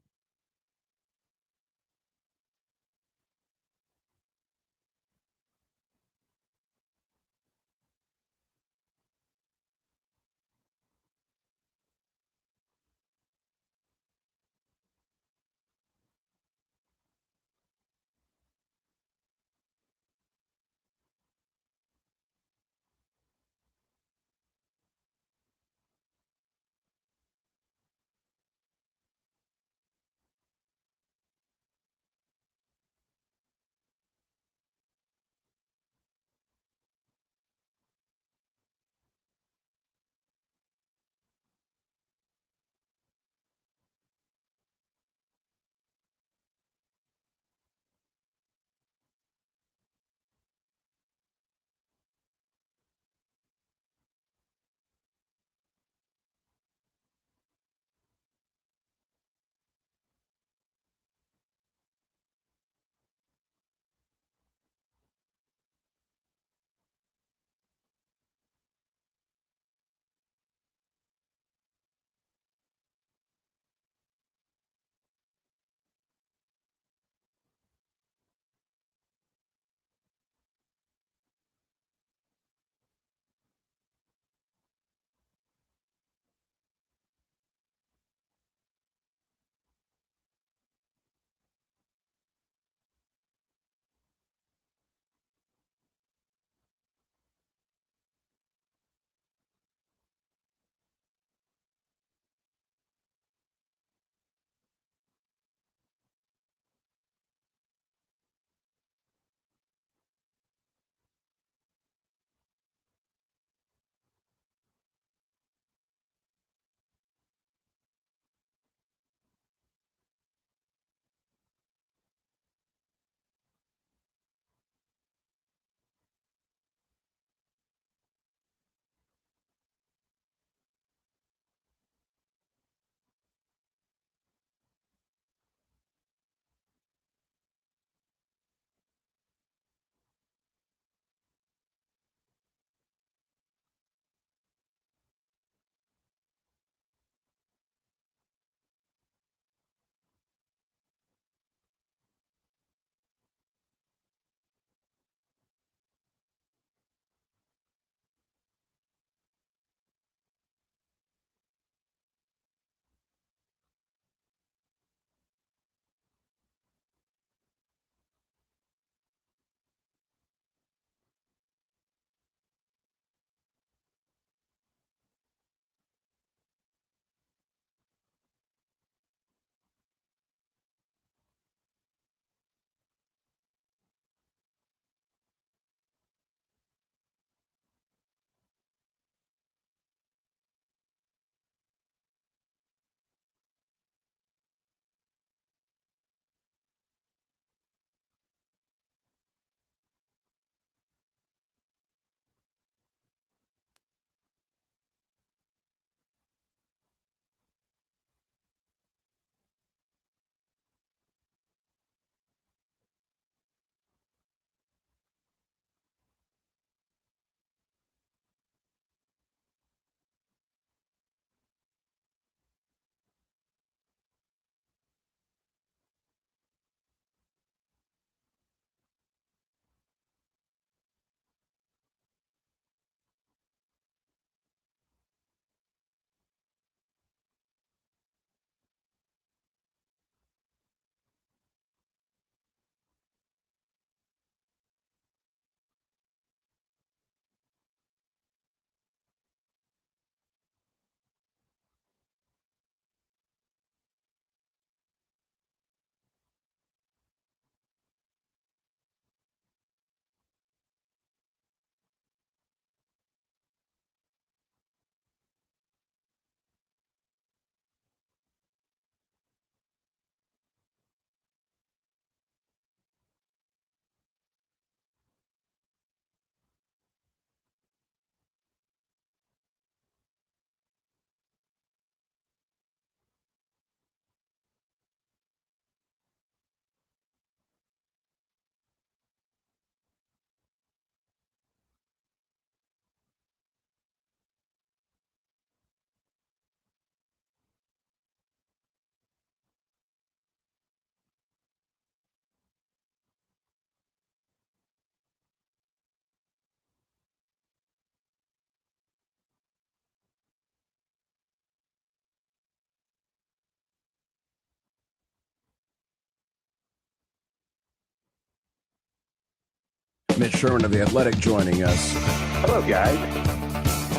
Mitch Sherman of The Athletic joining us. Hello, guys.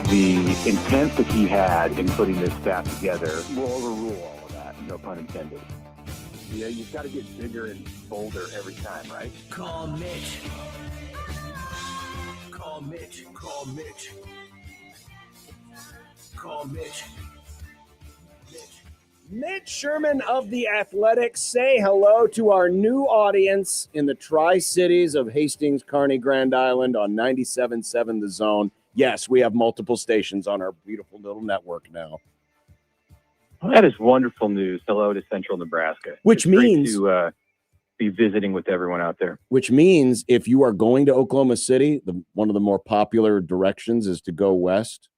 The intent that he had in putting this staff together will overrule all of that, no pun intended. Yeah, you've got to get bigger and bolder every time, right? Call Mitch. Call Mitch. Call Mitch. Call Mitch. Mitch Sherman of The Athletic, say hello to our new audience in the Tri-Cities of Hastings, Kearney, Grand Island on 97.7 The Zone. Yes, we have multiple stations on our beautiful little network now. Well, that is wonderful news. Hello to Central Nebraska. Which means to be visiting with everyone out there. Which means if you are going to Oklahoma City, one of the more popular directions is to go west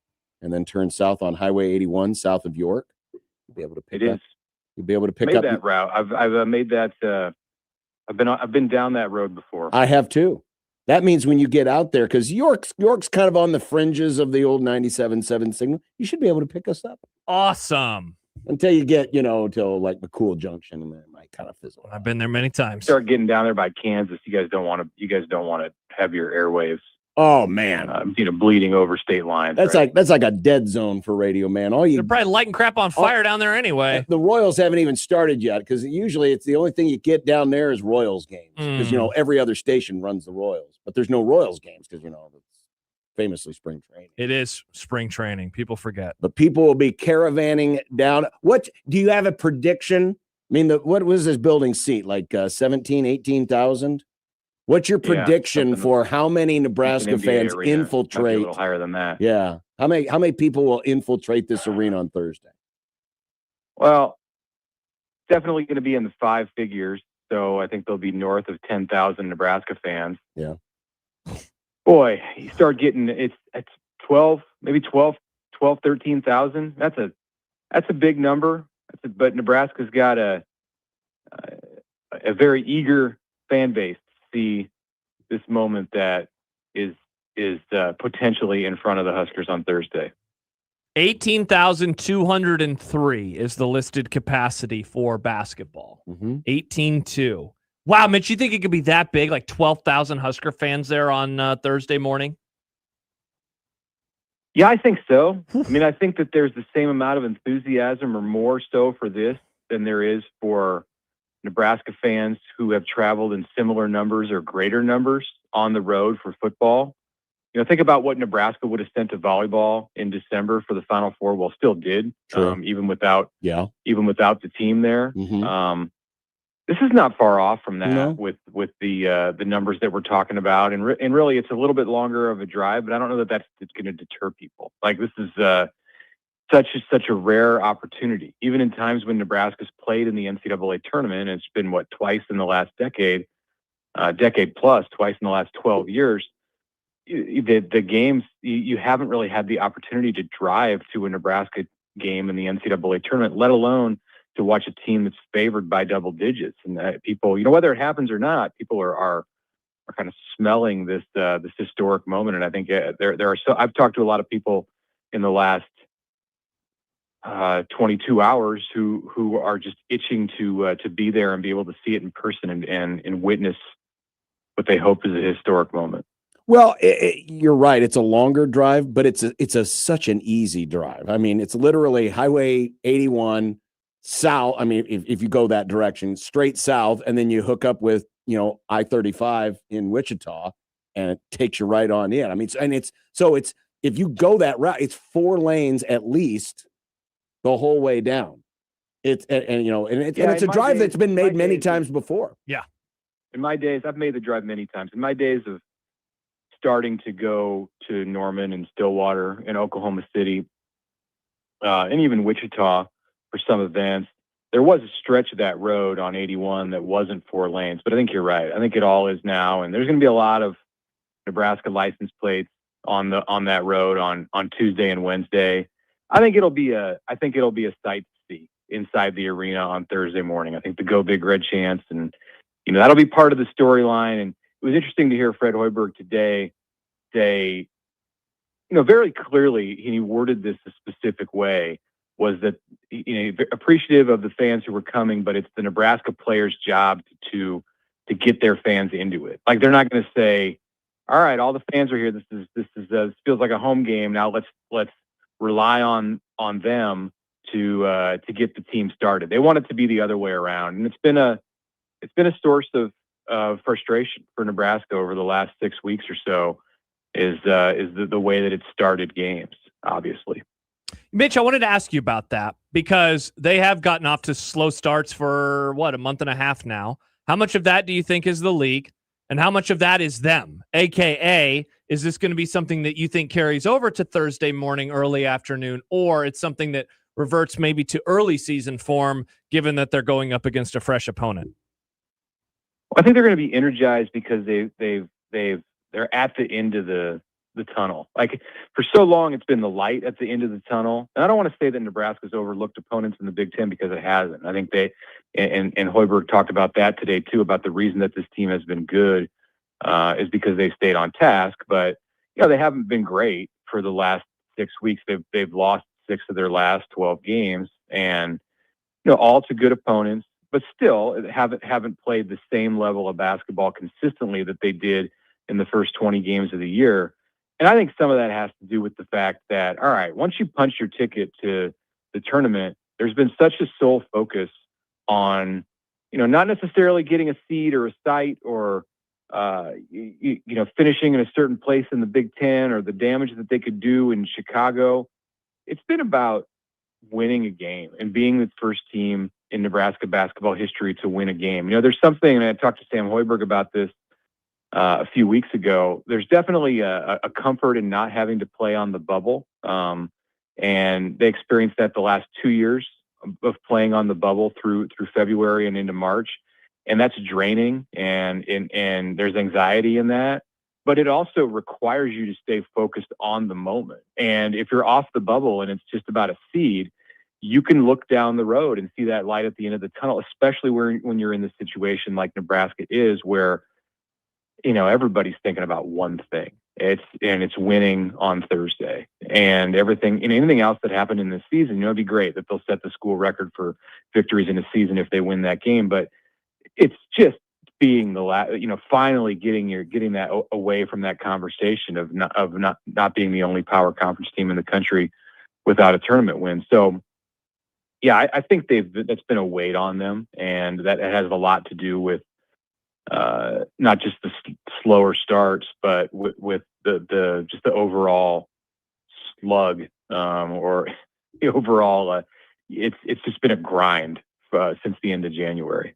and then turn south on Highway 81 south of York. You'll be able to pick up. You'll be able to pick up that route. I've made that. I've been down that road before. I have too. That means when you get out there, because York's kind of on the fringes of the old 97.7 signal, you should be able to pick us up. Awesome. Until you get, till like McCool Junction, and then it might kind of fizzle out. I've been there many times. Start getting down there by Kansas. You guys don't want to have your airwaves. Oh man, bleeding over state lines. That's right? like a dead zone for radio, man. They're probably lighting crap on fire down there anyway. The Royals haven't even started yet because usually it's the only thing you get down there is Royals games because every other station runs the Royals, but there's no Royals games because it's famously spring training. It is spring training. People forget, but people will be caravanning down. What do you have a prediction? I mean, what was this building seat like 17, 18,000? What's your prediction for how many Nebraska fans infiltrate? A little higher than that. Yeah. How many people will infiltrate this arena on Thursday? Well, definitely going to be in the 5 figures. So I think there'll be north of 10,000 Nebraska fans. Yeah. Boy, you start getting it's 12, maybe 13,000. That's a big number. But Nebraska's got a very eager fan base. See this moment that is potentially in front of the Huskers on Thursday. 18,203 is the listed capacity for basketball. 18.2. Wow, Mitch, you think it could be that big? Like 12,000 Husker fans there on Thursday morning? Yeah, I think so. I mean, I think that there's the same amount of enthusiasm or more so for this than there is for Nebraska fans who have traveled in similar numbers or greater numbers on the road for football. Think about what Nebraska would have sent to volleyball in December for the Final Four. Well, still did, even without the team there. This is not far off from that with the numbers that we're talking about, and really it's a little bit longer of a drive, but I don't know that it's going to deter people. Like this is such a rare opportunity, even in times when Nebraska's played in the NCAA tournament. And it's been twice in the last decade plus, twice in the last 12 years. The games you haven't really had the opportunity to drive to a Nebraska game in the NCAA tournament, let alone to watch a team that's favored by double digits. And people, whether it happens or not, people are kind of smelling this historic moment. And I think there are I've talked to a lot of people in the last 22 hours who are just itching to be there and be able to see it in person and witness what they hope is a historic moment. Well, you're right. It's a longer drive, but it's such an easy drive. I mean, it's literally Highway 81 south. I mean, if you go that direction, straight south, and then you hook up with I-35 in Wichita, and it takes you right on in. I mean, it's if you go that route, it's 4 lanes at least the whole way down. It's it's a drive that's been made many times before. Yeah. In my days, I've made the drive many times. In my days of starting to go to Norman and Stillwater and Oklahoma City, and even Wichita for some events, there was a stretch of that road on 81 that wasn't 4 lanes. But I think you're right. I think it all is now, and there's going to be a lot of Nebraska license plates on that road on Tuesday and Wednesday. I think it'll be a sight to see inside the arena on Thursday morning. I think the Go Big Red chants, and that'll be part of the storyline. And it was interesting to hear Fred Hoiberg today say, very clearly, he worded this a specific way, was that appreciative of the fans who were coming, but it's the Nebraska players' job to get their fans into it. Like they're not going to say, all right, all the fans are here. This feels like a home game. Now let's rely on them to get the team started. They want it to be the other way around, and it's been a source of frustration for Nebraska over the last 6 weeks or so. Is the way that it started games, obviously. Mitch, I wanted to ask you about that because they have gotten off to slow starts for a month and a half now. How much of that do you think is the league, and how much of that is them? AKA, is this going to be something that you think carries over to Thursday morning, early afternoon, or it's something that reverts maybe to early season form, given that they're going up against a fresh opponent? Well, I think they're going to be energized because they're at the end of the tunnel. Like, for so long, it's been the light at the end of the tunnel. And I don't want to say that Nebraska's overlooked opponents in the Big Ten, because it hasn't. I think and Hoiberg talked about that today too, about the reason that this team has been good is because they stayed on task. But they haven't been great for the last 6 weeks. They've lost 6 of their last 12 games, and all to good opponents, but still haven't played the same level of basketball consistently that they did in the first 20 games of the year. And I think some of that has to do with the fact that, all right, once you punch your ticket to the tournament, there's been such a sole focus on, not necessarily getting a seed or a site or, finishing in a certain place in the Big Ten or the damage that they could do in Chicago. It's been about winning a game and being the first team in Nebraska basketball history to win a game. There's something, and I talked to Sam Hoiberg about this a few weeks ago. There's definitely a comfort in not having to play on the bubble. And they experienced that the last 2 years of playing on the bubble through February and into March. And that's draining, and there's anxiety in that. But it also requires you to stay focused on the moment. And if you're off the bubble and it's just about a seed, you can look down the road and see that light at the end of the tunnel, especially when you're in the situation like Nebraska is, where everybody's thinking about one thing. It's winning on Thursday, and anything else that happened in this season. It'd be great that they'll set the school record for victories in a season if they win that game. But it's just being finally getting that away from that conversation of not being the only power conference team in the country without a tournament win. So, yeah, I think that's been a weight on them, and that has a lot to do with not just the slower starts, but with the overall slug, or the overall. It's just been a grind since the end of January.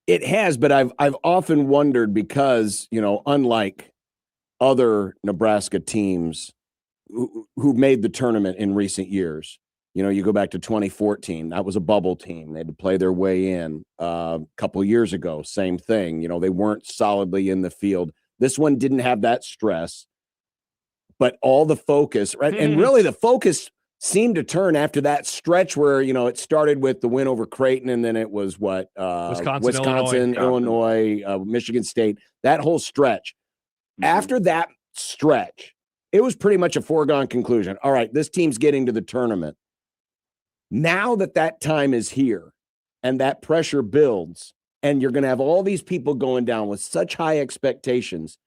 It has, but I've often wondered, because unlike other Nebraska teams who made the tournament in recent years. You go back to 2014, that was a bubble team. They had to play their way in. A couple of years ago, same thing. They weren't solidly in the field. This one didn't have that stress, but all the focus, right? And really the focus seemed to turn after that stretch where, it started with the win over Creighton, and then it was Wisconsin, Illinois, Michigan State, that whole stretch. After that stretch, it was pretty much a foregone conclusion. All right, this team's getting to the tournament. Now that time is here and that pressure builds, and you're going to have all these people going down with such high expectations.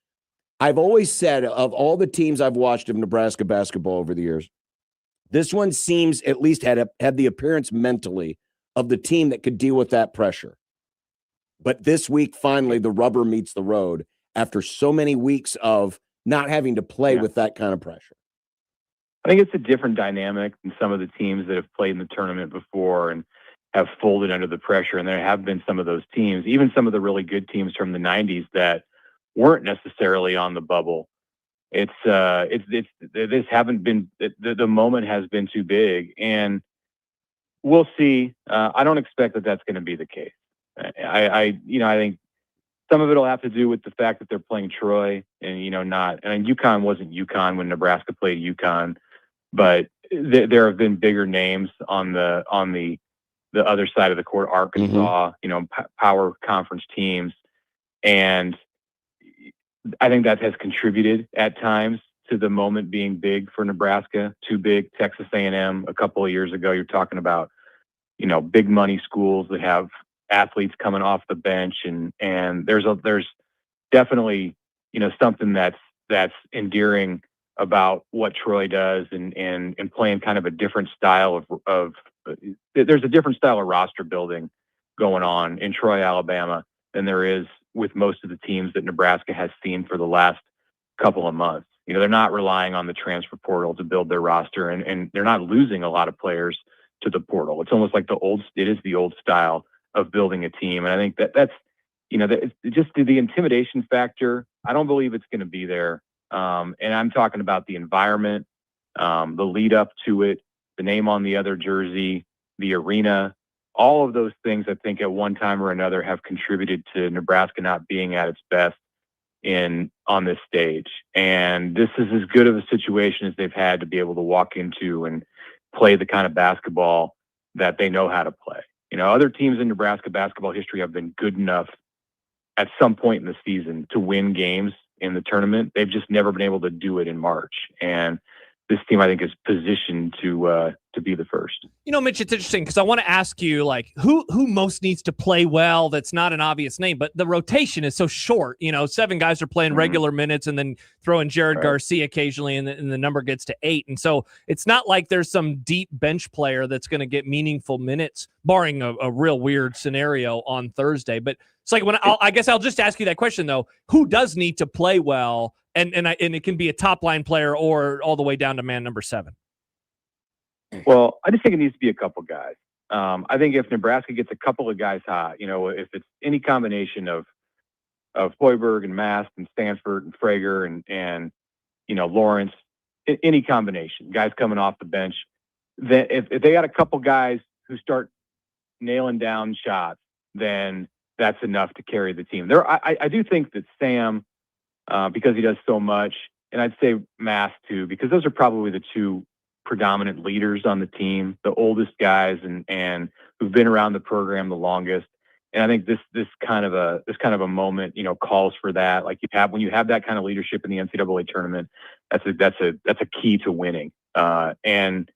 I've always said, of all the teams I've watched of Nebraska basketball over the years, this one seems at least had the appearance mentally of the team that could deal with that pressure. But this week, finally, the rubber meets the road after so many weeks of not having to play with that kind of pressure. I think it's a different dynamic than some of the teams that have played in the tournament before and have folded under the pressure. And there have been some of those teams, even some of the really good teams from the 90s, that weren't necessarily on the bubble. This haven't been, the moment has been too big, and we'll see. I don't expect that that's going to be the case. I think some of it will have to do with the fact that they're playing Troy, and UConn wasn't UConn when Nebraska played UConn, but there have been bigger names on the other side of the court, Arkansas, power conference teams, and I think that has contributed at times to the moment being big for Nebraska. Too big. Texas A&M a couple of years ago, you're talking about, big money schools that have athletes coming off the bench, and there's definitely, something that's that's endearing about what Troy does and playing kind of a different style of there's a different style of roster building going on in Troy, Alabama than there is with most of the teams that Nebraska has seen for the last couple of months. You know, they're not relying on the transfer portal to build their roster, and they're not losing a lot of players to the portal. It's almost like it is the old style of building a team. And I think that's, you know, just the intimidation factor. I don't believe it's going to be there. And I'm talking about the environment, the lead up to it, the name on the other jersey, the arena, all of those things I think at one time or another have contributed to Nebraska not being at its best on this stage. And this is as good of a situation as they've had to be able to walk into and play the kind of basketball that they know how to play. You know, other teams in Nebraska basketball history have been good enough at some point in the season to win games in the tournament. They've just never been able to do it in March. And this team, I think, is positioned to be the first. You know, Mitch, it's interesting because I want to ask you, like, who most needs to play well that's not an obvious name, but the rotation is so short. You know, 7 guys are playing regular minutes and then throwing Jared Garcia occasionally, and the number gets to 8. And so it's not like there's some deep bench player that's going to get meaningful minutes, barring a real weird scenario on Thursday. But it's like I guess I'll just ask you that question, though. Who does need to play well? And it can be a top line player or all the way down to man number 7. Well, I just think it needs to be a couple guys. I think if Nebraska gets a couple of guys hot, you know, if it's any combination of Hoiberg and Mast and Stanford and Frager and you know, Lawrence, any combination, guys coming off the bench, then if they got a couple guys who start nailing down shots, then that's enough to carry the team. I do think that Sam, because he does so much, and I'd say Mast too, because those are probably the two predominant leaders on the team, the oldest guys and who've been around the program the longest. And I think this kind of a moment, you know, calls for that. Like when you have that kind of leadership in the NCAA tournament, that's a key to winning. And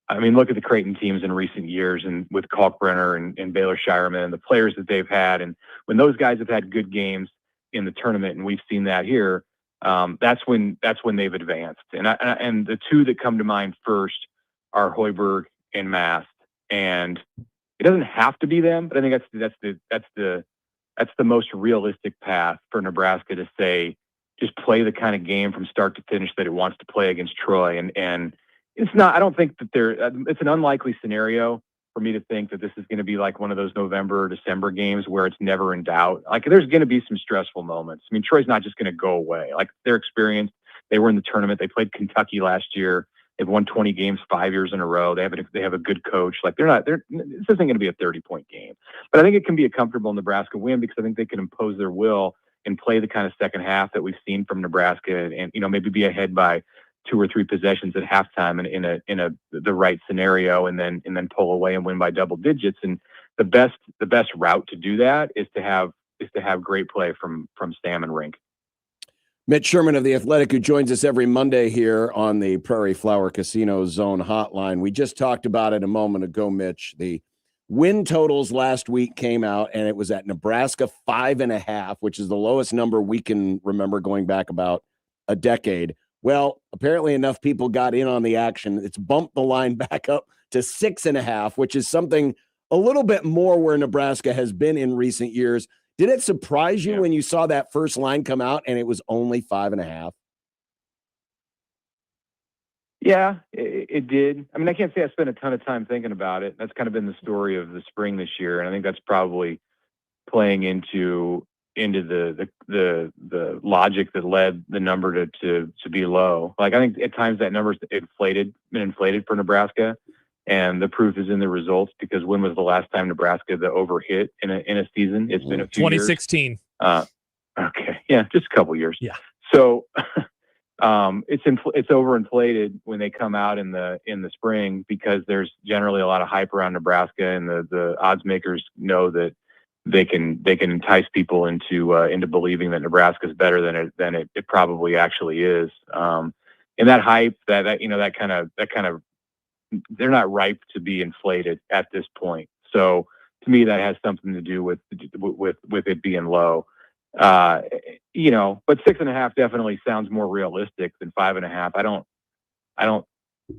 I mean, look at the Creighton teams in recent years, and with Kalkbrenner and Baylor Shireman and the players that they've had, and when those guys have had good games in the tournament, and we've seen that here. That's when they've advanced. And the two that come to mind first are Hoiberg and Mast. And it doesn't have to be them, but I think that's the most realistic path for Nebraska to say, just play the kind of game from start to finish that it wants to play against Troy. And it's not, I don't think that it's an unlikely scenario for me to think that this is going to be like one of those November or December games where it's never in doubt. Like there's going to be some stressful moments. I mean, Troy's not just going to go away. Like they're experienced. They were in the tournament. They played Kentucky last year. They've won 20 games 5 years in a row. They have a good coach. Like this isn't going to be a 30-point game, but I think it can be a comfortable Nebraska win because I think they can impose their will and play the kind of second half that we've seen from Nebraska, and you know, maybe be ahead by 2 or 3 possessions at halftime in the right scenario, and then pull away and win by double digits. And the best route to do that is to have great play from Sam and Rink. Mitch Sherman of The Athletic, who joins us every Monday here on the Prairie Flower Casino Zone Hotline. We just talked about it a moment ago, Mitch. The win totals last week came out, and it was at Nebraska 5.5, which is the lowest number we can remember going back about a decade. Well, apparently enough people got in on the action. It's bumped the line back up to 6.5, which is something a little bit more where Nebraska has been in recent years. Did it surprise you when you saw that first line come out and it was only 5.5? Yeah, it did. I mean, I can't say I spent a ton of time thinking about it. That's kind of been the story of the spring this year, and I think that's probably playing into the logic that led the number to be low. Like I think at times that number's been inflated for Nebraska, and the proof is in the results, because when was the last time Nebraska overhit in a season? It's been a few 2016. Years. Okay, yeah, just a couple years. Yeah. So it's overinflated when they come out in the spring, because there's generally a lot of hype around Nebraska, and the odds makers know that they can entice people into believing that Nebraska is better than it probably actually is. And that hype, that kind of they're not ripe to be inflated at this point. So to me, that has something to do with it being low. But 6.5 definitely sounds more realistic than 5.5. I don't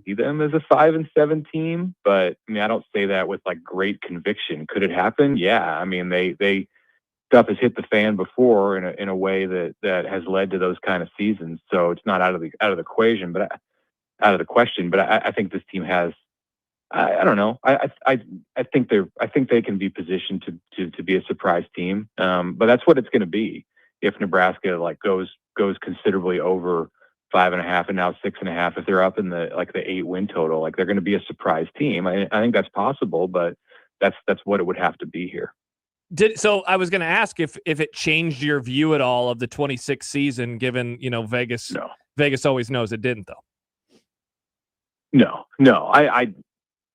see them as a 5-7 team, but I mean, I don't say that with like great conviction. Could it happen? Yeah. I mean, they stuff has hit the fan before in a way that has led to those kind of seasons. So it's not out of the equation, but out of the question. But I think this team has. I don't know. I think they can be positioned to be a surprise team. But that's what it's going to be if Nebraska like goes considerably over 5.5 and now 6.5. If they're up in the 8 win total, like they're going to be a surprise team. I think that's possible, but that's what it would have to be here. So I was going to ask if it changed your view at all of the 26th season, given Vegas. No. Vegas always knows it didn't, though. No.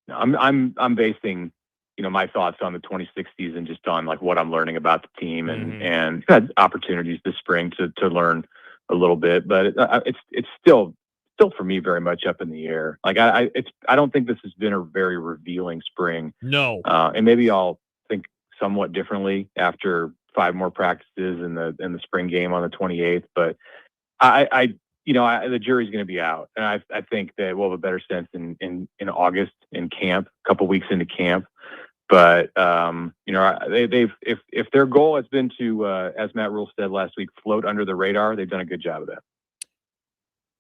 I'm basing my thoughts on the 26th season just on like what I'm learning about the team and had opportunities this spring to learn a little bit, but it's still for me very much up in the air. Like I don't think this has been a very revealing spring. No. And maybe I'll think somewhat differently after 5 more practices in the spring game on the 28th, but the jury's going to be out, and I think that we'll have a better sense in August in camp, a couple weeks into camp. But if their goal has been to, as Matt Rule said last week, float under the radar, they've done a good job of that.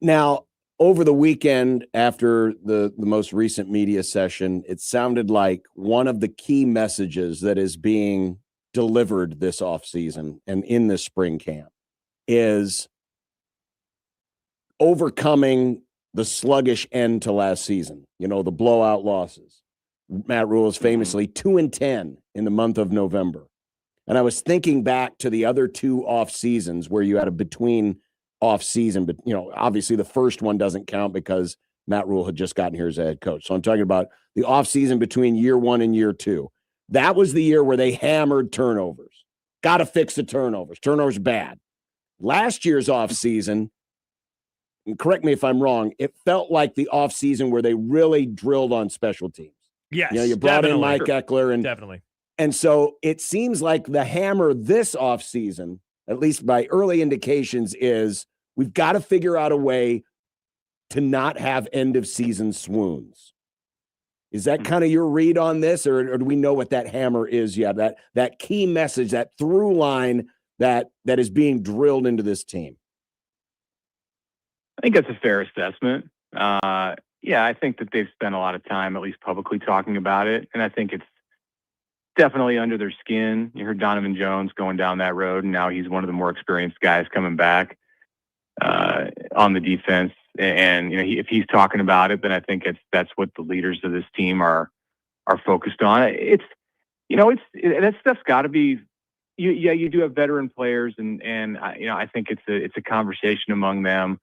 Now, over the weekend, after the most recent media session, it sounded like one of the key messages that is being delivered this offseason and in this spring camp is overcoming the sluggish end to last season, the blowout losses. Matt Rule is famously 2-10 in the month of November. And I was thinking back to the other 2 off seasons where you had a between off season, but obviously the first one doesn't count because Matt Rule had just gotten here as a head coach. So I'm talking about the off season between year 1 and year 2. That was the year where they hammered turnovers. Got to fix the turnovers. Turnovers bad. Last year's off season, and correct me if I'm wrong, it felt like the off season where they really drilled on special teams. Yes, you brought in Mike Eckler, and definitely. And so it seems like the hammer this offseason, at least by early indications, is we've got to figure out a way to not have end of season swoons. Is that kind of your read on this, or do we know what that hammer is yet? That key message, that through line that is being drilled into this team. I think that's a fair assessment. I think that they've spent a lot of time, at least publicly, talking about it, and I think it's definitely under their skin. You heard Donovan Jones going down that road, and now he's one of the more experienced guys coming back on the defense. And if he's talking about it, then I think that's what the leaders of this team are focused on. That stuff's got to be. You do have veteran players, and I think it's a conversation among them.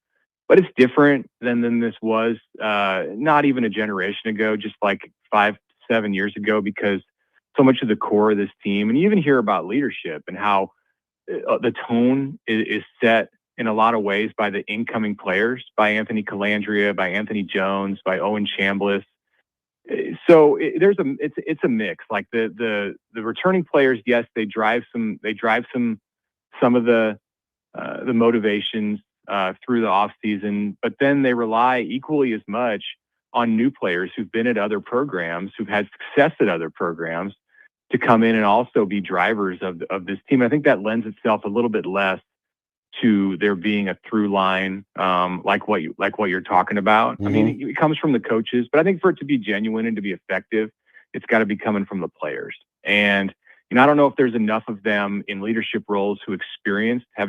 But it's different than this was not even a generation ago, just like 5-7 years ago, because so much of the core of this team, and you even hear about leadership and how the tone is set in a lot of ways by the incoming players, by Anthony Calandria, by Anthony Jones, by Owen Chambliss. So it's a mix. Like the returning players, yes, they drive some of the motivations through the off season, but then they rely equally as much on new players who've been at other programs, who've had success at other programs, to come in and also be drivers of this team. I think that lends itself a little bit less to there being a through line, like what you're talking about. Mm-hmm. I mean, it comes from the coaches, but I think for it to be genuine and to be effective, it's got to be coming from the players. And I don't know if there's enough of them in leadership roles who have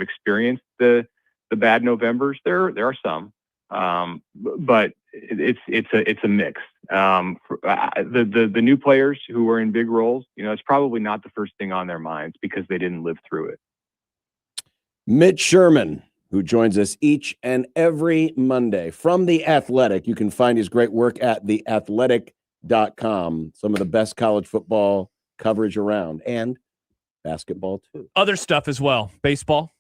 experienced the bad Novembers. There are some, but it's a mix. The new players who are in big roles, it's probably not the first thing on their minds because they didn't live through it. Mitch Sherman, who joins us each and every Monday from The Athletic. You can find his great work at theathletic.com. Some of the best college football coverage around, and basketball too. Other stuff as well. Baseball.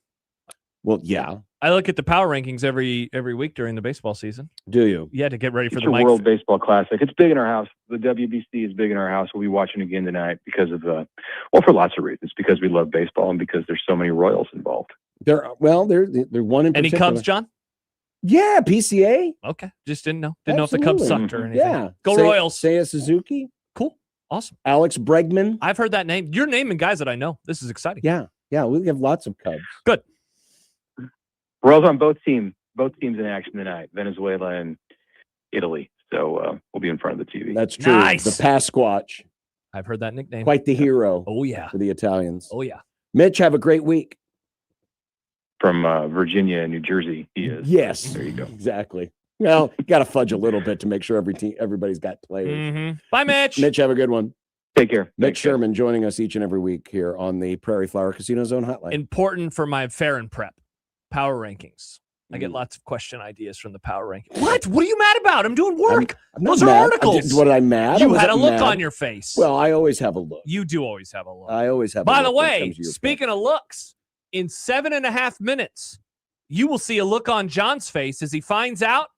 Well, yeah. I look at the power rankings every week during the baseball season. Do you? Yeah, to get ready for It's the a Mike. World Baseball Classic. It's big in our house. The WBC is big in our house. We'll be watching again tonight because of for lots of reasons. Because we love baseball and because there's so many Royals involved. They're one in Any particular. Cubs, John? Yeah, PCA. Okay, just didn't know. Didn't know if the Cubs Absolutely. sucked or anything. Yeah. Go Royals. Seiya Suzuki, Cool, awesome. Alex Bregman. I've heard that name. You're naming guys that I know. This is exciting. Yeah, we have lots of Cubs. Good. Royals on both teams in action tonight, Venezuela and Italy. So we'll be in front of the TV. That's true. Nice. The Pasquatch, I've heard that nickname. quite the hero Oh yeah. for the Italians. Oh yeah. Mitch, have a great week. From Virginia and New Jersey, he is. Yes, There you go. Exactly. Well, you got to fudge a little bit to make sure everybody's got players. Mm-hmm. Bye, Mitch. Mitch, have a good one. Take care. Mitch Thanks, guys. Sherman joining us each and every week here on the Prairie Flower Casino Zone Hotline. Important for my fair and prep power rankings. I get lots of question ideas from the power rankings. What? What are you mad about? I'm doing work. I'm not Those are mad. articles. What am I mad? You I had a wasn't look mad. on your face. Well, I always have a look. You do always have a look. I always have. By a the look when it way, comes to your speaking of looks, in 7.5 minutes, you will see a look on John's face as he finds out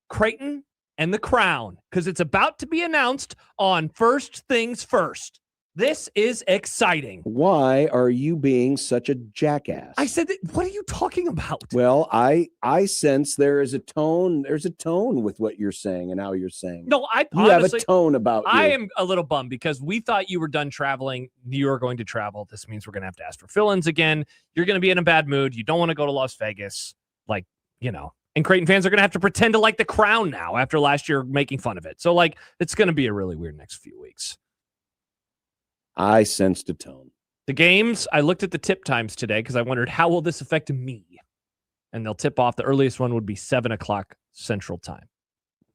Creighton and the Crown, because it's about to be announced on First Things First. This is exciting. Why are you being such a jackass? I said, what are you talking about? Well, I sense there is a tone. There's a tone with what you're saying and how you're saying. No, I you honestly, have a tone about you. I am a little bummed because we thought you were done traveling. You are going to travel. This means we're going to have to ask for fill-ins again. You're going to be in a bad mood. You don't want to go to Las Vegas. Like, and Creighton fans are going to have to pretend to like the Crown now after last year making fun of it. So, it's going to be a really weird next few weeks. I sensed a tone. The games, I looked at the tip times today because I wondered, how will this affect me? And they'll tip off. The earliest one would be 7 o'clock Central Time.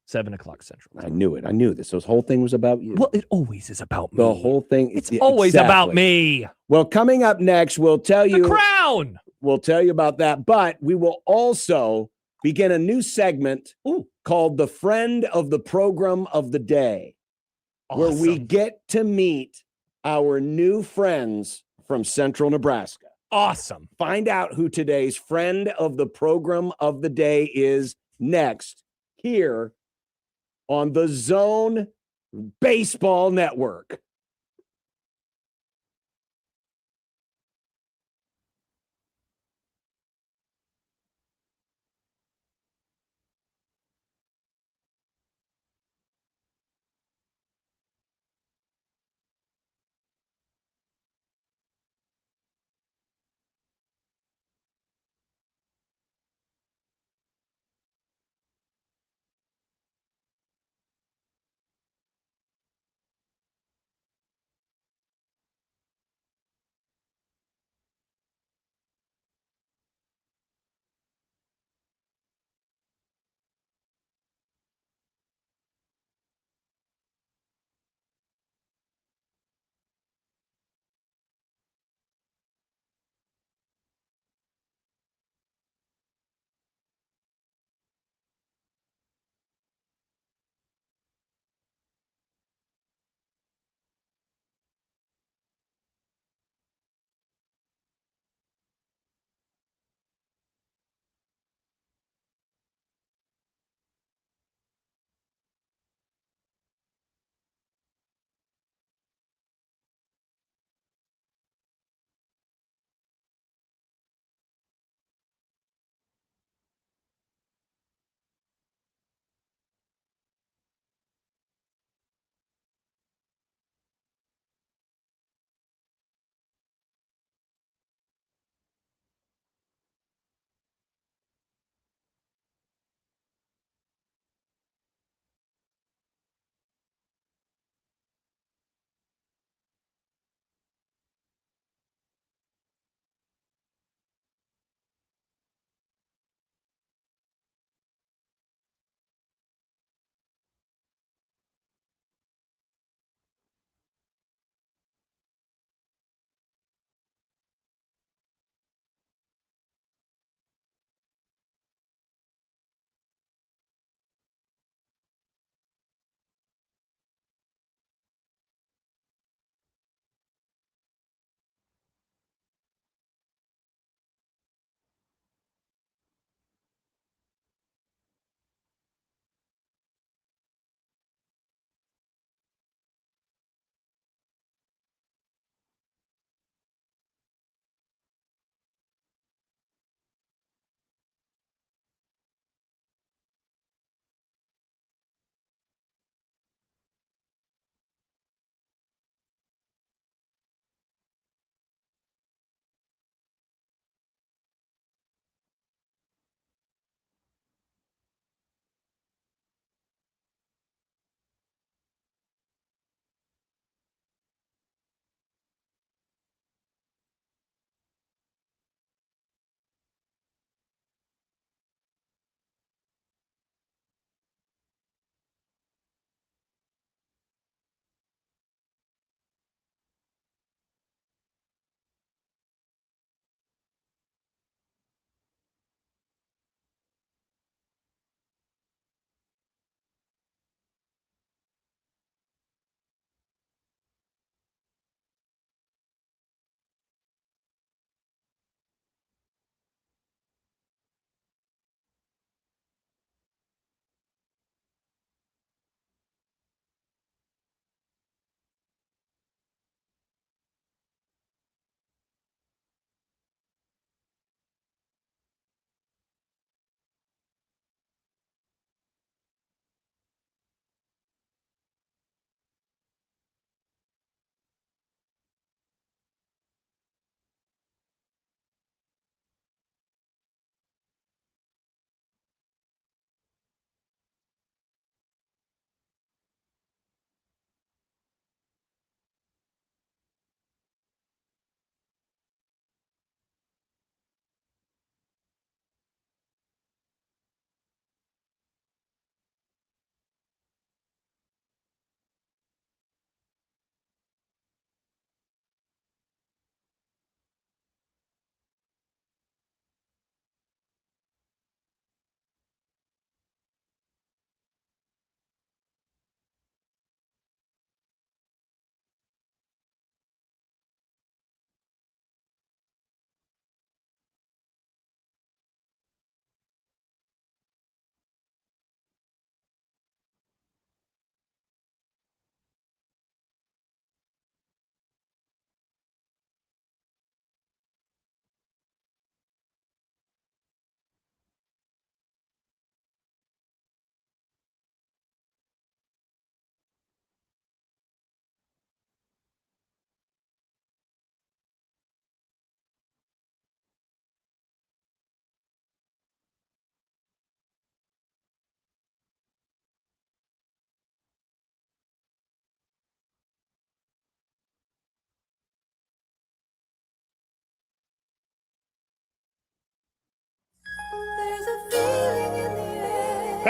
7 o'clock Central Time. I knew it. I knew this. This whole thing was about you. Well, it always is about me. The whole thing. It's always about exactly. me. Well, coming up next, we'll tell The you. Crown. We'll tell you about that. But we will also begin a new segment called The Friend of the Program of the Day, where we Awesome. get to meet our new friends from Central Nebraska. Awesome. Find out who today's friend of the program of the day is next here on the Zone Baseball Network.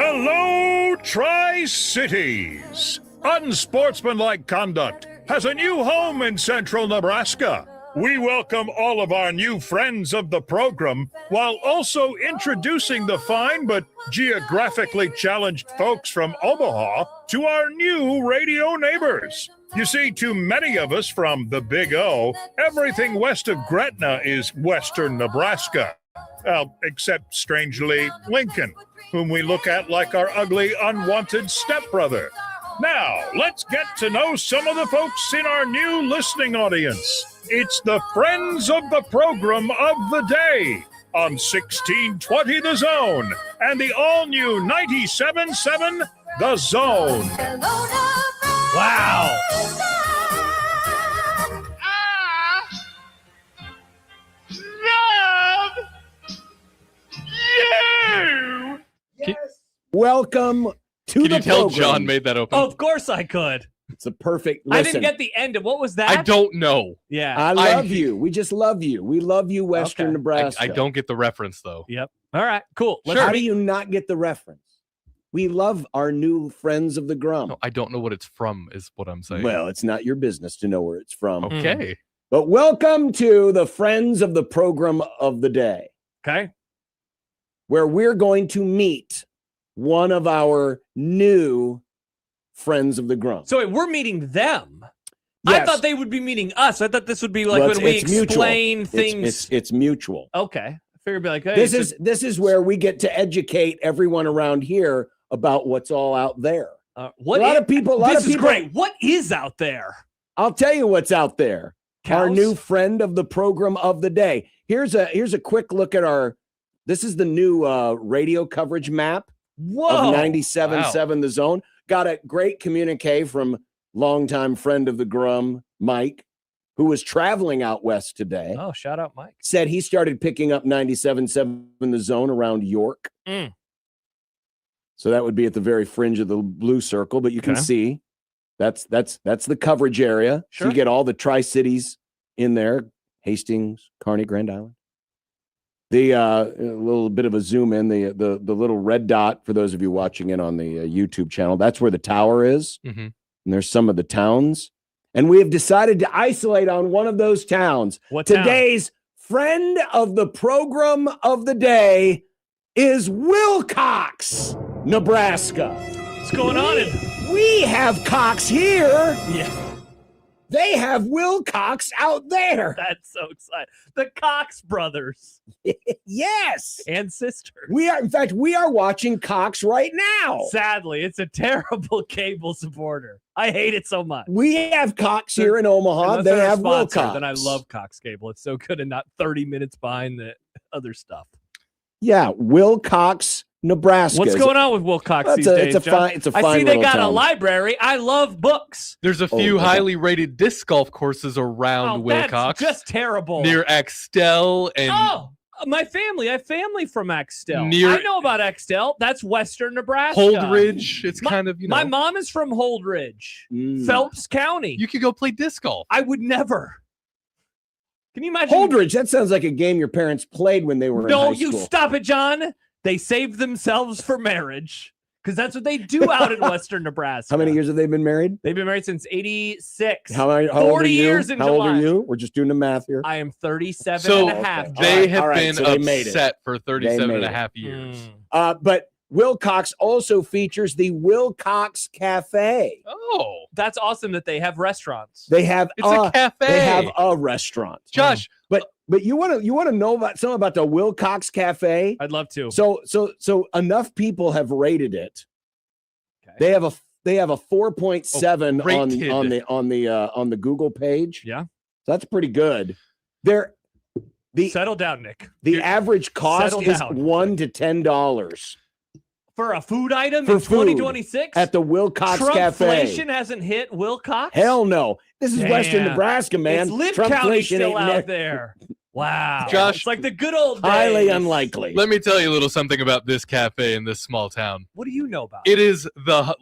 Hello, Tri-Cities! Unsportsmanlike conduct has a new home in central Nebraska. We welcome all of our new friends of the program while also introducing the fine but geographically challenged folks from Omaha to our new radio neighbors. You see, to many of us from the Big O, everything west of Gretna is western Nebraska. Well, except, strangely, Lincoln, whom we look at like our ugly, unwanted stepbrother. Now, let's get to know some of the folks in our new listening audience. It's the Friends of the Program of the Day on 1620 The Zone and the all-new 97.7 The Zone. Wow. Welcome to Can the you tell program. John made that open? Of course I could. It's a perfect. I Listen, didn't get the end of what was that? I don't know. Yeah. I love you. We just love you. We love you, Western Okay. Nebraska. I don't get the reference though. Yep. All right. Cool. Let's How read- do you not get the reference? We love our new friends of the Grum. No, I don't know what it's from, is what I'm saying. Well, it's not your business to know where it's from. okay. But welcome to the Friends of the Program of the Day, Okay. where we're going to meet one of our new friends of the Grum. So wait, we're meeting them. I Yes. thought they would be meeting us. I thought this would be like Well, when we it's mutual. explain things. It's mutual. Okay. I figured it'd be like, hey, This is where we get to educate everyone around here about what's all out there. what a lot is- of people. this is great. What is out there? I'll tell you what's out there. Our Cows? new friend of the program of the day. Here's a quick look at our. This is the new radio coverage map Whoa. of 97.7 The Zone. Got a great communique from longtime friend of the Grum, Mike, who was traveling out west today. Oh, shout out, Mike. Said he started picking up 97.7 The Zone around York. Mm. So that would be at the very fringe of the blue circle, but you can Okay. see that's the coverage area. So Sure. you get all the Tri-Cities in there, Hastings, Kearney, Grand Island. The a little bit of a zoom in, the little red dot for those of you watching it on the YouTube channel, that's where the tower is. Mhm. And there's some of the towns. And we have decided to isolate on one of those towns. What town? Today's friend of the program of the day is Wilcox, Nebraska. What's going on? We have Cox here. Yeah, They have Wilcox out there. that's so exciting. The Cox brothers Yes. and sister. In fact, we are watching Cox right now. Sadly, it's a terrible cable supporter. I hate it so much. We have Cox here in Omaha. Unless They they're a have sponsor, Wilcox. then I love Cox Cable. It's so good and not 30 minutes behind the other stuff. Yeah, Wilcox, Nebraska. What's going on with Wilcox It's these a, days, it's a John? fine. It's a fine. I see they little got a town. library. I love books. There's a few okay. highly rated disc golf courses around Oh, Wilcox. that's just terrible. near Axtell and Oh, my family. I have family from Axtell. Near- I know about Axtell. That's western Nebraska. Holdridge. It's My- kind of, you know, My mom is from Holdridge, Mm. Phelps County. you could go play disc golf. I would never. Can you imagine? Holdridge. That sounds like a game your parents played when they were in No, high you school. stop it, John. They saved themselves for marriage because that's what they do out in western Nebraska. How many years have they been married? They've been married since 86. How old 40 are you? years in How old are July. you? We're just doing the math here. I am 37 So, and a half. okay. They have all right, been so they made it. upset for 37 and made a it. half years. But Wilcox also features the Wilcox Cafe. Oh, That's awesome that they have restaurants. They have it's a cafe. They have a restaurant. Josh, But you want to know about something about the Wilcox Cafe? I'd love to. So enough people have rated it. Okay. They have a 4.7 rated. on the Google page. Yeah. So that's pretty good. The Settle down, Nick. average cost settle is down. $1 to $10 For a food item For in food 2026? at the Wilcox Cafe. Trumpflation hasn't hit Wilcox? Hell no. This is Western Damn. Nebraska, man. It's Lib County Trumpflation still ain't out ne- there. Wow. Josh, It's like the good old days. highly unlikely. let me tell you a little something about this cafe in this small town. What do you know about It is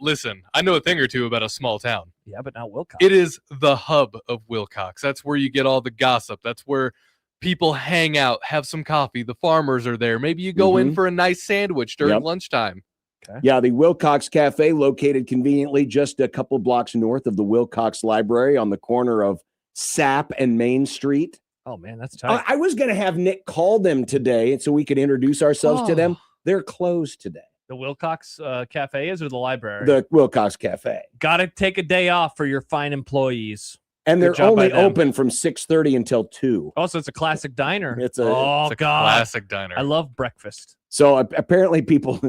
listen, I know a thing or two about a small town. Yeah, but not Wilcox. It is the hub of Wilcox. That's where you get all the gossip. That's where people hang out, have some coffee. The farmers are there. Maybe you go in Mhm. for a nice sandwich during Yep. lunchtime. Okay. Yeah, the Wilcox Cafe, located conveniently just a couple blocks north of the Wilcox Library on the corner of Sapp and Main Street. Oh, man, that's tight. I was going to have Nick call them today so we could introduce ourselves to them. They're closed today. The Wilcox Cafe is, or the library? The Wilcox Cafe. Got to take a day off for your fine employees. And Good they're job by only them. open from 6:30 until 2. Also, it's a classic diner. It's a God. classic diner. I love breakfast. So apparently people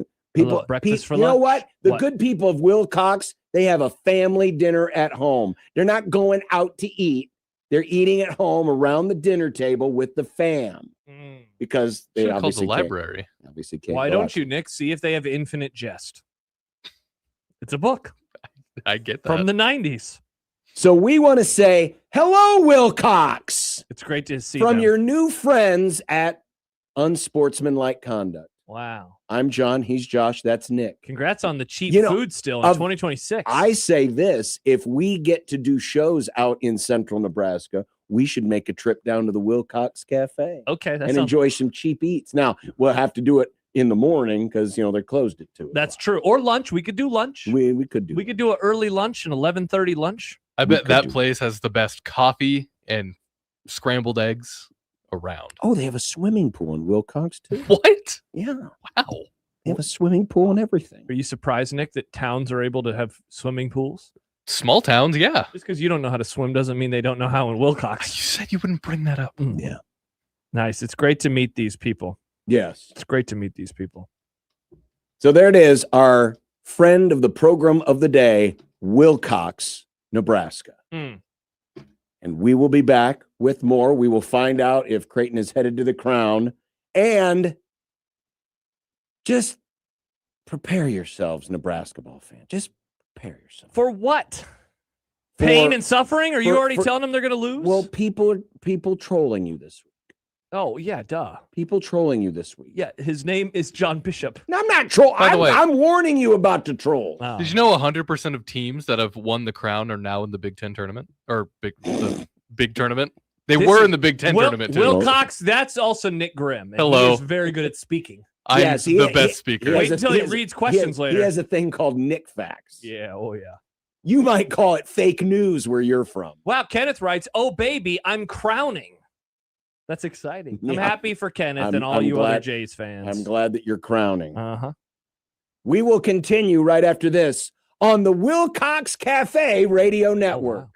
breakfast for you know lunch. what? The What? good people of Wilcox, they have a family dinner at home. They're not going out to eat. They're eating at home around the dinner table with the fam because they Should've called the obviously library. can't Why go don't out. you, Nick, see if they have Infinite Jest? It's a book I get that. from the 90s. So we want to say hello, Wilcox, It's great to see from them. your new friends at Unsportsmanlike Conduct. Wow. I'm John. He's Josh. That's Nick. Congrats on the cheap You know, food still in of- 2026. I say this, if we get to do shows out in central Nebraska, we should make a trip down to the Wilcox Cafe Okay, that and sounds, enjoy some cheap eats. Now, we'll have to do it in the morning because, they're closed at 2. that's true. Or lunch. We could do lunch. We could do We could do an early lunch, an 11:30 lunch. I we bet could that do place has the best coffee and scrambled eggs around. Oh, they have a swimming pool in Wilcox too. What? Yeah. Wow. They have a swimming pool and everything. Are you surprised, Nick, that towns are able to have swimming pools? Small towns, yeah. Just because you don't know how to swim doesn't mean they don't know how in You Wilcox. said you wouldn't bring that up. Yeah. Nice. It's great to meet these people. Yes. It's great to meet these people. So there it is, our friend of the program of the day, Wilcox, Nebraska. Mm. And we will be back with more. We will find out if Creighton is headed to the Crown. And just prepare yourselves, Nebraska ball fan. Just prepare yourself. For what? Pain For- and suffering? Are you for- already for- telling them they're going to lose? Well, people trolling you this week. oh, yeah, duh. People trolling you this week. Yeah, his name is John Bishop. No, I'm not trolling. By the way- I'm warning you about the troll. Oh. Did you know 100% of teams that have won the crown are now in the Big Ten tournament? Or the big tournament? They This were is- in the Big Ten tournament. too. Wilcox, that's also Nick Grimm. and Hello. He is very good at speaking. I'm Yes, the best speaker. Wait has a- until he has a- reads questions he later. has a thing called Nick Facts. Yeah, oh yeah. You might call it fake news where you're from. Wow, Kenneth writes, "Oh baby, I'm crowning." That's exciting. I'm Yeah. happy for Kenneth I'm- and all I'm you other glad- Jays fans. I'm glad that you're crowning. Uh-huh. We will continue right after this on the Wilcox Cafe Radio Network. wow.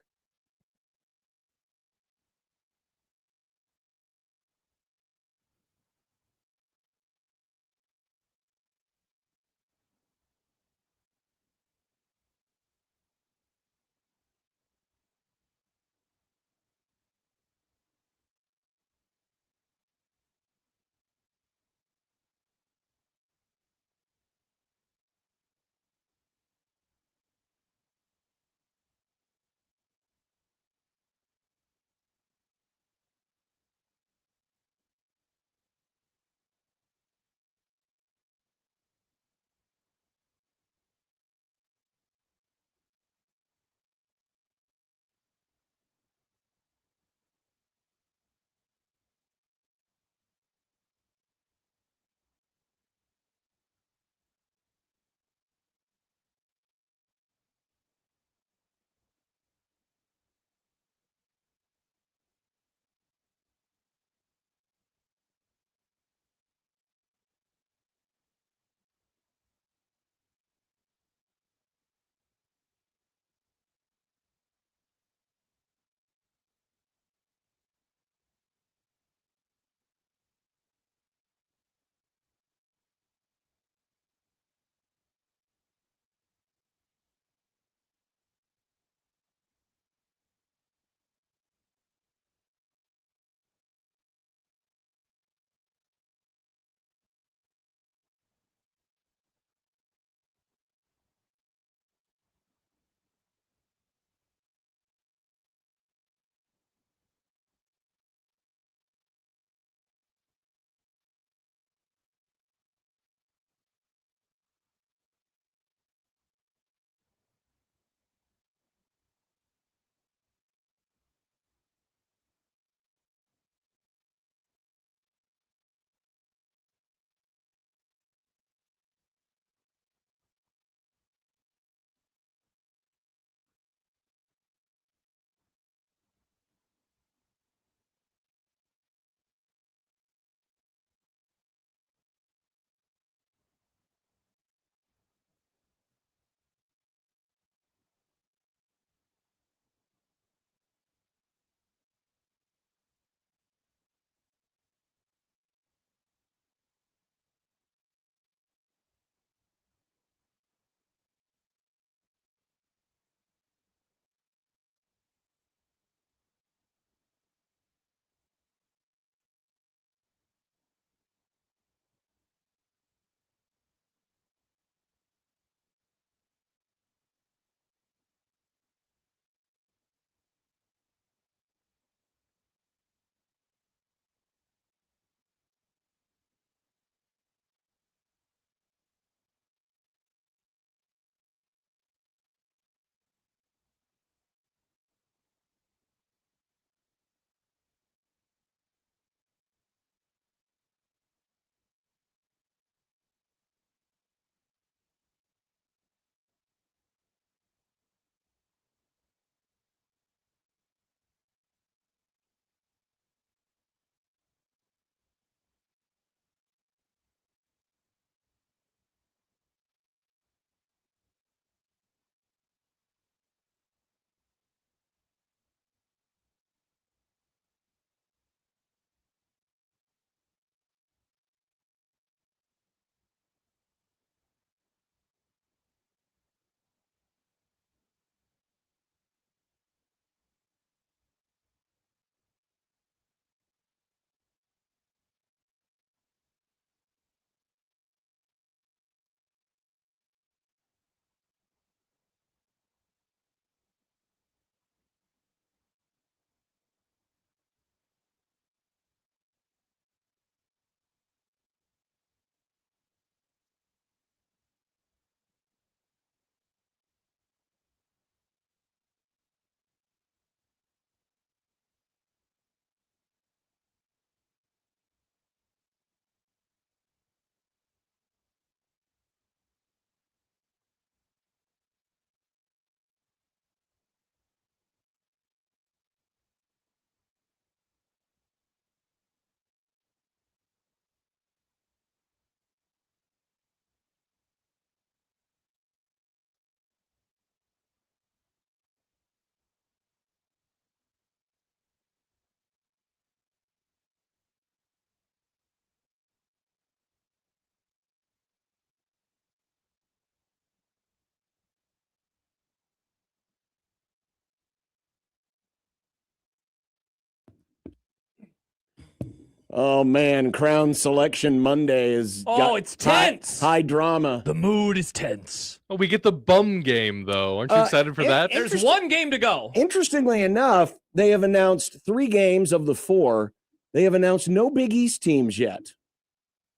Oh man, Crown Selection Monday is it's tense. High drama. The mood is tense. Oh, we get the bum game though. Aren't you excited for that? There's one game to go. Interestingly enough, they have announced 3 games of the 4. They have announced no Big East teams yet. So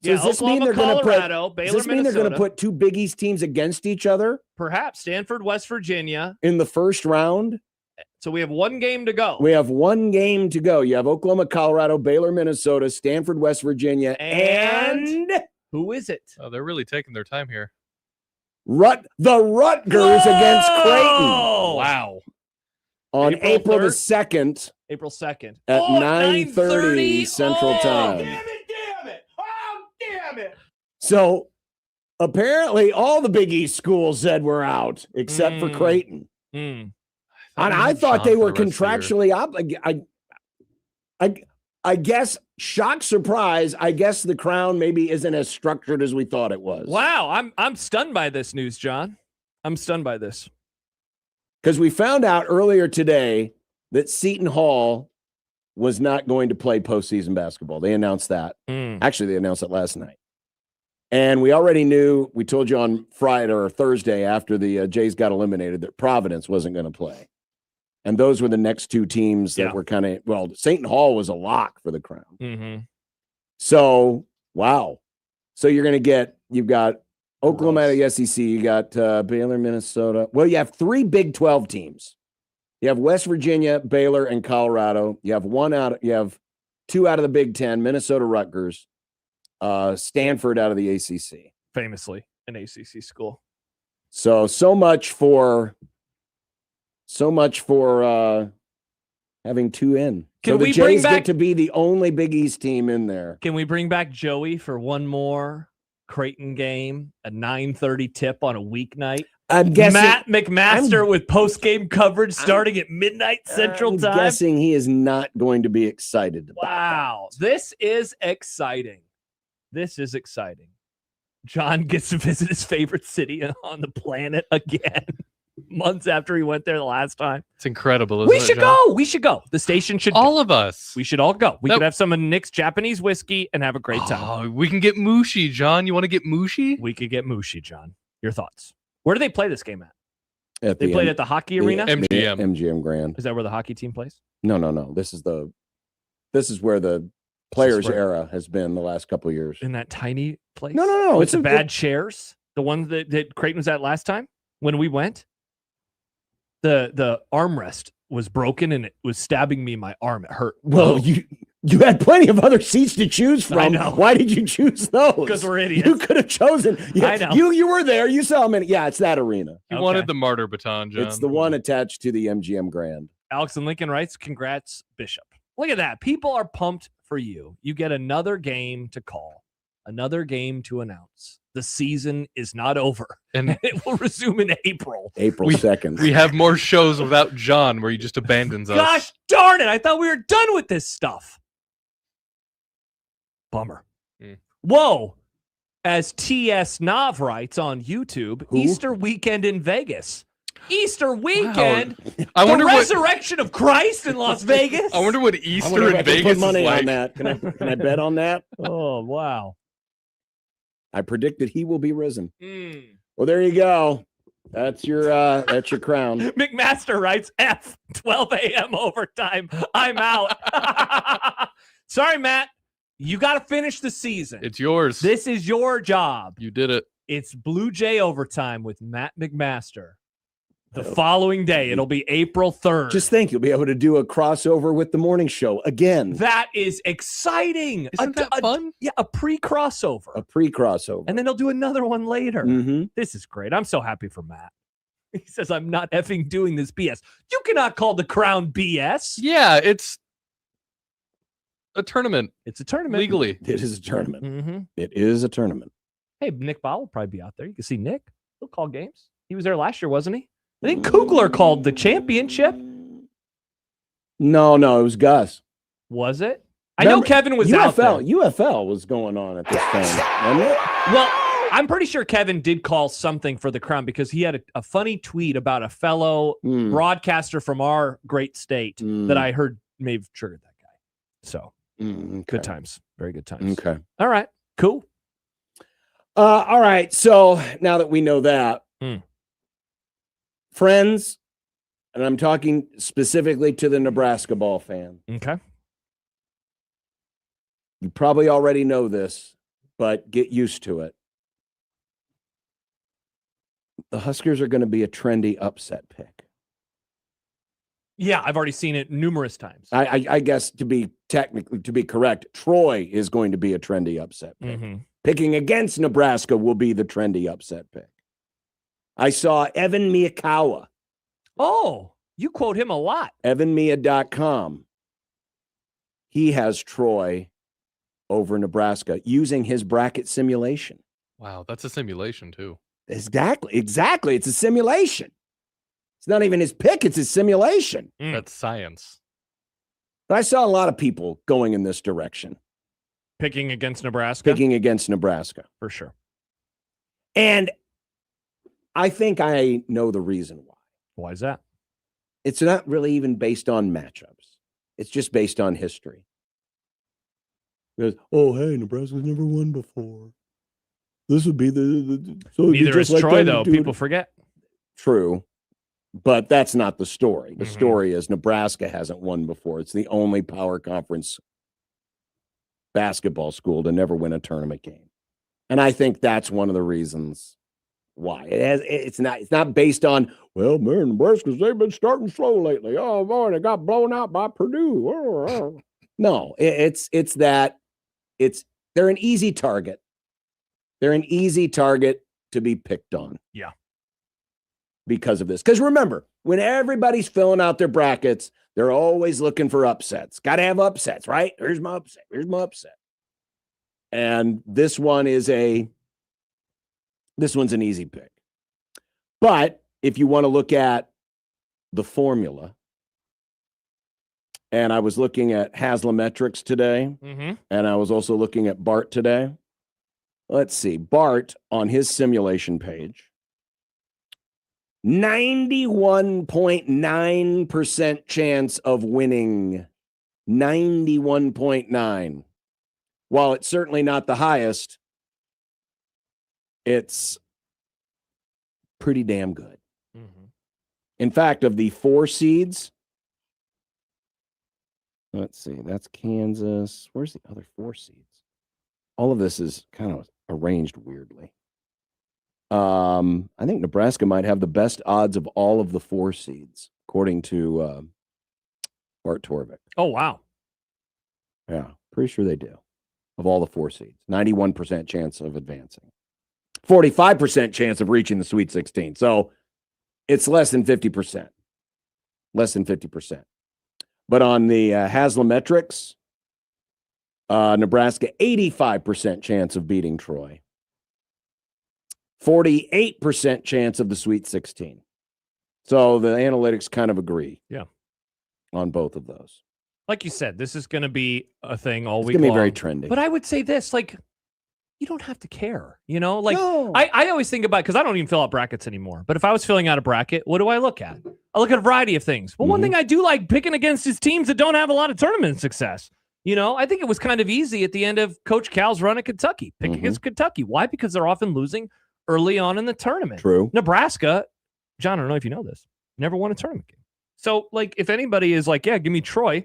Yeah, does this Oklahoma, mean they're going to Colorado, put? Baylor, Does this mean they're going to Minnesota. put 2 Big East teams against each other Perhaps Stanford, West Virginia. in the first round? So we have one game to go. We have 1 game to go. You have Oklahoma, Colorado, Baylor, Minnesota, Stanford, West Virginia, And who is it? Oh, they're really taking their time here. the Rutgers against Creighton Wow. on April the 3rd? 2nd April 2nd. at 9:30 Central Time. Damn it. Oh, damn it. So apparently all the Big East schools said we're out except for Creighton. Mm. And I thought they were contractually obligated. I guess, shock, surprise, I guess the Crown maybe isn't as structured as we thought it was. Wow, I'm stunned by this news, John. I'm stunned by this. Because we found out earlier today that Seton Hall was not going to play postseason basketball. They announced that. Actually, they announced it last night. And we already knew, we told you on Friday or Thursday after the Jays got eliminated, that Providence wasn't going to play. And those were the next 2 teams that were kind of, Seton Hall was a lock for the Crown. Mm-hmm. So, wow. So you've got Oklahoma out of the SEC, you got Baylor, Minnesota. Well, you have 3 Big 12 teams. You have West Virginia, Baylor, and Colorado. You have 2 out of the Big 10, Minnesota, Rutgers, Stanford out of the ACC. Famously an ACC school. So much for having 2 in. Can so the we Jays bring back- get to be the only Big East team in there. Can we bring back Joey for one more Creighton game, a 9:30 tip on a weeknight? I'm guessing Matt McMaster with post-game coverage starting at midnight Central Time. I'm guessing he is not going to be excited about Wow, this is exciting. This is exciting. John gets to visit his favorite city on the planet again, months after he went there the last time. It's incredible. We should go. We should go. The station should. All of us. We should all go. We could have some of Nick's Japanese whiskey and have a great time. Oh, we can get mushy, John. You want to get mushy? We could get mushy, John. Your thoughts? Where do they play this game at? that. They played at the hockey arena. MGM. MGM Grand. Is that where the hockey team plays? No. This is where the players era has been the last couple of years. In that tiny place? No. It's the bad chairs. The ones that Creighton was at last time when we went. The armrest was broken and it was stabbing me in my arm. It hurt. Well, you had plenty of other seats to choose from. I know. Why did you choose those? Because we're idiots. You could have chosen. I know. You were there. You saw them. Yeah, it's that arena. You wanted the martyr baton, John. It's the one attached to the MGM Grand. Alex and Lincoln writes, congrats, Bishop. Look at that. People are pumped for you. You get another game to call, another game to announce. The season is not over, and it will resume in April. April 2nd. We have more shows without John where he just abandons us. Gosh darn it. I thought we were done with this stuff. Bummer. Whoa. As T.S. Nav writes on YouTube, Easter weekend in Vegas. Easter weekend? I wonder the resurrection of Christ in Las Vegas? I wonder what Easter in Vegas put money is like. on that. Can I bet on that? Oh, wow. I predict that he will be risen. Well, there you go. That's your crown. McMaster writes, F, 12 a.m. overtime. I'm out. Sorry, Matt. You got to finish the season. It's yours. This is your job. You did it. It's Blue Jay overtime with Matt McMaster. The following day, it'll be April 3rd. Just think, you'll be able to do a crossover with the morning show again. That is exciting. Isn't that fun? Yeah, a pre-crossover. A pre-crossover. And then they'll do another one later. Mm-hmm. This is great. I'm so happy for Matt. He says, I'm not effing doing this BS. You cannot call the crown BS. Yeah, it's a tournament. It's a tournament. Legally. It is a tournament. Mm-hmm. It is a tournament. Hey, Nick Ball will probably be out there. You can see Nick. He'll call games. He was there last year, wasn't he? I think Kugler called the championship. No, it was Gus. Was it? I know Kevin was out there. UFL was going on at this time, wasn't it? Well, I'm pretty sure Kevin did call something for the crown because he had a funny tweet about a fellow broadcaster from our great state that I heard may have triggered that guy. So Okay. Good times. Very good times. Okay. All right. Cool. All right. So now that we know that, friends, and I'm talking specifically to the Nebraska ball fan. Okay. You probably already know this, but get used to it. The Huskers are going to be a trendy upset pick. Yeah, I've already seen it numerous times. I guess to be correct, Troy is going to be a trendy upset pick. Picking against Nebraska will be the trendy upset pick. I saw Evan Miyakawa. Oh, you quote him a lot. EvanMia.com. He has Troy over Nebraska using his bracket simulation. Wow, that's a simulation too. Exactly. It's a simulation. It's not even his pick, it's his simulation. That's science. But I saw a lot of people going in this direction. Picking against Nebraska? Picking against Nebraska. For sure. And I think I know the reason why. Why is that? It's not really even based on matchups. It's just based on history. Because, oh, hey, Nebraska's never won before. This would be the so neither is Troy, though. People forget. True. But that's not the story. The story is Nebraska hasn't won before. It's the only power conference basketball school to never win a tournament game. And I think that's one of the reasons why. It's not based on, well, man, Nebraska's, they've been starting slow lately. Oh, boy, they got blown out by Purdue. No, they're an easy target. They're an easy target to be picked on. Yeah. Because of this. Because remember, when everybody's filling out their brackets, they're always looking for upsets. Got to have upsets, right? Here's my upset. And this one's an easy pick. But if you want to look at the formula, and I was looking at Haslametrics today, and I was also looking at Bart today. Let's see. Bart, on his simulation page, 91.9% chance of winning. 91.9. While it's certainly not the highest, it's pretty damn good. In fact, of the 4 seeds, let's see, that's Kansas. Where's the other 4 seeds? All of this is kind of arranged weirdly. I think Nebraska might have the best odds of all of the 4 seeds, according to Bart Torvik. Oh, wow. Yeah, pretty sure they do. Of all the 4 seeds, 91% chance of advancing, 45% chance of reaching the Sweet 16. So it's less than 50%. Less than 50%. But on the Haslametrics, Nebraska, 85% chance of beating Troy. 48% chance of the Sweet 16. So the analytics kind of agree. Yeah. On both of those. Like you said, this is going to be a thing all It's week going to be long. very trendy. But I would say this, like, you don't have to care, you know? Like, No. I always think about, because I don't even fill out brackets anymore, but if I was filling out a bracket, what do I look at? I look at a variety of things. Well, one thing I do like picking against is teams that don't have a lot of tournament success. You know, I think it was kind of easy at the end of Coach Cal's run at Kentucky. Pick against Kentucky. Why? Because they're often losing early on in the tournament. True. Nebraska, John, I don't know if you know this, never won a tournament game. So, like, if anybody is like, yeah, give me Troy,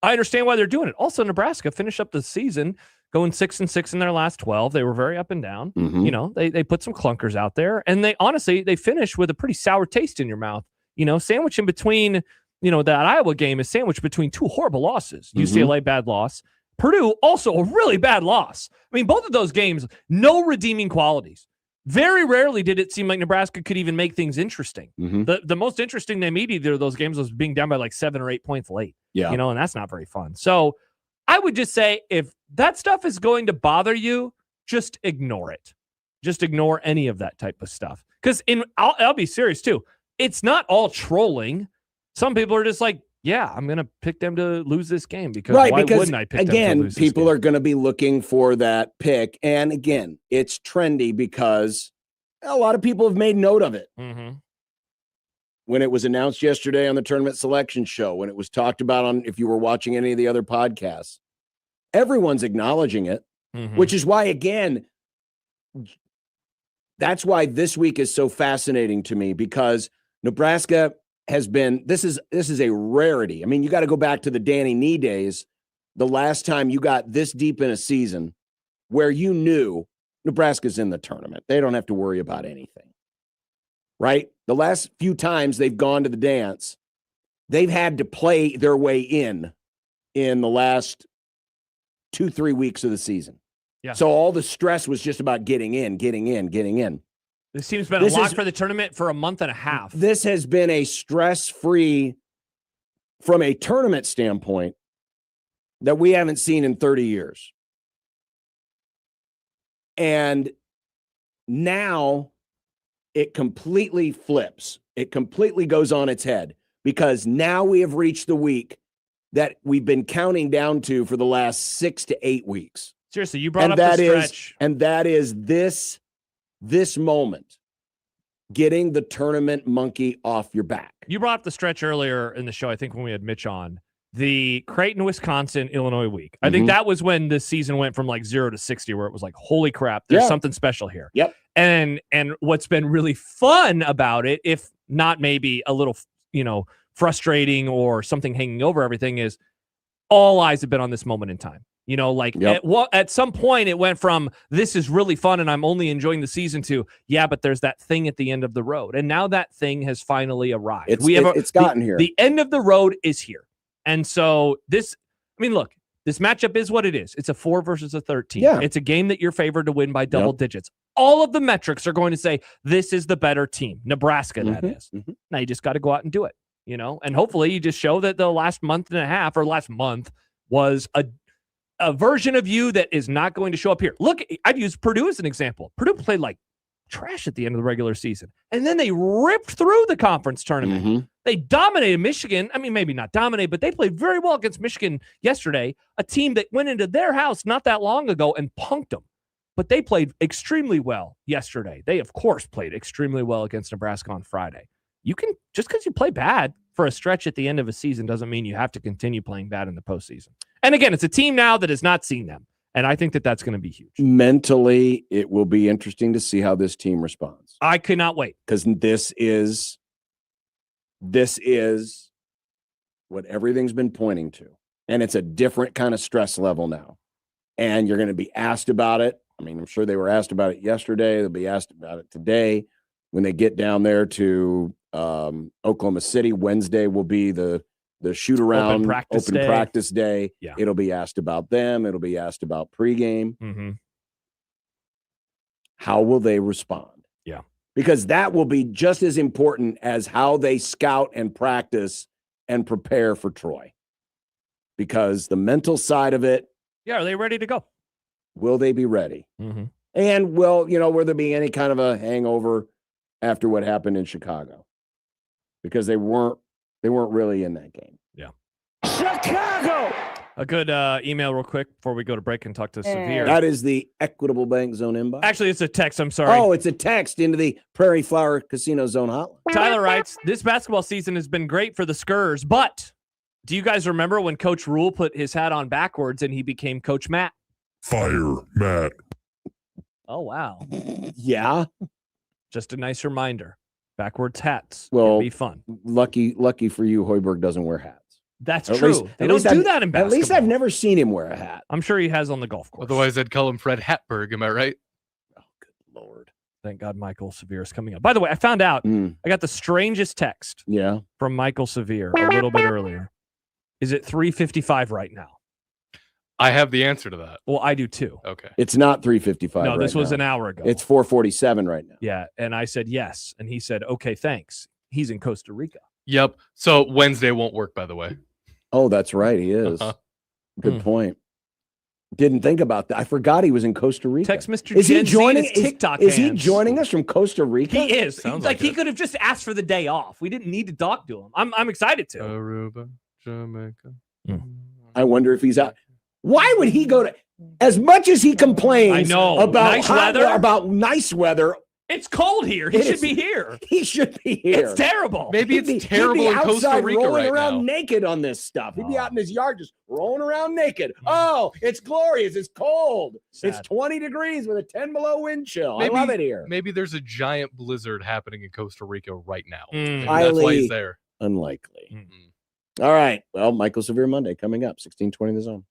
I understand why they're doing it. Also, Nebraska finished up the season going 6-6 in their last 12. They were very up and down. You know, they put some clunkers out there, and they finished with a pretty sour taste in your mouth. You know, sandwich in between, you know, that Iowa game is sandwiched between 2 horrible losses. UCLA, bad loss. Purdue, also a really bad loss. I mean, both of those games, no redeeming qualities. Very rarely did it seem like Nebraska could even make things interesting. The most interesting they made either of those games was being down by like 7 or 8 points late. Yeah. You know, and that's not very fun. So I would just say, if that stuff is going to bother you, just ignore it. Just ignore any of that type of stuff. Because I'll be serious too. It's not all trolling. Some people are just like, yeah, I'm going to pick them to lose this game because why wouldn't I pick them to lose this game? People are going to be looking for that pick. And again, it's trendy because a lot of people have made note of it. When it was announced yesterday on the tournament selection show, when it was talked about on, if you were watching any of the other podcasts, Everyone's acknowledging it, which is why, again, that's why this week is so fascinating to me, because Nebraska has been, this is a rarity. I mean, you got to go back to the Danny Nee days, the last time you got this deep in a season where you knew Nebraska's in the tournament. They don't have to worry about anything, right? The last few times they've gone to the dance, they've had to play their way in the last 2-3 weeks of the season. Yeah. So all the stress was just about getting in. This team's been a lock for the tournament for a month and a half. This has been a stress-free, from a tournament standpoint, that we haven't seen in 30 years. And now it completely flips. It completely goes on its head, because now we have reached the week that we've been counting down to for the last 6 to 8 weeks. Seriously, you brought up the stretch. And that is this moment, getting the tournament monkey off your back. You brought up the stretch earlier in the show, I think, when we had Mitch on. The Creighton, Wisconsin, Illinois week. I think that was when the season went from like 0 to 60, where it was like, holy crap, there's something special here. Yep. And what's been really fun about it, if not maybe a little, frustrating or something hanging over everything, is all eyes have been on this moment in time. At some point it went from, this is really fun and I'm only enjoying the season, to, yeah, but there's that thing at the end of the road. And now that thing has finally arrived. It's gotten here. The end of the road is here. And so this matchup is what it is. It's a 4 versus a 13. Yeah. It's a game that you're favored to win by double digits. All of the metrics are going to say this is the better team. Nebraska, that is. Now you just got to go out and do it, and hopefully you just show that the last month and a half or last month was a version of you that is not going to show up here. Look, I'd use Purdue as an example. Purdue played like trash at the end of the regular season, and then they ripped through the conference tournament. They dominated Michigan. I mean, maybe not dominate, but they played very well against Michigan yesterday, a team that went into their house not that long ago and punked them. But they played extremely well yesterday. They, of course, played extremely well against Nebraska on Friday. You can, just because you play bad for a stretch at the end of a season doesn't mean you have to continue playing bad in the postseason. And again, it's a team now that has not seen them. And I think that that's going to be huge. Mentally, it will be interesting to see how this team responds. I cannot wait. Because this is what everything's been pointing to. And it's a different kind of stress level now. And you're going to be asked about it. I mean, I'm sure they were asked about it yesterday. They'll be asked about it today. When they get down there to Oklahoma City, Wednesday will be the shoot around, open practice day. Yeah. It'll be asked about them. It'll be asked about pregame. How will they respond? Yeah. Because that will be just as important as how they scout and practice and prepare for Troy. Because the mental side of it. Yeah. Are they ready to go? Will they be ready? And will there be any kind of a hangover after what happened in Chicago? Because they weren't really in that game. Yeah. Chicago! A good email real quick before we go to break and talk to Severe. That is the Equitable Bank Zone inbox. Actually, it's a text. I'm sorry. Oh, it's a text into the Prairie Flower Casino Zone hotline. Tyler writes, this basketball season has been great for the Skurs, but do you guys remember when Coach Rule put his hat on backwards and he became Coach Matt? Fire, Matt. Oh, wow. Yeah. Just a nice reminder. Backwards hats will be fun. Lucky for you, Hoiberg doesn't wear hats. That's true. They don't do that in basketball. At least I've never seen him wear a hat. I'm sure he has on the golf course. Otherwise, I'd call him Fred Hatberg. Am I right? Oh, good Lord. Thank God Michael Severe is coming up. By the way, I found out I got the strangest text from Michael Severe a little bit earlier. Is it 3:55 right now? I have the answer to that. Well, I do too. Okay. It's not 3:55. No, this was an hour ago. It's 4:47 right now. Yeah. And I said yes. And he said, okay, thanks. He's in Costa Rica. Yep. So Wednesday won't work, by the way. Oh, that's right. He is. Good point. Didn't think about that. I forgot he was in Costa Rica. Text Mr. Is he joining his TikTok? Is he joining us from Costa Rica? He is. Sounds like he could have just asked for the day off. We didn't need to talk to him. I'm excited to. Aruba, Jamaica. I wonder if he's out. Why would he go to? As much as he complains about nice weather, It's cold here. He It should is- be here. He should be here. It's terrible. Maybe He'd it's be terrible in Costa outside Rica rolling right around now. naked on this stuff. He'd be out in his yard just rolling around naked. Mm. Oh, it's glorious. It's cold. It's Sad. 20 degrees with a 10 below wind chill. Maybe- I love it here. Maybe there's a giant blizzard happening in Costa Rica right now. Mm. Maybe that's why Highly- he's there. Unlikely. Mm. All right. Well, Michael Severe Monday coming up, 1620 The Zone.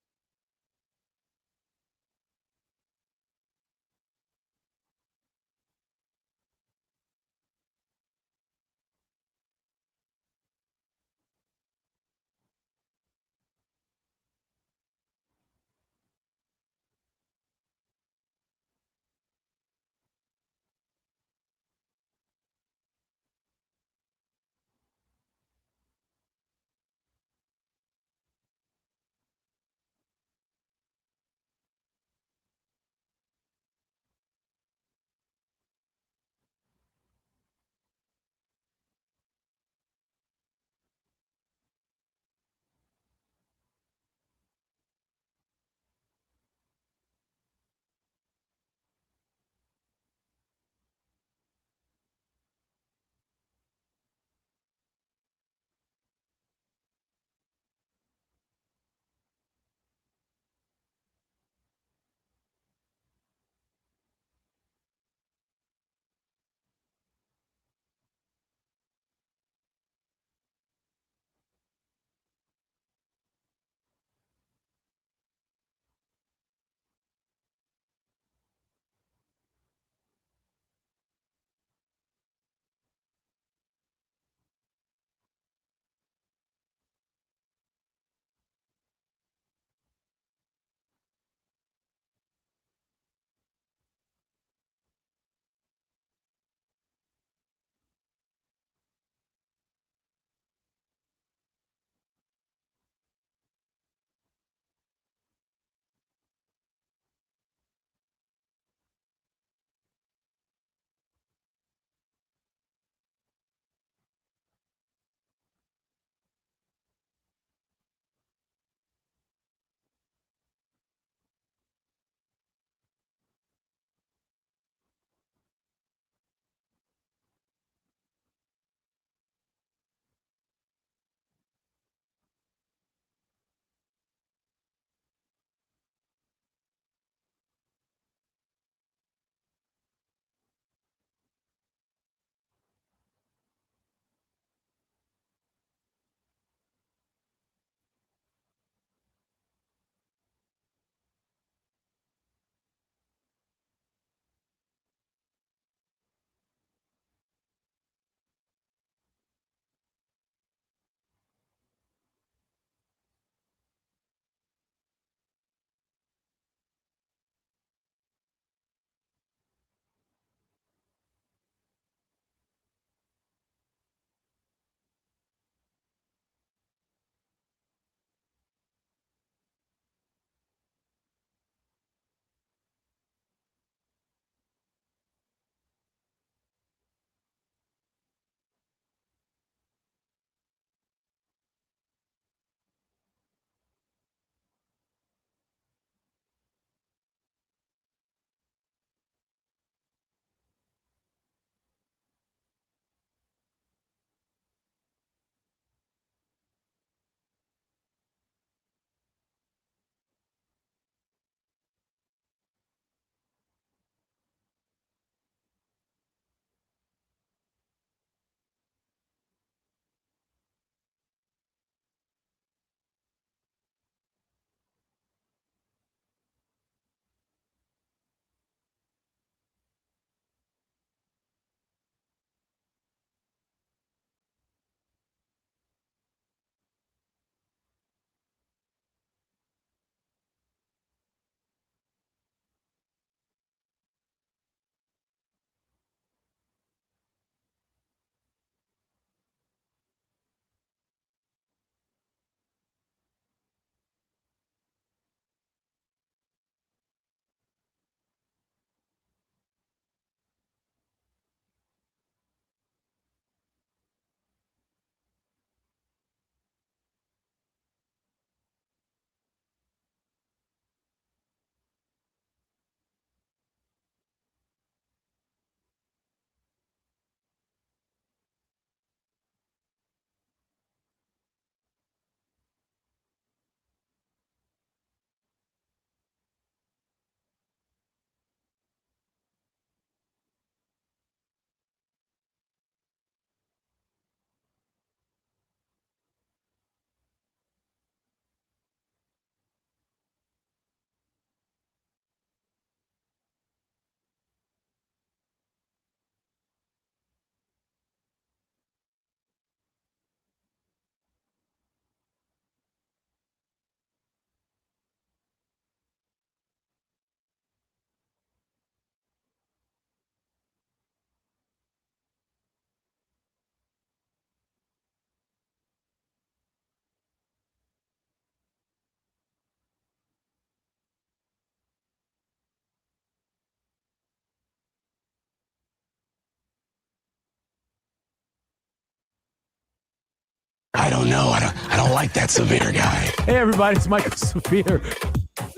I don't know. I don't like that severe guy. Hey, everybody, it's Michael Severe.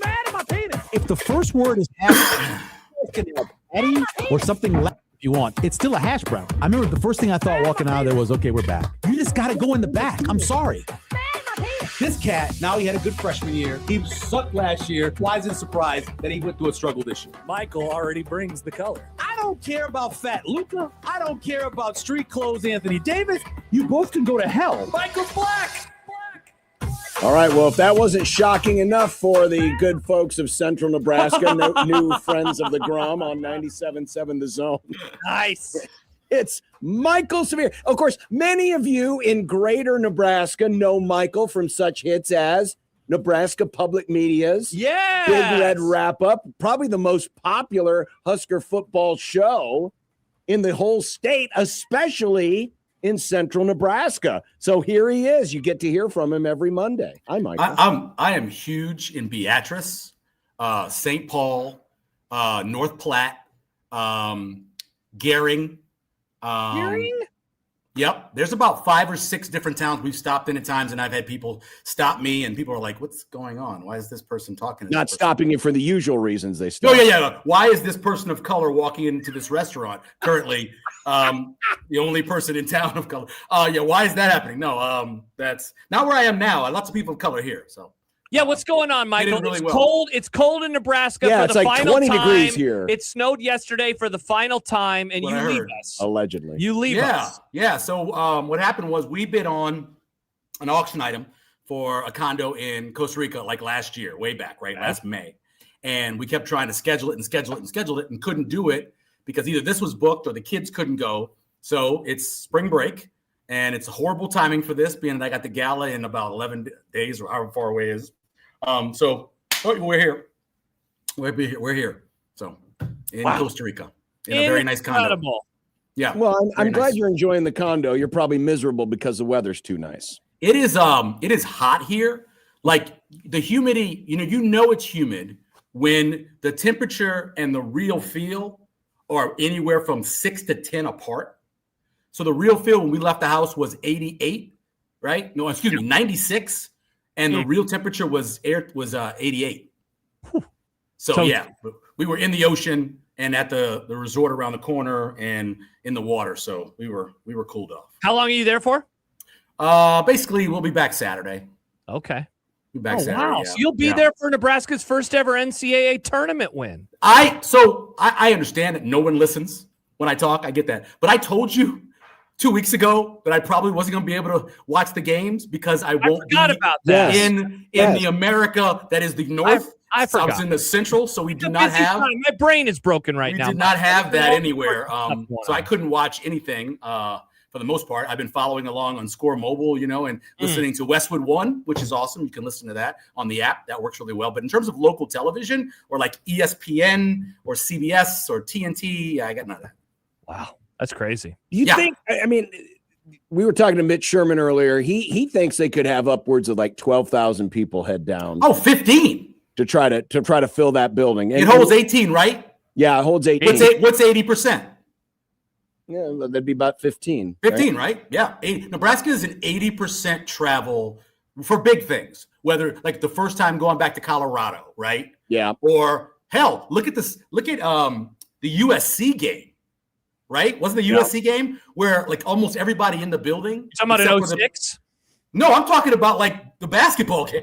Man, my penis. If the first word is hash, Eddie or something less if you want, it's still a hash brown. I remember the first thing I thought walking out of there was, okay, we're back. You just got to go in the back. I'm sorry. This cat, now he had a good freshman year. He sucked last year. Why is it a surprise that he went through a struggle this year? Michael already brings the color. I don't care about fat Luca. I don't care about street clothes Anthony Davis. You both can go to hell. Michael's black. All right, well, if that wasn't shocking enough for the good folks of Central Nebraska, new friends of the Grum on 97.7 The Zone. Nice. It's Michael Severe. Of course, many of you in greater Nebraska know Michael from such hits as Nebraska Public Media's Big Red Wrap-Up, probably the most popular Husker football show in the whole state, especially in Central Nebraska. So here he is. You get to hear from him every Monday. Hi, Michael. I am huge in Beatrice, St. Paul, North Platte, Gehring. Yep. There's about 5 or 6 different towns we've stopped in at times, and I've had people stop me, and people are like, what's going on? Why is this person talking to Not this person? stopping you for the usual reasons they stop. Oh, yeah. Why is this person of color walking into this restaurant currently? The only person in town of color. Why is that happening? No, that's not where I am now. Lots of people of color here, so. Yeah, what's going on, Michael? Really it's well. cold. It's cold in Nebraska Yeah, for it's the like final 20 time. degrees here. It snowed yesterday for the final time, and What you I leave heard. us. Allegedly. You leave us. Yeah. So what happened was we bid on an auction item for a condo in Costa Rica like last year, way back, right? Last May. And we kept trying to schedule it and couldn't do it because either this was booked or the kids couldn't go. So it's spring break, and it's horrible timing for this, being that I got the gala in about 11 days or however far away it is. We're here. We're here. So in Costa Rica, in a very nice condo. Incredible. Yeah. Well, I'm very glad nice. you're enjoying the condo. You're probably miserable because the weather's too nice. It is hot here. Like the humidity, you know it's humid when the temperature and the real feel are anywhere from 6 to 10 apart. So the real feel when we left the house was 88, right? No, excuse me, 96. And the real temperature was 88. So yeah, we were in the ocean and at the resort around the corner and in the water. So we were cooled off. How long are you there for? Basically, we'll be back Saturday. Okay. Be back Saturday. Wow. Yeah. So you'll be there for Nebraska's first ever NCAA tournament win. I understand that no one listens when I talk. I get that. But I told you 2 weeks ago that I probably wasn't going to be able to watch the games because I won't be about that. in the America that is the North. I forgot. I was in the Central, so we did not Busy have. time. My brain is broken right now. We did not have that anywhere. What's So I couldn't watch anything for the most part. I've been following along on Score Mobile, and listening to Westwood One, which is awesome. You can listen to that on the app. That works really well. But in terms of local television or like ESPN or CBS or TNT, I got none of that. Wow. That's crazy. You think, I mean, we were talking to Mitch Sherman earlier. He thinks they could have upwards of like 12,000 people head down. Oh, 15 to try to fill that building. It holds 18, right? Yeah, it holds 18. What's 80%? Yeah, that'd be about 15. 15, right? Yeah. Nebraska is an 80% travel for big things, whether like the first time going back to Colorado, right? Yeah. Or hell, look at this. Look at the USC game, right? Wasn't the USC game where like almost everybody in the building? You talking about an 06? No, I'm talking about like the basketball game.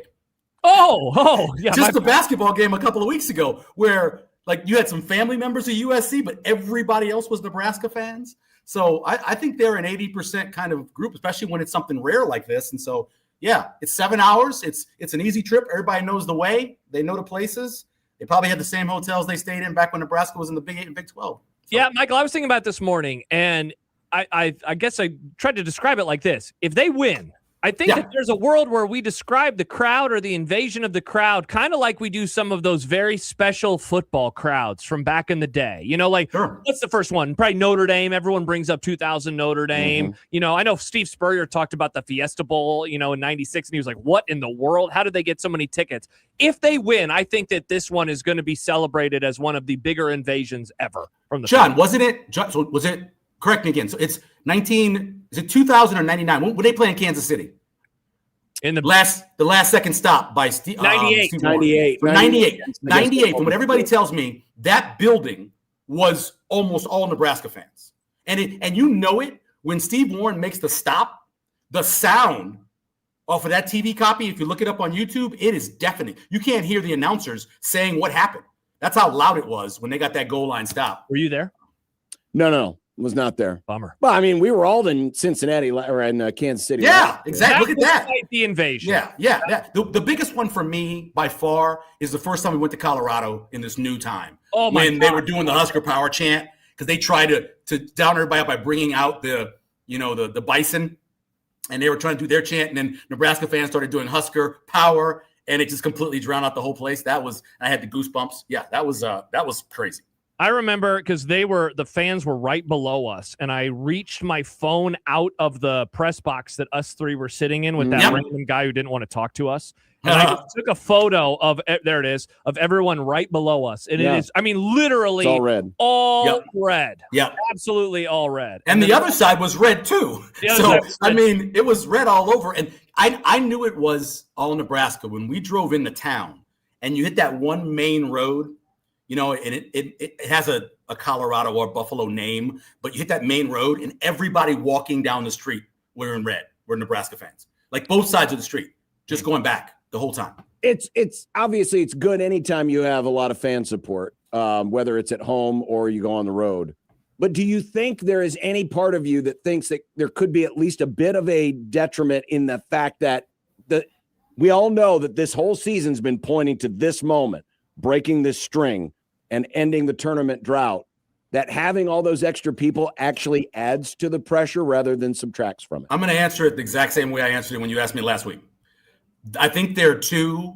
Oh, yeah. Just the basketball game a couple of weeks ago where like you had some family members of USC, but everybody else was Nebraska fans. So I think they're an 80% kind of group, especially when it's something rare like this. And so, yeah, it's 7 hours. It's an easy trip. Everybody knows the way. They know the places. They probably had the same hotels they stayed in back when Nebraska was in the Big 8 and Big 12. So. Yeah, Michael, I was thinking about this morning, and I guess I tried to describe it like this. If they win, I think that there's a world where we describe the crowd or the invasion of the crowd kind of like we do some of those very special football crowds from back in the day. What's the first one? Probably Notre Dame. Everyone brings up 2000 Notre Dame. Mm-hmm. I know Steve Spurrier talked about the Fiesta Bowl, in 96, and he was like, what in the world? How did they get so many tickets? If they win, I think that this one is going to be celebrated as one of the bigger invasions ever from the John, wasn't it? So was it? Correct me again. So it's 2000 or 99. When they play in Kansas City? In the last second stop by Steve 98. Steve 98. 98. From what everybody tells me, that building was almost all Nebraska fans. And you know it when Steve Warren makes the stop, the sound off of that TV copy, if you look it up on YouTube, it is deafening. You can't hear the announcers saying what happened. That's how loud it was when they got that goal line stop. Were you there? No, was not there. Bummer. Well, I mean, we were all in Cincinnati or in Kansas City. Yeah, exactly. Look at that. Like the invasion. Yeah. The biggest one for me by far is the first time we went to Colorado in this new time. Oh my when God. They were doing the Husker power chant because they tried to down everybody up by bringing out the bison, and they were trying to do their chant, and then Nebraska fans started doing Husker power, and it just completely drowned out the whole place. I had the goosebumps. Yeah, that was crazy. I remember because the fans were right below us, and I reached my phone out of the press box that us three were sitting in with that random guy who didn't want to talk to us. And I just took a photo of there it is of everyone right below us, and it is, I mean, literally it's all red. Red. Yeah, absolutely all red. And the other side was red too. So I mean, it was red all over, and I knew it was all Nebraska when we drove into town, and you hit that one main road. And it has a Colorado or Buffalo name, but you hit that main road and everybody walking down the street were in red. We're Nebraska fans, like both sides of the street, just going back the whole time. It's obviously it's good anytime you have a lot of fan support, whether it's at home or you go on the road. But do you think there is any part of you that thinks that there could be at least a bit of a detriment in the fact that we all know that this whole season's been pointing to this moment, breaking this string and ending the tournament drought, that having all those extra people actually adds to the pressure rather than subtracts from it? I'm going to answer it the exact same way I answered it when you asked me last week. I think they're too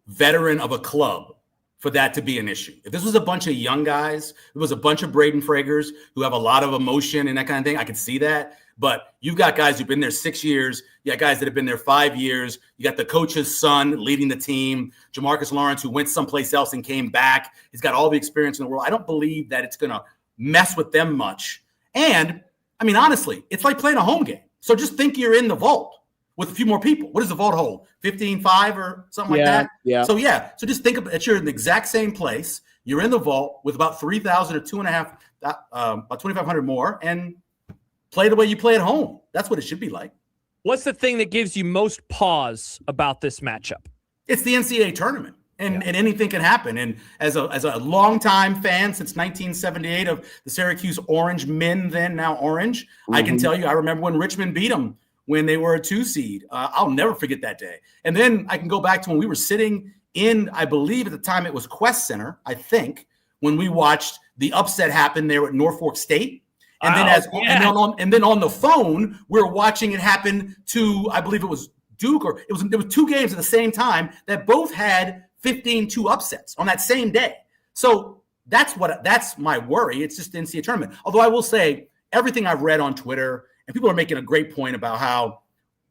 veteran of a club for that to be an issue. If this was a bunch of young guys, it was a bunch of Braden Fragers who have a lot of emotion and that kind of thing, I could see that. But you've got guys who've been there 6 years. You got guys that have been there 5 years. You got the coach's son leading the team, Jamarcus Lawrence, who went someplace else and came back. He's got all the experience in the world. I don't believe that it's going to mess with them much. And, I mean, honestly, it's like playing a home game. So just think you're in the vault with a few more people. What does the vault hold? 15-5 or something like that? Yeah. So just think of it. You're in the exact same place. You're in the vault with about 3,000 or 2,500, about 2,500 more, and play the way you play at home. That's what it should be like. What's the thing that gives you most pause about this matchup? It's the NCAA tournament, and anything can happen. And as a longtime fan since 1978 of the Syracuse Orange men, then now Orange, I can tell you I remember when Richmond beat them when they were a 2 seed. I'll never forget that day. And then I can go back to when we were sitting in, I believe at the time it was Quest Center, I think, when we watched the upset happen there at Norfolk State. And then on the phone, we're watching it happen to, I believe it was Duke, or there was 2 games at the same time that both had 15-2 upsets on that same day. So that's my worry. It's just the NCAA tournament. Although I will say everything I've read on Twitter, and people are making a great point about how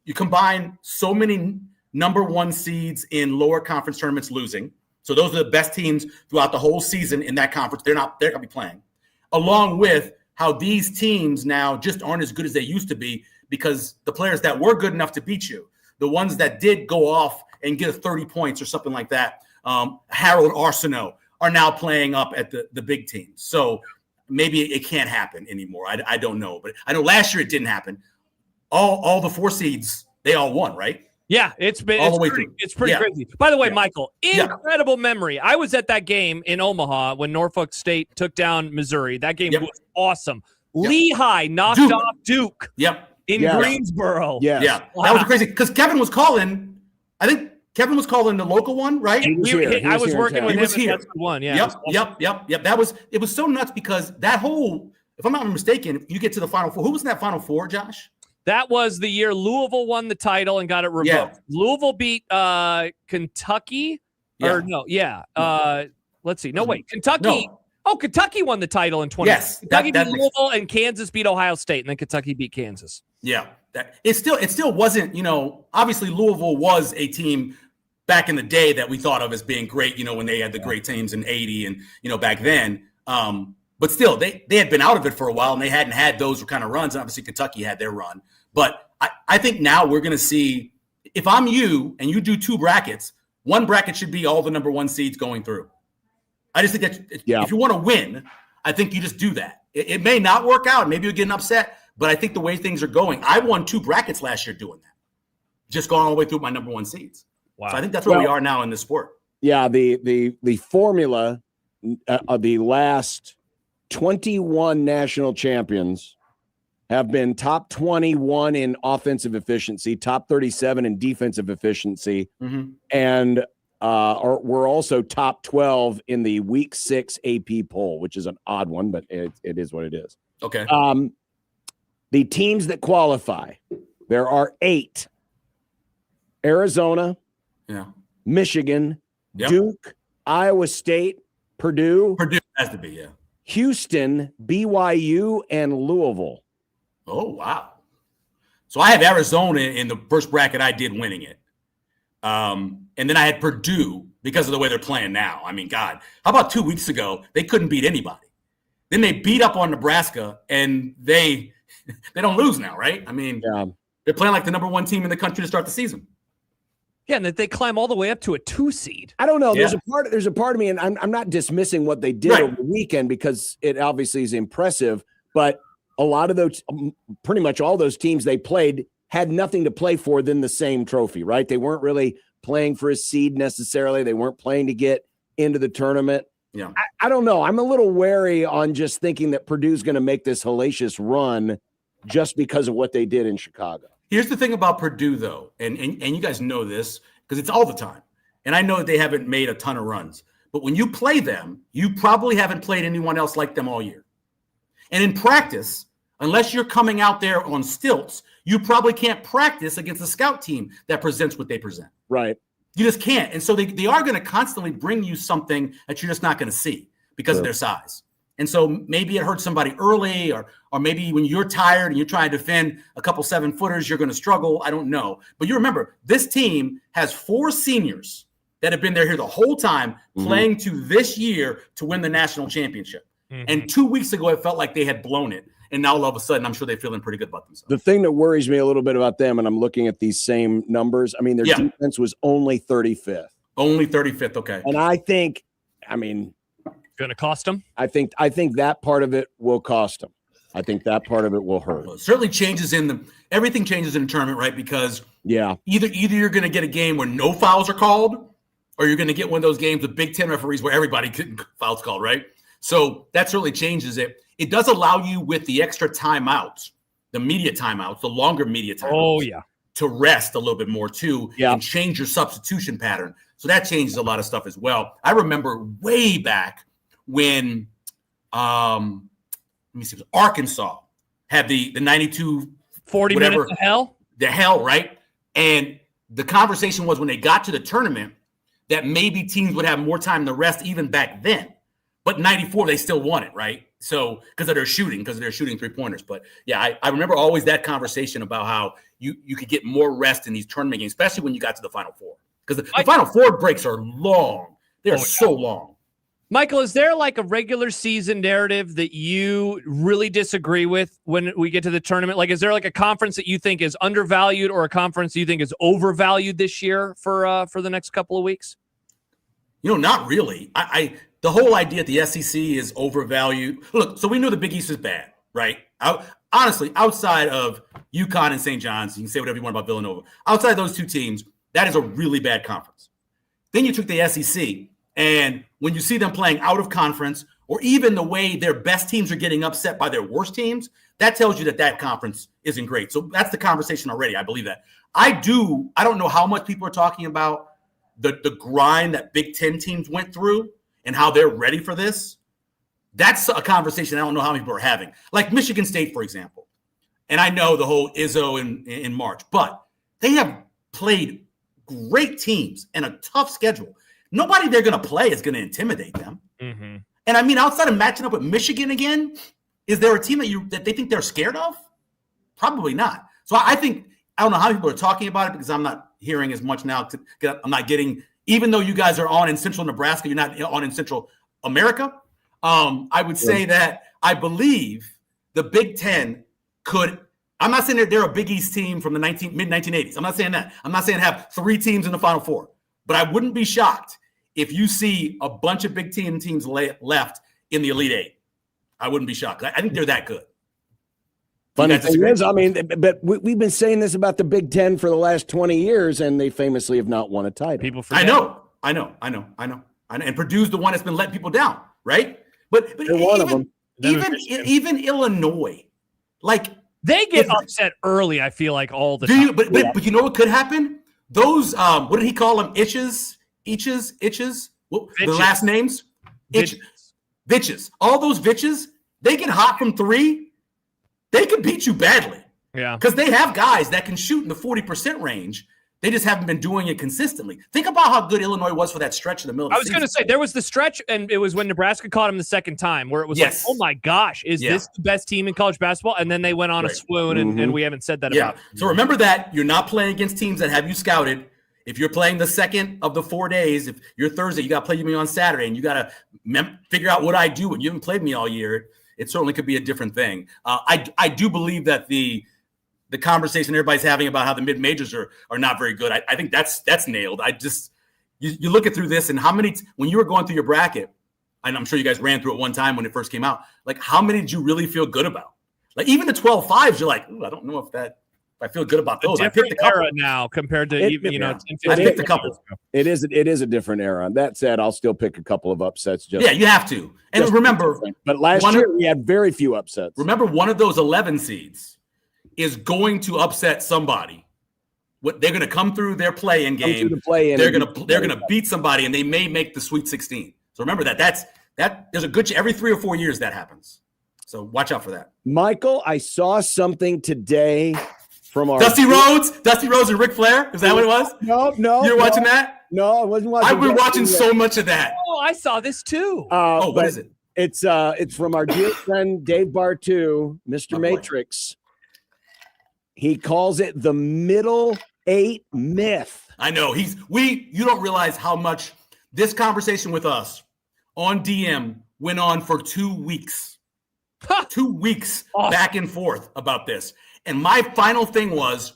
you combine so many number 1 seeds in lower conference tournaments losing. So those are the best teams throughout the whole season in that conference. They're going to be playing, along with how these teams now just aren't as good as they used to be because the players that were good enough to beat you, the ones that did go off and get a 30 points or something like that, Harold Arsenault, are now playing up at the big teams. So maybe it can't happen anymore. I don't know. But I know last year it didn't happen. All the 4 seeds, they all won, right? Yeah, it's pretty crazy. By the way, Michael, incredible memory. I was at that game in Omaha when Norfolk State took down Missouri. That game was awesome. Lehigh knocked off Duke. In Greensboro. That was crazy because Kevin was calling. I think Kevin was calling the local one, right? I was working with him. He was here. That's the one. Yeah. Yep. It was so nuts because that whole, if I'm not mistaken, you get to the Final Four. Who was in that Final Four, Josh? That was the year Louisville won the title and got it revoked. Yeah. Louisville beat Kentucky. Let's see. No, wait. Kentucky. No. Oh, Kentucky won the title in 20. Yes. Kentucky beat Louisville and Kansas beat Ohio State, and then Kentucky beat Kansas. Yeah. It still wasn't, obviously Louisville was a team back in the day that we thought of as being great, when they had the great teams in 80 and, back then. But still, they had been out of it for a while, and they hadn't had those kind of runs. And obviously, Kentucky had their run. But I think now we're going to see if I'm you and you do 2 brackets, one bracket should be all the number 1 seeds going through. I just think that if you want to win, I think you just do that. It may not work out. Maybe you're getting upset, but I think the way things are going, I won 2 brackets last year doing that. Just going all the way through my number 1 seeds. Wow. So I think that's where we are now in this sport. Yeah, the formula of the last 21 national champions have been top 21 in offensive efficiency, top 37 in defensive efficiency, and we're also top 12 in the week 6 AP poll, which is an odd one, but it is what it is. Okay. The teams that qualify, there are 8: Arizona, Michigan, Duke, Iowa State, Purdue. Purdue has to be, yeah. Houston, BYU, and Louisville. Oh, wow. So I have Arizona in the first bracket I did winning it. And then I had Purdue because of the way they're playing now. I mean, God, how about 2 weeks ago? They couldn't beat anybody. Then they beat up on Nebraska, and they don't lose now, right? I mean, they're playing like the number 1 team in the country to start the season. Yeah, and that they climb all the way up to a 2 seed. I don't know. There's a part of me, and I'm not dismissing what they did over the weekend because it obviously is impressive. But a lot of those, pretty much all those teams they played had nothing to play for than the same trophy, right? They weren't really playing for a seed necessarily. They weren't playing to get into the tournament. Yeah, I don't know. I'm a little wary on just thinking that Purdue's going to make this hellacious run just because of what they did in Chicago. Here's the thing about Purdue, though, and you guys know this because it's all the time. And I know that they haven't made a ton of runs. But when you play them, you probably haven't played anyone else like them all year. And in practice, unless you're coming out there on stilts, you probably can't practice against a scout team that presents what they present. Right. You just can't. And so they are going to constantly bring you something that you're just not going to see because of their size. And so maybe it hurts somebody early, or maybe when you're tired and you're trying to defend a couple 7-footers, you're going to struggle. I don't know. But you remember, this team has 4 seniors that have been there here the whole time playing to this year to win the national championship. And 2 weeks ago, it felt like they had blown it. And now all of a sudden, I'm sure they're feeling pretty good about themselves. The thing that worries me a little bit about them, and I'm looking at these same numbers, I mean, their defense was only 35th. Only 35th, okay. And I think, going to cost them? I think that part of it will cost them. I think that part of it will hurt. Well, it certainly changes everything changes in the tournament, right? Because either you're going to get a game where no fouls are called, or you're going to get one of those games with Big Ten referees where everybody fouls called, right? So that certainly changes it. It does allow you, with the extra timeouts, the media timeouts, the longer media timeouts, to rest a little bit more too, and change your substitution pattern. So that changes a lot of stuff as well. I remember way back when let me see, it was Arkansas had the 92 40 whatever, minutes of hell. The hell, right? And the conversation was when they got to the tournament that maybe teams would have more time to rest even back then. But 94, they still won it, right? So because of their shooting 3-pointers. But yeah, I remember always that conversation about how you could get more rest in these tournament games, especially when you got to the Final Four. Because the Final Four breaks are long. They are so long. Michael, is there like a regular season narrative that you really disagree with when we get to the tournament? Like, is there like a conference that you think is undervalued or a conference you think is overvalued this year for the next couple of weeks? Not really. The whole idea that the SEC is overvalued. Look, so we know the Big East is bad, right? Honestly, outside of UConn and St. John's, you can say whatever you want about Villanova. Outside those 2 teams, that is a really bad conference. Then you took the SEC, and when you see them playing out of conference, or even the way their best teams are getting upset by their worst teams, that tells you that conference isn't great. So that's the conversation already. I believe that. I don't know how much people are talking about the grind that Big Ten teams went through and how they're ready for this. That's a conversation I don't know how many people are having. Like Michigan State, for example. And I know the whole Izzo in March, but they have played great teams and a tough schedule. Nobody they're going to play is going to intimidate them. Mm-hmm. And I mean, outside of matching up with Michigan again, is there a team that they think they're scared of? Probably not. So I think, I don't know how people are talking about it because I'm not hearing as much now. I'm not getting, even though you guys are on in Central Nebraska, you're not on in Central America. I would say that I believe the Big Ten could I'm not saying they're a Big East team from the mid-1980s. I'm not saying that. I'm not saying have 3 teams in the Final Four. But I wouldn't be shocked if you see a bunch of Big Ten teams left in the Elite Eight. I wouldn't be shocked. I think they're that good. Funny thing is, I mean, but we've been saying this about the Big Ten for the last 20 years, and they famously have not won a title. People forget. I know. And Purdue's the one that's been letting people down, right? But they're one of them. Even Illinois, like they get upset early. I feel like all the time. But you know what could happen? Those what did he call them? Itches. What, the last names? Vitches. All those Vitches, they get hot from 3. They can beat you badly. Yeah. Because they have guys that can shoot in the 40% range. They just haven't been doing it consistently. Think about how good Illinois was for that stretch in the middle of the season. I was going to say, there was the stretch, and it was when Nebraska caught him the second time, where it was like, oh my gosh, is this the best team in college basketball? And then they went on a swoon, and we haven't said that about it. So remember that. You're not playing against teams that have you scouted. If you're playing the second of the 4 days, if you're Thursday, you got to play me on Saturday, and you got to figure out what I do when you haven't played me all year. It certainly could be a different thing. I do believe that the conversation everybody's having about how the mid majors are not very good. I think that's nailed. You look at through this, and how many when you were going through your bracket, and I'm sure you guys ran through it one time when it first came out. Like, how many did you really feel good about? Like, even the 12-5s, you're like, I don't know if I feel good about those. I picked a couple era now compared to 10, 15 I picked a couple. It is a different era. That said, I'll still pick a couple of upsets. You have to. And remember, but last year we had very few upsets. Remember, one of those 11 seeds is going to upset somebody. They're going to come through their play-in game. They're going to beat somebody, and they may make the Sweet 16. So remember that. There's a good every 3 or 4 years that happens. So watch out for that. Michael, I saw something today from our Dusty Rhodes and Ric Flair. Is that what it was? No. You're watching that? No, I wasn't watching. I've been watching so much of that. Oh, I saw this too. What is it? It's from our dear friend Dave Bartu, Mr. Matrix. He calls it the middle 8 myth. I know you don't realize how much this conversation with us on DM went on for 2 weeks. 2 weeks back and forth about this. And my final thing was,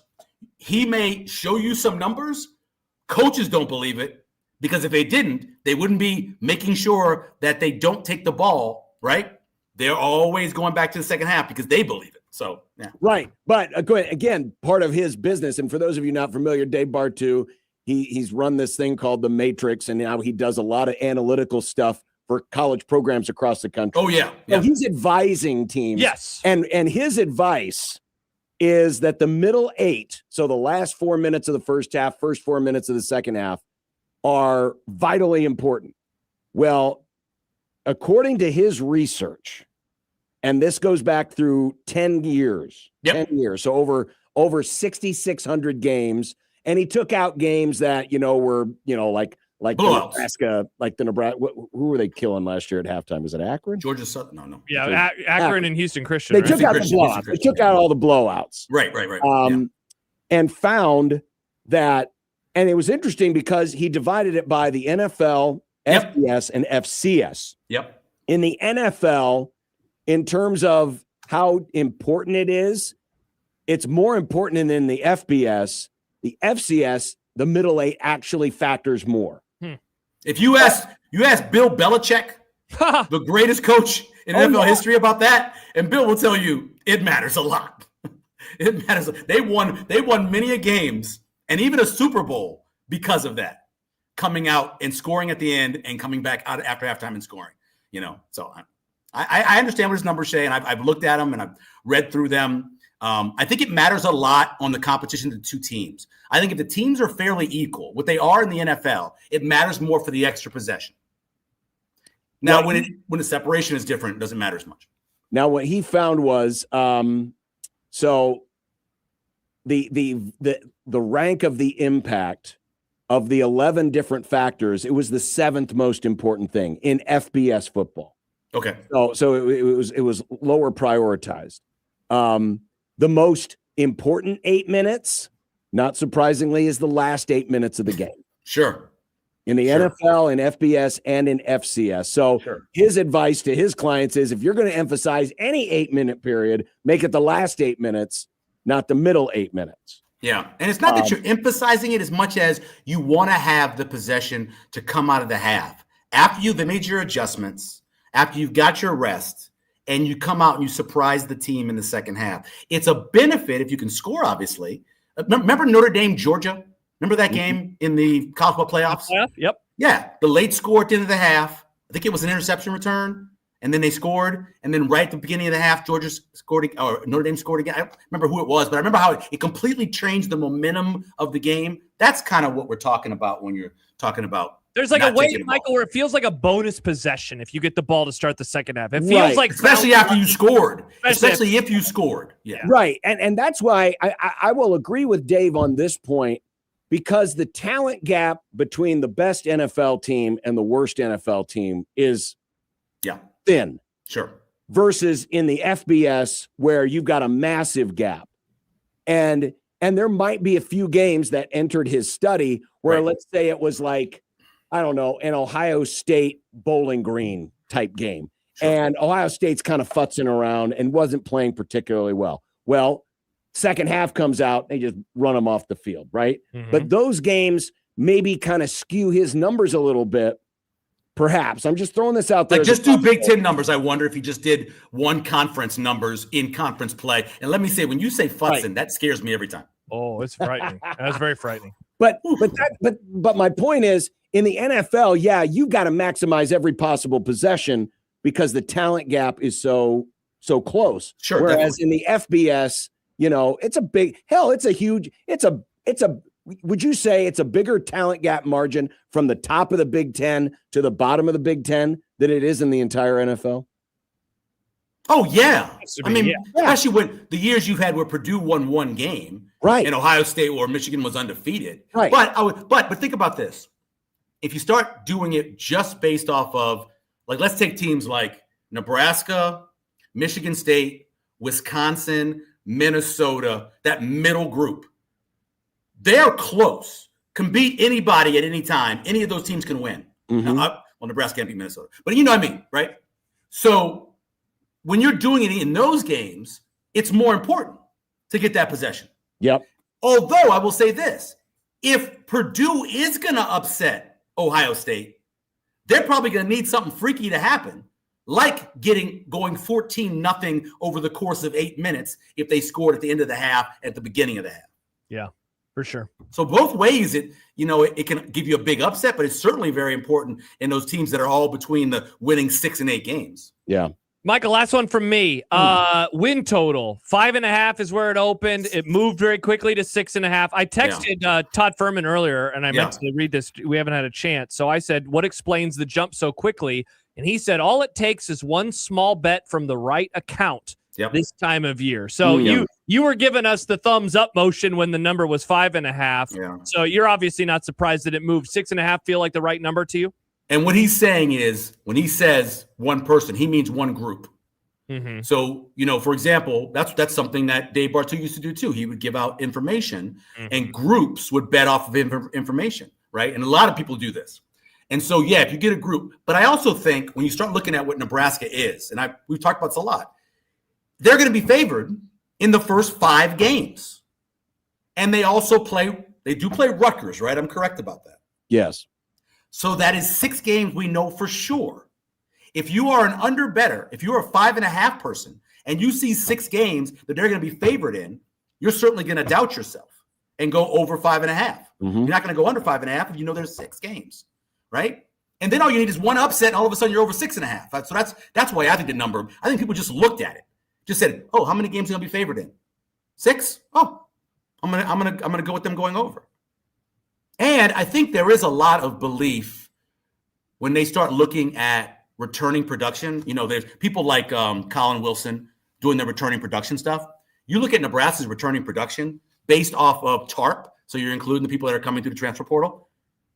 he may show you some numbers. Coaches don't believe it, because if they didn't, they wouldn't be making sure that they don't take the ball, right? They're always going back to the second half because they believe it. So, yeah. Right. But again, part of his business, and for those of you not familiar, Dave Bartu, he's run this thing called the Matrix, and now he does a lot of analytical stuff for college programs across the country. Oh, yeah. So he's advising teams. Yes. And his advice is that the middle 8, so the last 4 minutes of the first half, first 4 minutes of the second half, are vitally important. Well, according to his research, and this goes back through 10 years, 10 years, so over 6,600 games, and he took out games that, were, like the Nebraska, like the Nebraska. Who were they killing last year at halftime? Was it Akron? Georgia Southern? No. Yeah, Akron and Houston Christian. They took out the blowouts. They took out all the blowouts. Right. And found that, and it was interesting because he divided it by the NFL, FBS, and FCS. Yep. In the NFL, in terms of how important it is, it's more important than in the FBS. The FCS, the middle 8 actually factors more. If you ask Bill Belichick, the greatest coach in NFL history, about that, and Bill will tell you it matters a lot. It matters. They won many a games and even a Super Bowl because of that, coming out and scoring at the end and coming back out after halftime and scoring. So I understand what his numbers say, and I've looked at them and I've read through them. I think it matters a lot on the competition of the two teams. I think if the teams are fairly equal, what they are in the NFL, it matters more for the extra possession. Now, when the separation is different, it doesn't matter as much. Now, what he found was, so the rank of the impact of the 11 different factors, it was the 7th most important thing in FBS football. Okay. So it was lower prioritized. The most important 8 minutes, not surprisingly, is the last 8 minutes of the game. Sure. In the NFL, in FBS, and in FCS. So his advice to his clients is, if you're going to emphasize any 8-minute period, make it the last 8 minutes, not the middle 8 minutes. Yeah. And it's not that you're emphasizing it as much as you want to have the possession to come out of the half. After you've made your adjustments, after you've got your rest, and you come out and you surprise the team in the second half. It's a benefit if you can score, obviously. Remember Notre Dame, Georgia? Remember that game in the college football playoffs? Yep. Yeah. The late score at the end of the half. I think it was an interception return. And then they scored, and then right at the beginning of the half, Georgia scored, or Notre Dame scored again. I don't remember who it was, but I remember how it completely changed the momentum of the game. That's kind of what we're talking about when you're talking about. There's like a way, Michael, where it feels like a bonus possession if you get the ball to start the second half. It feels Right. like especially after you scored, especially if you scored. Yeah, right. And that's why I will agree with Dave on this point, because the talent gap between the best NFL team and the worst NFL team is thin. Sure. Versus in the FBS where you've got a massive gap. And there might be a few games that entered his study where let's say it was like, I don't know, an Ohio State Bowling Green type game. Sure. And Ohio State's kind of futzing around and wasn't playing particularly well. Well, second half comes out, they just run them off the field, right? Mm-hmm. But those games maybe kind of skew his numbers a little bit. Perhaps. I'm just throwing this out there. Like just do Big Ten numbers. I wonder if he just did one conference numbers in conference play. And let me say, when you say futzing, that scares me every time. Oh, it's frightening. That's very frightening. But my point is, in the NFL, yeah, you've got to maximize every possible possession because the talent gap is so close. Sure. Whereas in the FBS, would you say it's a bigger talent gap margin from the top of the Big Ten to the bottom of the Big Ten than it is in the entire NFL? Oh, yeah. I mean, especially when the years you've had where Purdue won one game, right, and Ohio State or Michigan was undefeated. Right. But think about this. If you start doing it just based off of, like, let's take teams like Nebraska, Michigan State, Wisconsin, Minnesota, that middle group. They're close, can beat anybody at any time. Any of those teams can win. Mm-hmm. Now, Nebraska can't beat Minnesota, but you know what I mean, right? So when you're doing it in those games, it's more important to get that possession. Yep. Although I will say this, if Purdue is going to upset Ohio State, they're probably going to need something freaky to happen, like going 14-0 over the course of 8 minutes if they scored at the end of the half, at the beginning of the half. Yeah. For sure. So both ways, it can give you a big upset, but it's certainly very important in those teams that are all between the winning 6 and 8 games. Yeah. Michael, last one from me. Win total 5.5 is where it opened. It moved very quickly to 6.5. I texted Todd Furman earlier, and I meant to read this. We haven't had a chance. So I said, what explains the jump so quickly? And he said, all it takes is one small bet from the right account this time of year. So you were giving us the thumbs up motion when the number was 5.5. Yeah. So you're obviously not surprised that it moved. 6.5 feel like the right number to you? And what he's saying is, when he says one person, he means one group. Mm-hmm. So, for example, that's something that Dave Bartu used to do too. He would give out information, and groups would bet off of information, right? And a lot of people do this. And so, if you get a group, but I also think when you start looking at what Nebraska is, and we've talked about this a lot, they're going to be favored in the first 5 games. And they also play Rutgers, right? I'm correct about that. Yes. So that is 6 games we know for sure. If you are an under better, if you're a 5.5 person and you see 6 games that they're going to be favored in, you're certainly going to doubt yourself and go over 5.5. You're not going to go under 5.5 if you know there's 6 games, right? And then all you need is one upset, and all of a sudden you're over 6.5. So that's why I think the number. I think people just looked at it, just said, "Oh, how many games are going to be favored in? 6? Oh, I'm gonna go with them going over." And I think there is a lot of belief when they start looking at returning production. There's people like Colin Wilson doing their returning production stuff. You look at Nebraska's returning production based off of TARP, so you're including the people that are coming through the transfer portal.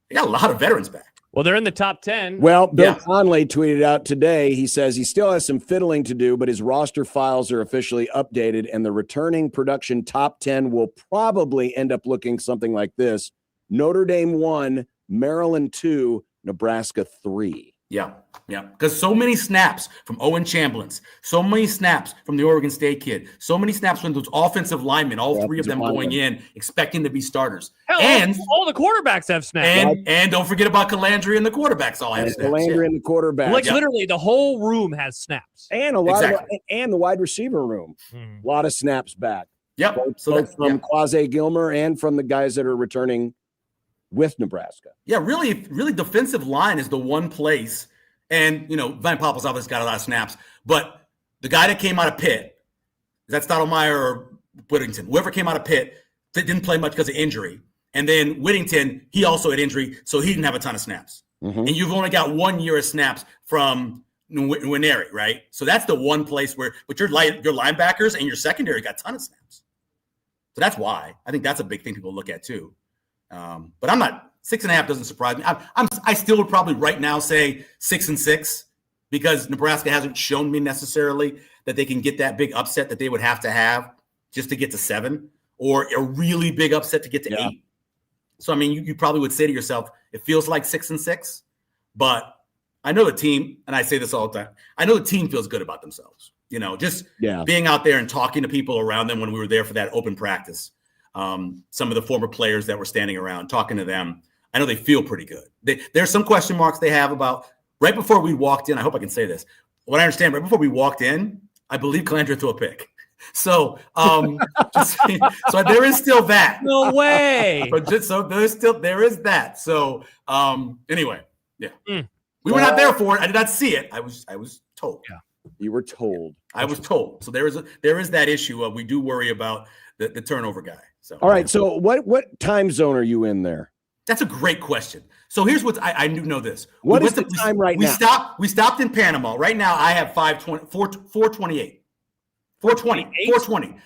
They got a lot of veterans back. Well, they're in the top 10. Well, Bill Conley tweeted out today, he says he still has some fiddling to do, but his roster files are officially updated, and the returning production top 10 will probably end up looking something like this. Notre Dame 1, Maryland 2, Nebraska 3. Yeah. Because so many snaps from Owen Chambliss, so many snaps from the Oregon State kid, so many snaps from those offensive linemen, all three of them going in, expecting to be starters. Hell, and all the quarterbacks have snaps. And don't forget about Calandri and the quarterbacks all have snaps. Calandri and the quarterback. Like literally the whole room has snaps. And a lot of and the wide receiver room. A lot of snaps back. Yep. Both from Quasi Gilmer and from the guys that are returning with Nebraska. Yeah, really defensive line is the one place. And, Van Poppel's obviously got a lot of snaps. But the guy that came out of Pitt, is that Stottlemyre or Whittington? Whoever came out of Pitt didn't play much because of injury. And then Whittington, he also had injury, so he didn't have a ton of snaps. And you've only got 1 year of snaps from Nwaneri, right? So that's the one place where – but your linebackers and your secondary got a ton of snaps. So that's why. I think that's a big thing people look at too. But I'm not – 6.5 doesn't surprise me. I still would probably right now say 6-6 because Nebraska hasn't shown me necessarily that they can get that big upset that they would have to have just to get to 7 or a really big upset to get to 8. So, I mean, you probably would say to yourself, it feels like 6-6, but I know the team, and I say this all the time, I know the team feels good about themselves. Being out there and talking to people around them when we were there for that open practice. Some of the former players that were standing around, talking to them, I know they feel pretty good. There's some question marks they have about right before we walked in. I hope I can say this. What I understand, right before we walked in, I believe Calandri threw a pick. So, so there is still that. No way. So there is that. So, anyway, we were not there for it. I did not see it. I was told. Yeah, you were told. I was told. So there is that issue of we do worry about the turnover guy. So all right. So what time zone are you in there? That's a great question. So here's what I do know this. What is the time right now? We stopped in Panama. Right now I have 4:28. 420.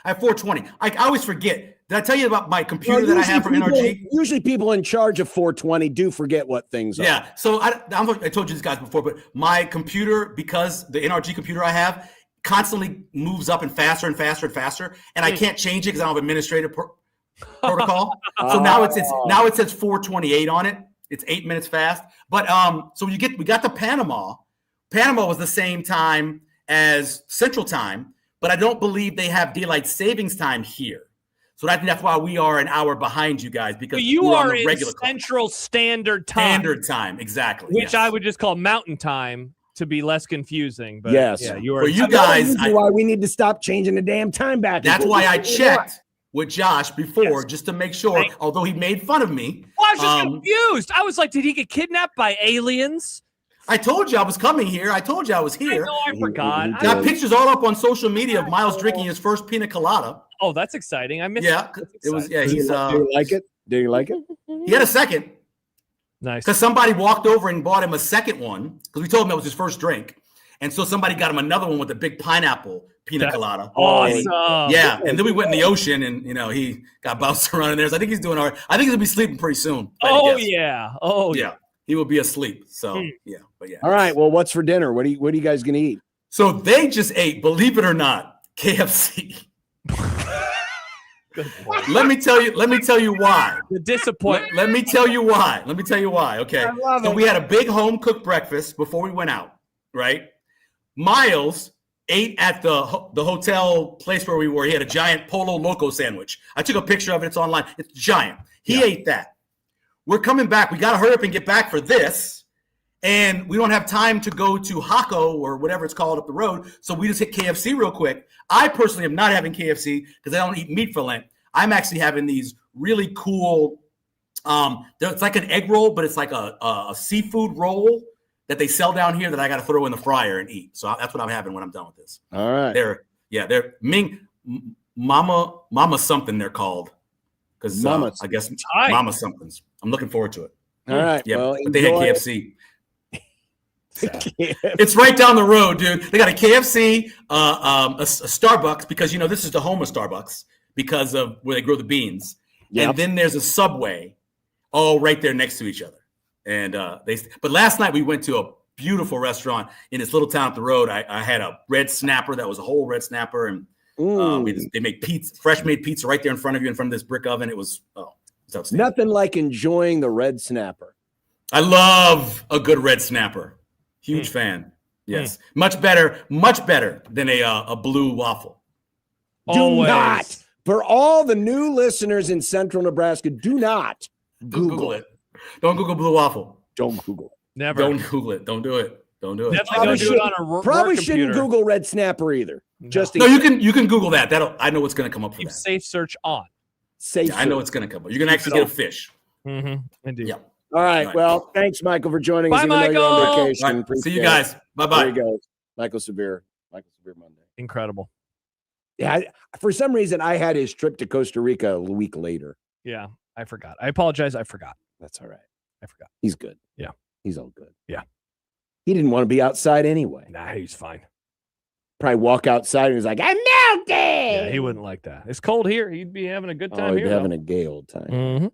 I have 420. I always forget. Did I tell you about my computer that I have from NRG? Usually people in charge of 420 do forget what things are. Yeah. So I told you this guys before, but my computer, because the NRG computer I have constantly moves up and faster and faster and faster, and I can't change it because I don't have administrative protocol. So now it says 428 on it. It's 8 minutes fast. But so we got to Panama. Panama was the same time as Central Time, but I don't believe they have daylight savings time here. So I think that's why we are an hour behind you guys, because you we're are on the in regular Central Standard Time. Standard Time, exactly. Which I would just call Mountain Time to be less confusing. But yes, yeah, you are. For you guys, why we need to stop changing the damn time back. That's why I checked with Josh before, just to make sure. Although he made fun of me, well, I was just confused. I was like, did he get kidnapped by aliens? I told you I was coming here. I told you I was here. I know, I forgot. Got pictures all up on social media of Miles drinking his first pina colada. Oh, that's exciting. I missed. Yeah, it was. Yeah, he's. Do you like it? Do you like it? He had a second. Nice. Because somebody walked over and bought him a second one because we told him that was his first drink, and so somebody got him another one with a big pineapple pina colada. Awesome. Yeah, and then we went in the ocean, and he got bounced around in there. So I think he's doing all right. I think he's gonna be sleeping pretty soon. Oh yeah. Oh yeah. He will be asleep. So yeah, but yeah. All right. Well, what's for dinner? What are you guys gonna eat? So they just ate, believe it or not, KFC. Let me tell you why. The disappointment. Let me tell you why. Okay. So we had a big home cooked breakfast before we went out, right? Miles ate at the hotel place where we were. He had a giant Polo Loco sandwich. I took a picture of it. It's online. It's giant. He ate that. We're coming back. We got to hurry up and get back for this. And we don't have time to go to Hako or whatever it's called up the road. So we just hit KFC real quick. I personally am not having KFC because I don't eat meat for Lent. I'm actually having these really cool, it's like an egg roll, but it's like a seafood roll that they sell down here that I got to throw in the fryer and eat. So that's what I'm having when I'm done with this. All right. They're Ming Mama something they're called. Because I guess Mama somethings. I'm looking forward to it. All right. Yeah, well, but they had KFC. It's right down the road, dude. They got a KFC, a Starbucks, because this is the home of Starbucks because of where they grow the beans. Yep. And then there's a Subway, all right there next to each other. And but last night we went to a beautiful restaurant in this little town up the road. I had a red snapper that was a whole red snapper, and they make pizza, fresh made pizza right there in front of you, in front of this brick oven. It was nothing like enjoying the red snapper. I love a good red snapper. Huge fan. Yes, much better than a blue waffle. Do Always. not, for all the new listeners in central Nebraska, do not Google it. Don't Google blue waffle. Don't Google it. Never. Don't Google it. Don't do it. Don't do it. Definitely don't do it on a Probably work shouldn't computer. Google red snapper either. Just No, you can Google that. I know what's going to come up for Keep that. safe search on. safe. I know it's going to come up. You're going to actually get a fish. Indeed. Yeah. All right. Well, thanks, Michael, for joining us. Bye, even though you're on Michael. vacation. All right. Appreciate See you it. guys. Bye-bye. There you go. Michael Severe Monday. Incredible. Yeah. For some reason, I had his trip to Costa Rica a week later. Yeah, I forgot. I apologize. I forgot. That's all right. I forgot. He's good. Yeah. He's all good. Yeah. He didn't want to be outside anyway. Nah, he's fine. Probably walk outside and he was like, I'm melting. Yeah, he wouldn't like that. It's cold here. He'd be having a good time He'd here. be having a gay old time. Mm-hmm.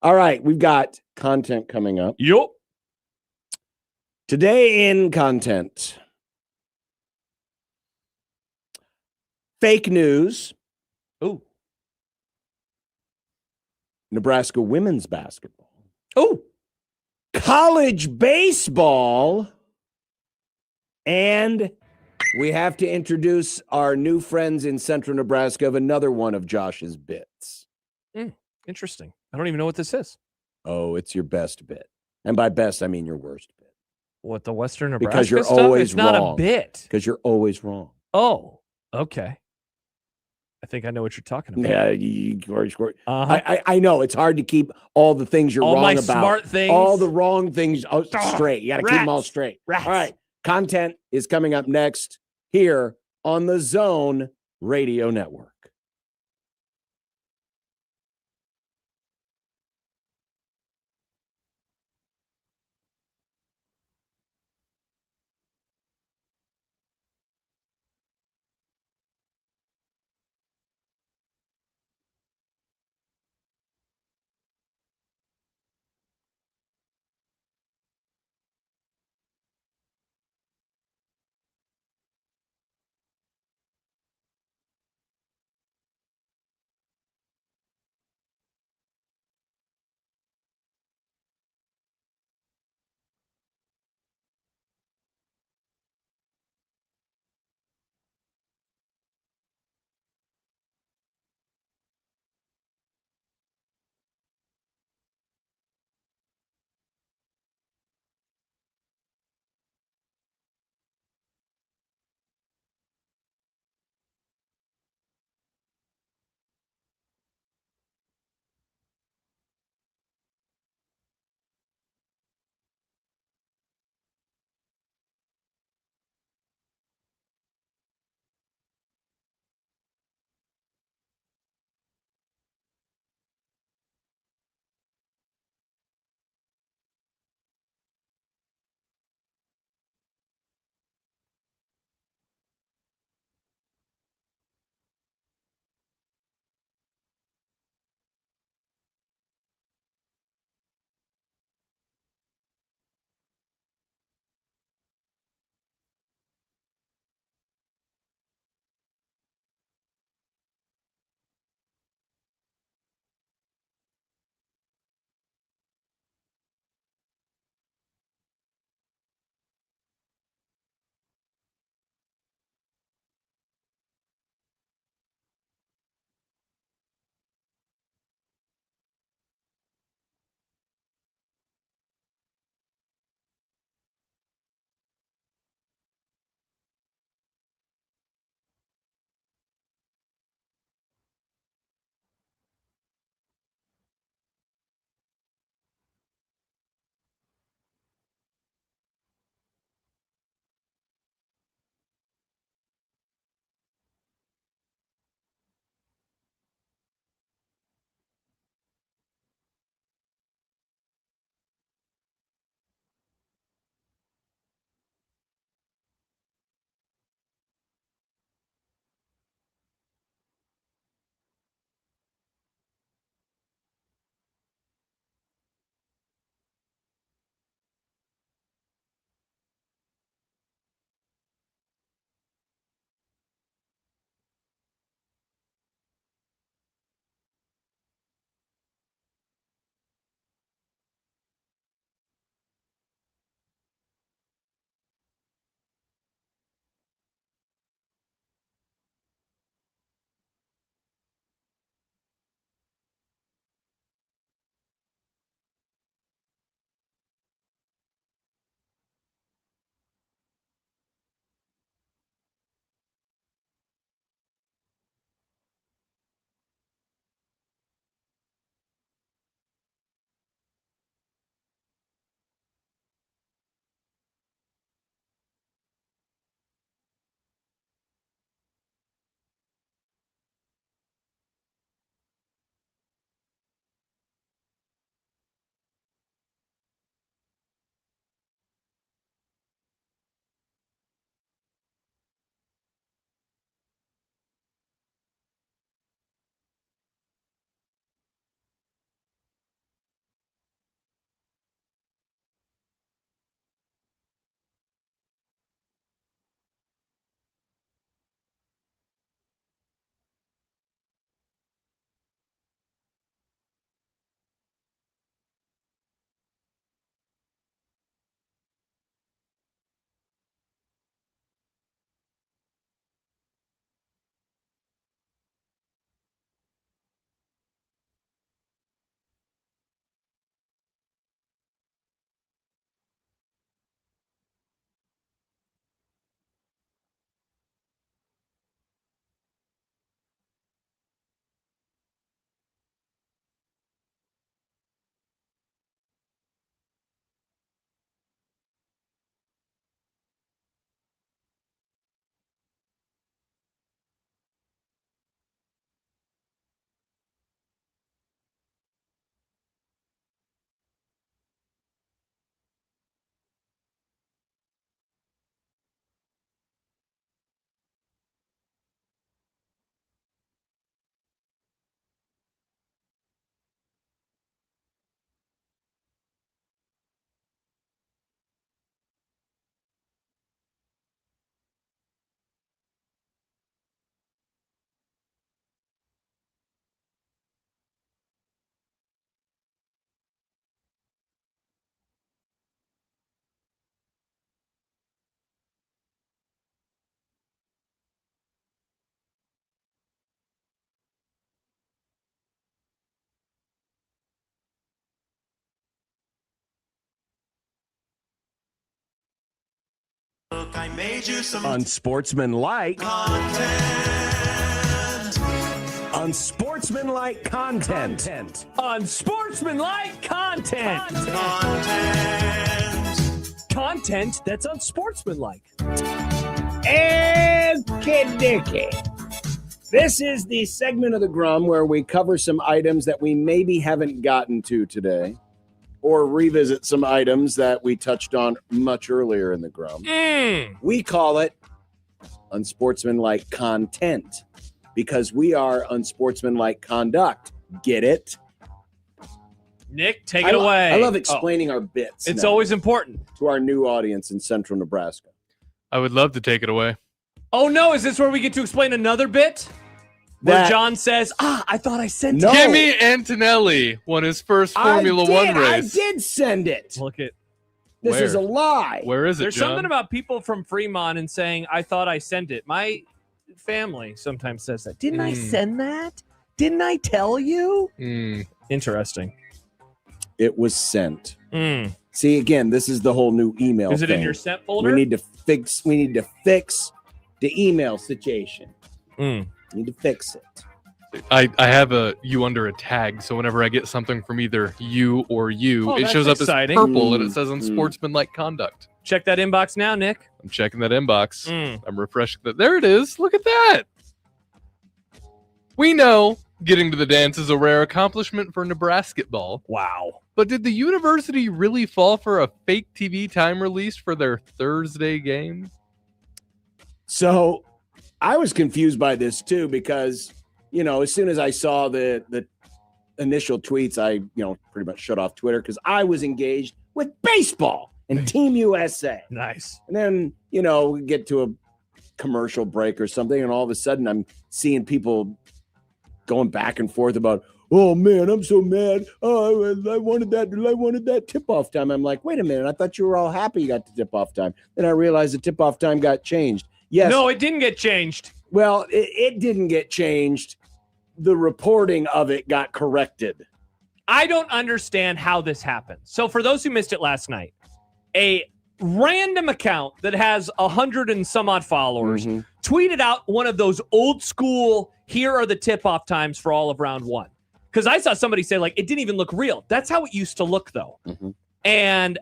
All right. We've got content coming up. Yup. Today in content. Fake news. Oh. Nebraska women's basketball. Oh. College baseball. And we have to introduce our new friends in central Nebraska of another one of Josh's bits. Interesting. I don't even know what this is. Oh, it's your best bit. And by best, I mean your worst bit. What, the Western Nebraska Because you're stuff? always It's not wrong. a bit. Because you're always wrong. Oh, okay. I think I know what you're talking about. Yeah, I know it's hard to keep all the things you're All wrong my about. smart things. All the wrong things straight. You got to keep them all Rats. straight. Rats. All right. Content is coming up next here on the Zone Radio Network. I made you some Unsportsmanlike content. Unsportsmanlike content. Unsportsmanlike content. Content that's unsportsmanlike. Okay, Dicky. This is the segment of the Grum where we cover some items that we maybe haven't gotten to today, or revisit some items that we touched on much earlier in the Grum. We call it unsportsmanlike content because we are unsportsmanlike conduct. Get it? Nick, take it away. I love explaining our bits. It's now always important. to our new audience in central Nebraska. I would love to take it away. Oh, no. Is this where we get to explain another bit? Where John says, I thought I sent it. Jimmy Antonelli won his first Formula One race. I did send it. Look at This is a lie. Where is it, There's John? something about people from Fremont and saying, I thought I sent it. My family sometimes says that. Didn't I send that? Didn't I tell you? Interesting. It was sent. See, again, this is the whole new email Is it thing. in your sent folder? We need to fix the email situation. We need to fix it. I have you under a tag, so whenever I get something from either you or you, it that's shows up exciting. as purple and it says unsportsmanlike conduct. Check that inbox now, Nick. I'm checking that inbox. I'm refreshing that. There it is. Look at that. We know getting to the dance is a rare accomplishment for Nebrasketball. Wow. But did the university really fall for a fake TV time release for their Thursday game? So I was confused by this too because, as soon as I saw the initial tweets, I, pretty much shut off Twitter because I was engaged with baseball and Team USA. Nice. And then, we get to a commercial break or something, and all of a sudden I'm seeing people going back and forth about, oh man, I'm so mad. Oh, I wanted that tip-off time. I'm like, wait a minute, I thought you were all happy you got the tip-off time. Then I realized the tip-off time got changed. Yes. No, it didn't get changed. Well, it didn't get changed. The reporting of it got corrected. I don't understand how this happened. So for those who missed it last night, a random account that has 100 and some odd followers tweeted out one of those old school, here are the tip-off times for all of round one. Because I saw somebody say, it didn't even look real. That's how it used to look, though. And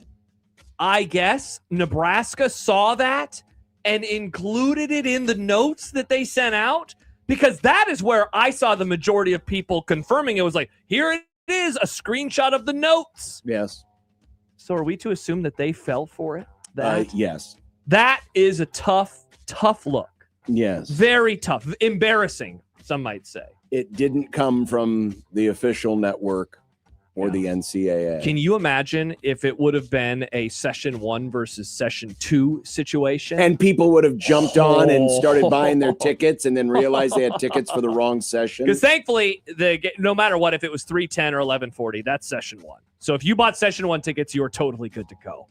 I guess Nebraska saw that and included it in the notes that they sent out, because that is where I saw the majority of people confirming it was like, here it is, a screenshot of the notes. Yes. So are we to assume that they fell for it? Yes. That is a tough look. Yes. Very tough. Embarrassing, some might say. It didn't come from the official network or the NCAA. Can you imagine if it would have been a session 1 versus session 2 situation? And people would have jumped on and started buying their tickets and then realized they had tickets for the wrong session. Because thankfully, no matter what, if it was 3:10 or 11:40, that's session 1. So if you bought session 1 tickets, you were totally good to go.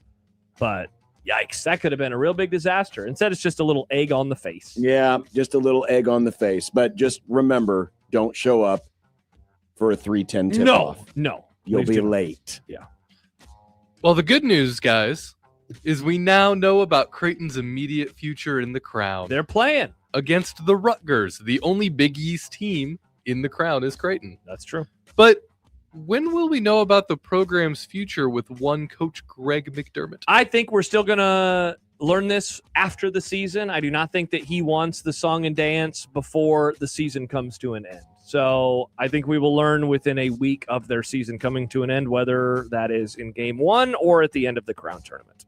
But yikes, that could have been a real big disaster. Instead, it's just a little egg on the face. Yeah, just a little egg on the face. But just remember, don't show up for a 3:10 tip-off. No. You'll be late. Yeah. Well, the good news, guys, is we now know about Creighton's immediate future in the Crown. They're playing against the Rutgers. The only Big East team in the Crown is Creighton. That's true. But when will we know about the program's future with one coach, Greg McDermott? I think we're still going to learn this after the season. I do not think that he wants the song and dance before the season comes to an end. So I think we will learn within a week of their season coming to an end, whether that is in game 1 or at the end of the Crown tournament.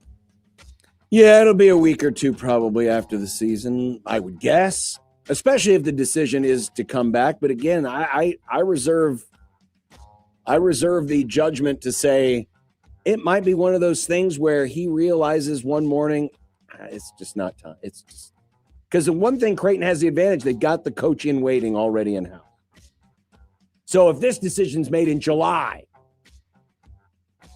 Yeah, it'll be a week or two probably after the season, I would guess, especially if the decision is to come back. But again, I reserve the judgment to say it might be one of those things where he realizes one morning it's just not time. It's just because the one thing Creighton has the advantage, they got the coach in waiting already in house. So if this decision's made in July,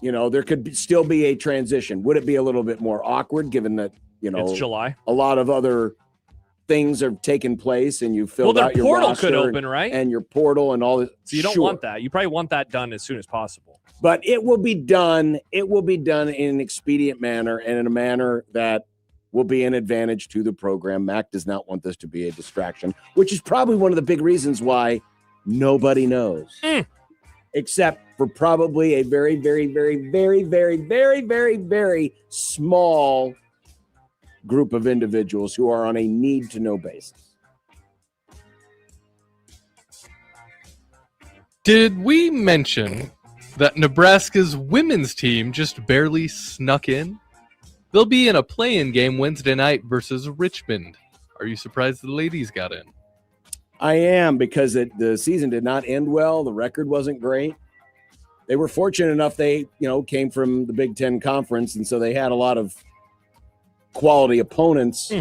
there could still be a transition. Would it be a little bit more awkward given that, it's July? A lot of other things are taking place and you filled out your portal roster could open, right? And your portal and all this. So you don't want that. You probably want that done as soon as possible. But it will be done. It will be done in an expedient manner and in a manner that will be an advantage to the program. Mac does not want this to be a distraction, which is probably one of the big reasons why nobody knows. Except for probably a very, very, very, very, very, very, very, very small group of individuals who are on a need-to-know basis. Did we mention that Nebraska's women's team just barely snuck in? They'll be in a play-in game Wednesday night versus Richmond. Are you surprised the ladies got in? I am, because the season did not end well. The record wasn't great. They were fortunate enough they, came from the Big Ten Conference, and so they had a lot of quality opponents.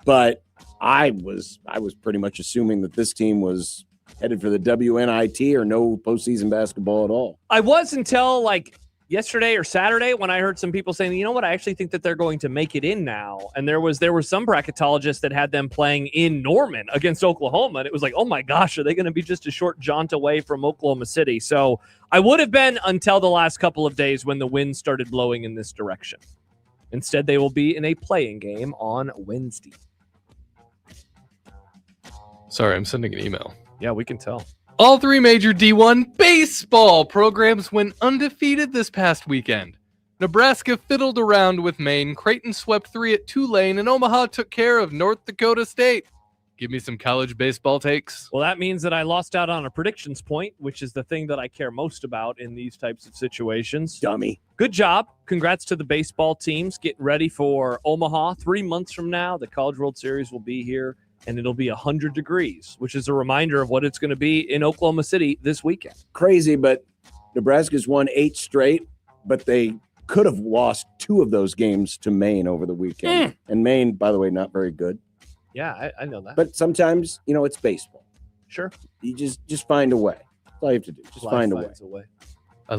But I was pretty much assuming that this team was headed for the WNIT or no postseason basketball at all. I was until yesterday or Saturday when I heard some people saying, you know what, I actually think that they're going to make it in now. And there were some bracketologists that had them playing in Norman against Oklahoma. And it was like, oh my gosh, are they going to be just a short jaunt away from Oklahoma City? So I would have been until the last couple of days when the wind started blowing in this direction. Instead, they will be in a playing game on Wednesday. Sorry, I'm sending an email. Yeah, we can tell. All three major D1 baseball programs went undefeated this past weekend. Nebraska fiddled around with Maine, Creighton swept 3 at Tulane, and Omaha took care of North Dakota State. Give me some college baseball takes. Well, that means that I lost out on a predictions point, which is the thing that I care most about in these types of situations. Dummy. Good job. Congrats to the baseball teams getting ready for Omaha. 3 months from now, the College World Series will be here. And it'll be 100 degrees, which is a reminder of what it's going to be in Oklahoma City this weekend. Crazy, but Nebraska's won 8 straight, but they could have lost 2 of those games to Maine over the weekend. And Maine, by the way, not very good. Yeah, I know that. But sometimes, it's baseball. Sure. You just find a way. That's all you have to do. Just find a way.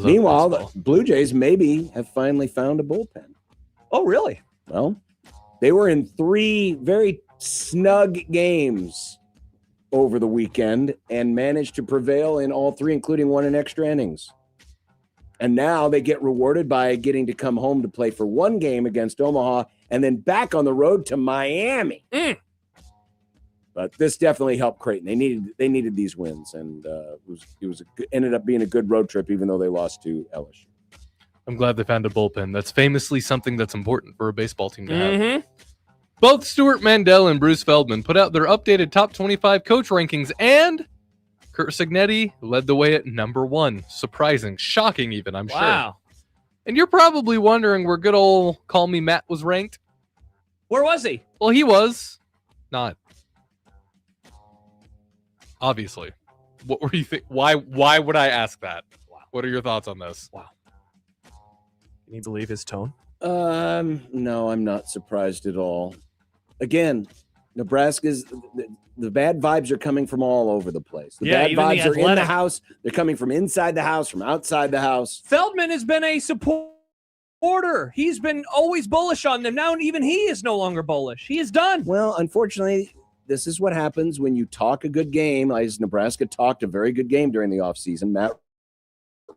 Meanwhile, the Blue Jays maybe have finally found a bullpen. Oh, really? Well, they were in 3 very snug games over the weekend and managed to prevail in all 3, including 1 in extra innings. And now they get rewarded by getting to come home to play for 1 game against Omaha and then back on the road to Miami. But this definitely helped Creighton. They needed these wins, and ended up being a good road trip, even though they lost to LSU. I'm glad they found a bullpen. That's famously something that's important for a baseball team to have. Both Stuart Mandel and Bruce Feldman put out their updated top 25 coach rankings, and Curt Cignetti led the way at number 1. Surprising, shocking even, I'm sure. And you're probably wondering where good old Call Me Matt was ranked. Where was he? Well, he was not. Obviously. What were you think? Why would I ask that? Wow. What are your thoughts on this? Wow. Can you believe his tone? No, I'm not surprised at all. Again, Nebraska's the bad vibes are coming from all over the place. The bad vibes are in the house. They're coming from inside the house, from outside the house. Feldman has been a supporter. He's been always bullish on them. Now even he is no longer bullish. He is done. Well, unfortunately, this is what happens when you talk a good game. As Nebraska talked a very good game during the offseason. Matt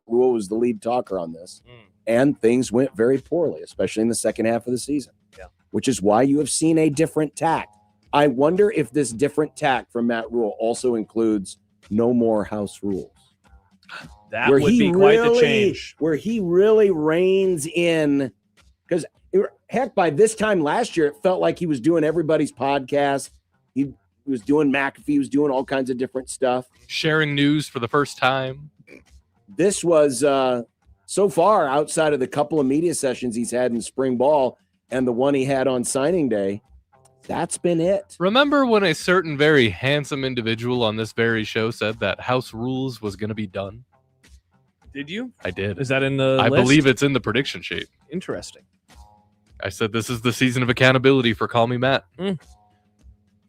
Rule was the lead talker on this. And things went very poorly, especially in the second half of the season. Yeah. Which is why you have seen a different tack. I wonder if this different tack from Matt Rule also includes no more house rules. That would be quite the change. Where he really reins in, because heck, by this time last year, it felt like he was doing everybody's podcast. He was doing McAfee. He was doing all kinds of different stuff. Sharing news for the first time. This was... so far, outside of the couple of media sessions he's had in spring ball and the one he had on signing day, that's been it. Remember when a certain very handsome individual on this very show said that House Rules was going to be done? Did you? I did. Is that in the I list? believe it's in the prediction sheet. Interesting. I said this is the season of accountability for Call Me Matt.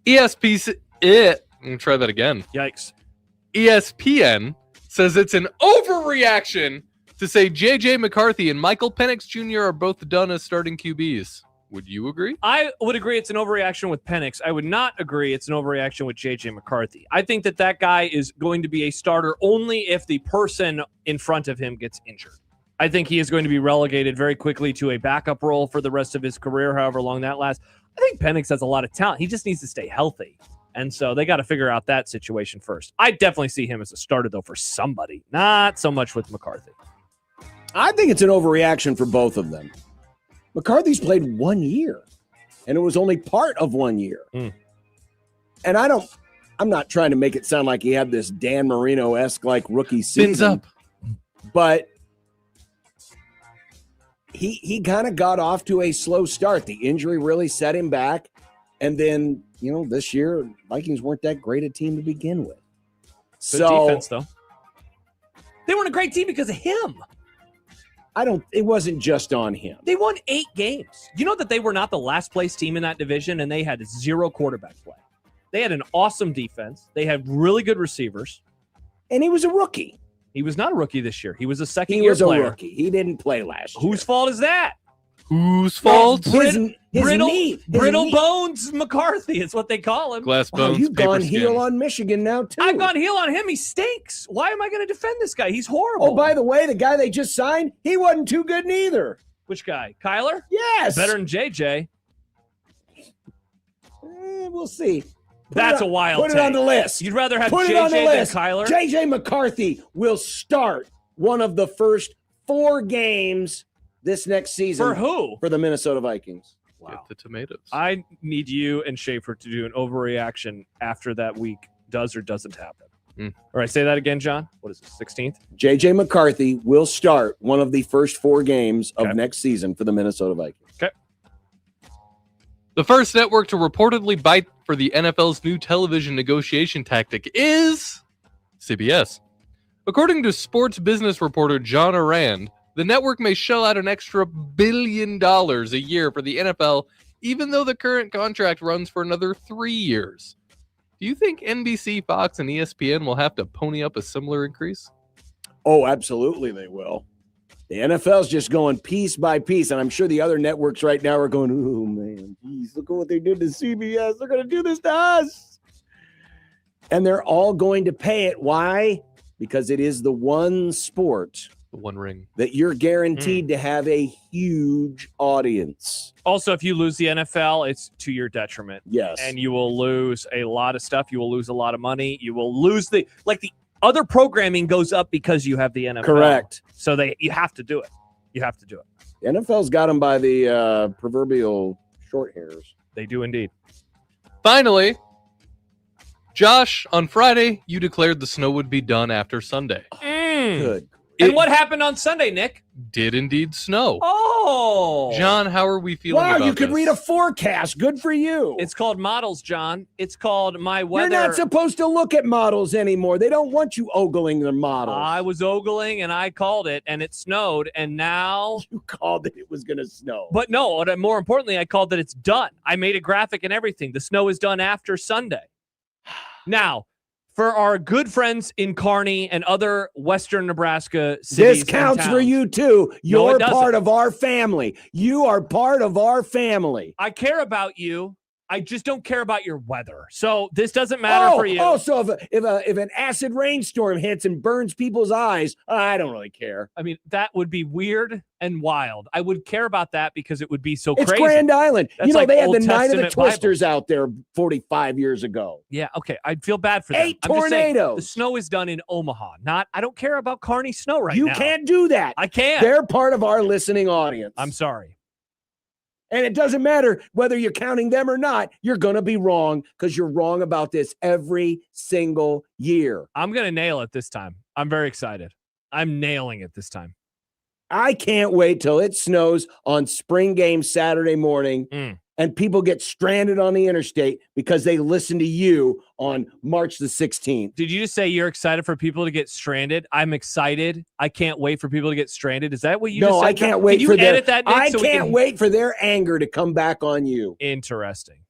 ESPN. Let me try that again. Yikes. ESPN says it's an overreaction to say J.J. McCarthy and Michael Penix Jr. are both done as starting QBs. Would you agree? I would agree it's an overreaction with Penix. I would not agree it's an overreaction with J.J. McCarthy. I think that guy is going to be a starter only if the person in front of him gets injured. I think he is going to be relegated very quickly to a backup role for the rest of his career, however long that lasts. I think Penix has a lot of talent. He just needs to stay healthy. And so they got to figure out that situation first. I definitely see him as a starter, though, for somebody. Not so much with McCarthy. I think it's an overreaction for both of them. McCarthy's played 1 year, and it was only part of 1 year. And I'm not trying to make it sound like he had this Dan Marino-esque like rookie season. Spins up. But he kind of got off to a slow start. The injury really set him back. And then, this year, Vikings weren't that great a team to begin with. Good defense, though. They weren't a great team because of him. It wasn't just on him. They won 8 games. You know that they were not the last place team in that division, and they had 0 quarterback play. They had an awesome defense. They had really good receivers. And he was a rookie. He was not a rookie this year. He was a second-year player. He was player. a rookie. He didn't play last year. Whose fault is that? Whose fault? Brittle Bones McCarthy is what they call him. Glass bones. You've paper gone skin. heel on Michigan now, too. I've gone heel on him. He stinks. Why am I going to defend this guy? He's horrible. Oh, by the way, the guy they just signed, he wasn't too good neither. Which guy? Kyler? Yes. Better than JJ. We'll see. That's a wild Put it on the list. You'd rather have Put it on the JJ than list. Kyler? JJ McCarthy will start one of the first 4 games this next season. For who? For the Minnesota Vikings. Wow. Get the tomatoes. I need you and Schaefer to do an overreaction after that week does or doesn't happen. All right, say that again, John. What is it, 16th? JJ McCarthy will start one of the first 4 games of next season for the Minnesota Vikings. Okay. The first network to reportedly bite for the NFL's new television negotiation tactic is CBS. According to sports business reporter John Arand, the network may shell out an extra $1 billion a year for the NFL, even though the current contract runs for another 3 years. Do you think NBC, Fox, and ESPN will have to pony up a similar increase? Oh, absolutely they will. The NFL's just going piece by piece, and I'm sure the other networks right now are going, oh, man, geez, look at what they did to CBS. They're going to do this to us. And they're all going to pay it. Why? Because it is the one sport, the one ring, that you're guaranteed to have a huge audience. Also, if you lose the NFL, it's to your detriment. Yes. And you will lose a lot of stuff. You will lose a lot of money. You will lose the other programming goes up because you have the NFL. Correct. So you have to do it. You have to do it. The NFL's got them by the proverbial short hairs. They do indeed. Finally, Josh, on Friday, you declared the snow would be done after Sunday. Good. And what happened on Sunday, Nick? Did indeed snow. Oh. John, how are we feeling Wow, about you could this? read a forecast. Good for you. It's called models, John. It's called my weather. You're not supposed to look at models anymore. They don't want you ogling their models. I was ogling and I called it and it snowed and now You called it was going to snow. But no, more importantly, I called that it's done. I made a graphic and everything. The snow is done after Sunday. Now, for our good friends in Kearney and other Western Nebraska cities, this counts and for towns, you too. No, You're it doesn't. part of our family. You are part of our family. I care about you. I just don't care about your weather. So this doesn't matter for you. So if an acid rainstorm hits and burns people's eyes, I don't really care. I mean, that would be weird and wild. I would care about that because it would be so It's crazy. Grand Island. That's You know, like they had the Old Night of the Testament Twisters out there 45 years ago. Yeah, okay. I'd feel bad for them. 8 I'm just saying, tornadoes. the snow is done in Omaha. I don't care about Kearney snow right now. You can't do that. I can't. They're part of our listening audience. I'm sorry. And it doesn't matter whether you're counting them or not. You're going to be wrong because you're wrong about this every single year. I'm going to nail it this time. I'm very excited. I'm nailing it this time. I can't wait till it snows on spring game Saturday morning and people get stranded on the interstate because they listen to you on March the 16th. Did you just say you're excited for people to get stranded? I'm excited. I can't wait for people to get stranded. Is that what you just said? No, I can't wait Can you for their edit that, Nick, I so we can't can- wait for their anger to come back on you. Interesting.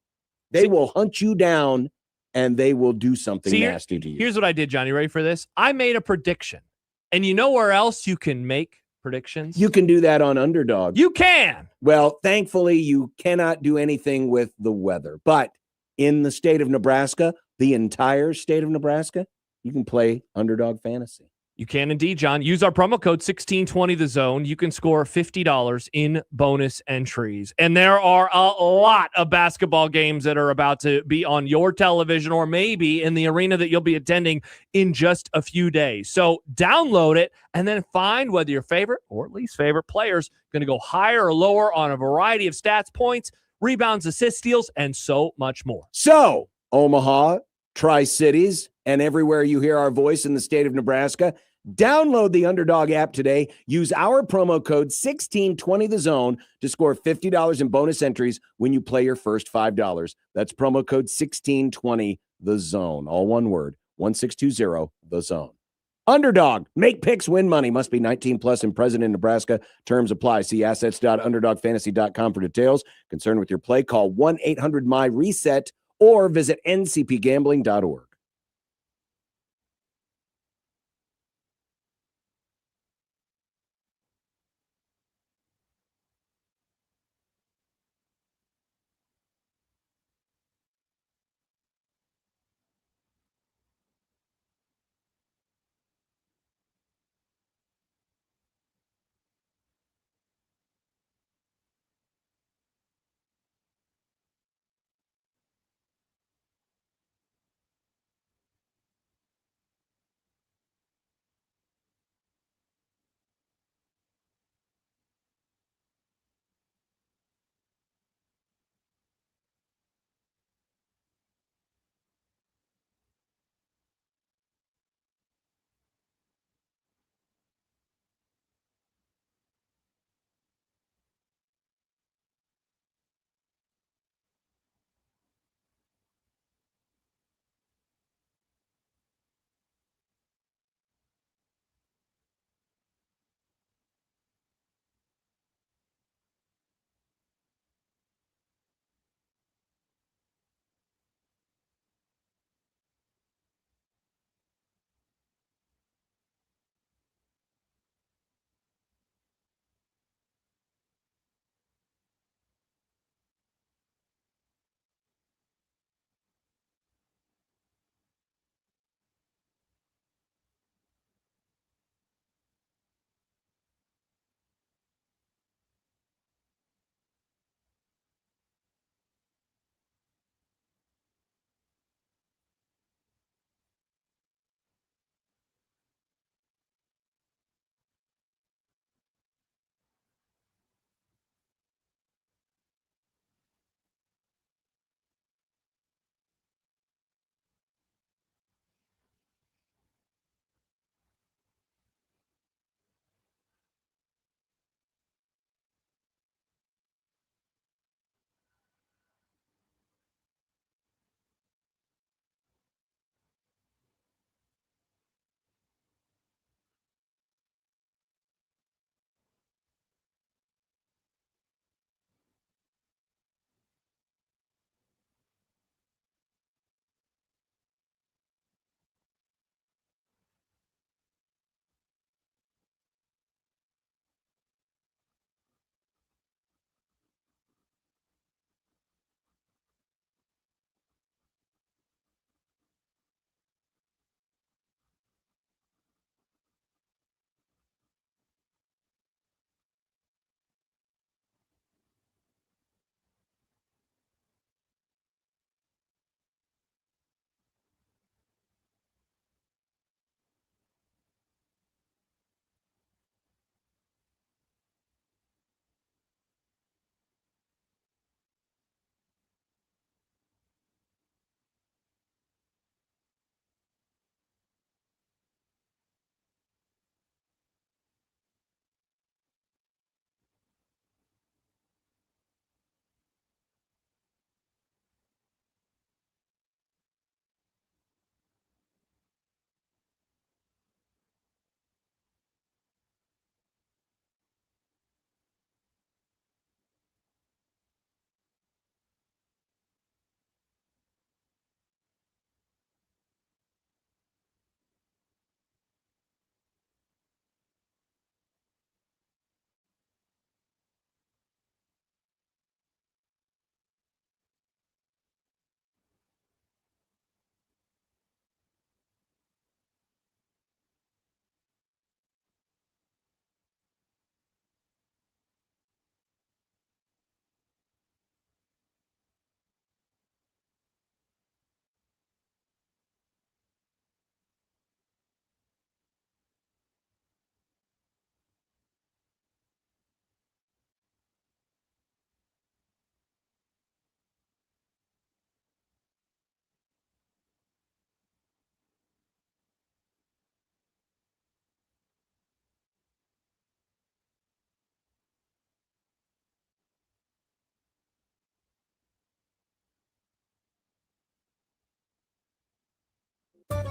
They will hunt you down and they will do something See, nasty to you. Here's what I did, John. You ready for this? I made a prediction. And you know where else you can make predictions? You can do that on Underdog. You can. Well, thankfully, you cannot do anything with the weather. But in the state of Nebraska, the entire state of Nebraska, you can play Underdog Fantasy. You can indeed, John. Use our promo code 1620TheZone. You can score $50 in bonus entries. And there are a lot of basketball games that are about to be on your television or maybe in the arena that you'll be attending in just a few days. So download it and then find whether your favorite or least favorite players going to go higher or lower on a variety of stats, points, rebounds, assists, steals, and so much more. So, Omaha, Tri-Cities, and everywhere you hear our voice in the state of Nebraska, download the Underdog app today. Use our promo code 1620TheZone to score $50 in bonus entries when you play your first $5. That's promo code 1620TheZone. All one word, 1620TheZone. Underdog, make picks, win money. Must be 19 plus and present in Nebraska. Terms apply. See assets.underdogfantasy.com for details. Concerned with your play, call 1-800-MY-RESET or visit ncpgambling.org.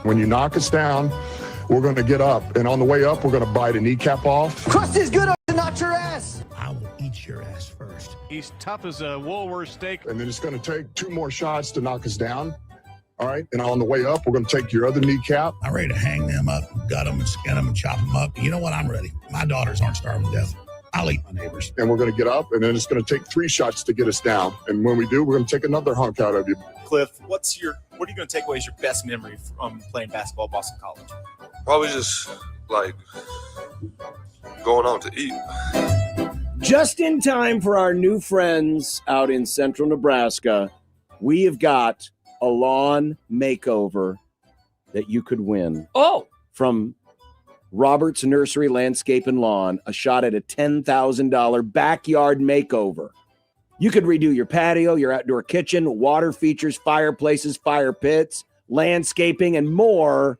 When you knock us down, we're going to get up. And on the way up, we're going to bite a kneecap off. Crust is good to knock your ass. I will eat your ass first. He's tough as a Woolworth steak. And then it's going to take 2 more shots to knock us down. All right. And on the way up, we're going to take your other kneecap. I'm ready to hang them up, gut them, and skin them, and chop them up. You know what? I'm ready. My daughters aren't starving to death. I'll eat my neighbors. And we're going to get up, and then it's going to take 3 shots to get us down. And when we do, we're going to take another hunk out of you. Cliff, what are you going to take away as your best memory from playing basketball at Boston College? Probably just like going out to eat. Just in time for our new friends out in central Nebraska, we have got a lawn makeover that you could win. Oh, from Robert's Nursery Landscape and Lawn, a shot at a $10,000 backyard makeover. You could redo your patio, your outdoor kitchen, water features, fireplaces, fire pits, landscaping, and more.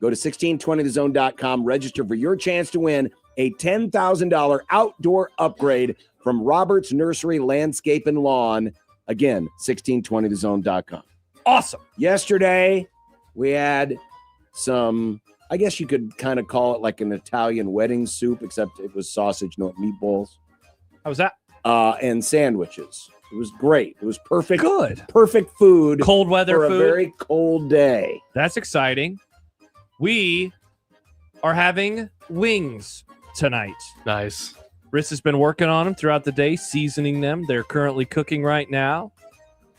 Go to 1620thezone.com, register for your chance to win a $10,000 outdoor upgrade from Robert's Nursery Landscape and Lawn. Again, 1620thezone.com. awesome. Yesterday, we had some, I guess you could kind of call it like an Italian wedding soup, except it was sausage, no meatballs. How was that? And sandwiches. It was great. It was perfect. Good. Perfect food. Cold weather for food. a very cold day. That's exciting. We are having wings tonight. Nice. Riss has been working on them throughout the day, seasoning them. They're currently cooking right now.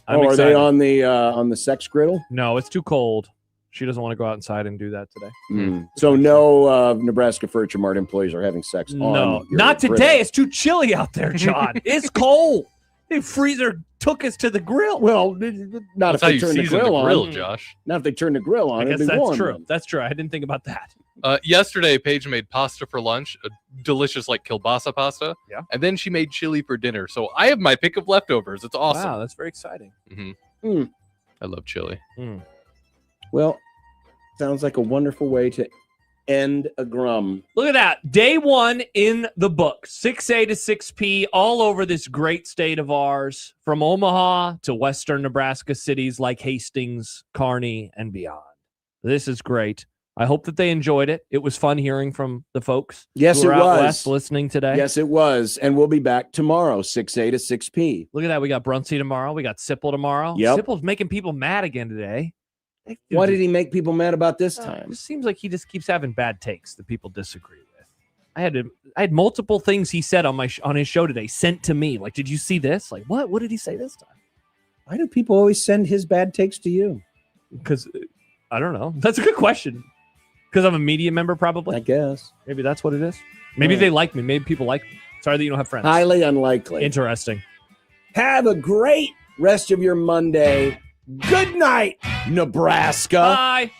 Are they on the sex griddle? No, it's too cold. She doesn't want to go outside and do that today. So no Nebraska Furniture Mart employees are having sex. No, on your not today. griddle. It's too chilly out there, John. It's cold. The freezer took us to the grill. Well, not That's if they how you turn the season grill the grill, on. Josh. Not if they turn the grill on. I guess It'd be that's warm true. then. That's true. I didn't think about that. Yesterday, Paige made pasta for lunch, a delicious like kielbasa pasta. Yeah. And then she made chili for dinner. So I have my pick of leftovers. It's awesome. Wow, that's very exciting. I love chili. Well, sounds like a wonderful way to end a Grum. Look at that. Day one in the book. 6A to 6P all over this great state of ours, from Omaha to western Nebraska cities like Hastings, Kearney, and beyond. This is great. I hope that they enjoyed it. It was fun hearing from the folks Yes, who it were out was. west listening today. Yes, it was. And we'll be back tomorrow, 6A to 6P. Look at that. We got Brunsey tomorrow. We got Sipple tomorrow. Yep. Sipple's making people mad again today. Why did he make people mad about this It time? just seems like he just keeps having bad takes that people disagree with. I had multiple things he said on his show today sent to me. Like, did you see this? Like, what? What did he say this time? Why do people always send his bad takes to you? Because I don't know. That's a good question. Because I'm a media member, probably. I guess. Maybe that's what it is. Maybe Right. they like me. Maybe people like me. Sorry that you don't have friends. Highly unlikely. Interesting. Have a great rest of your Monday. Good night, Nebraska. Bye.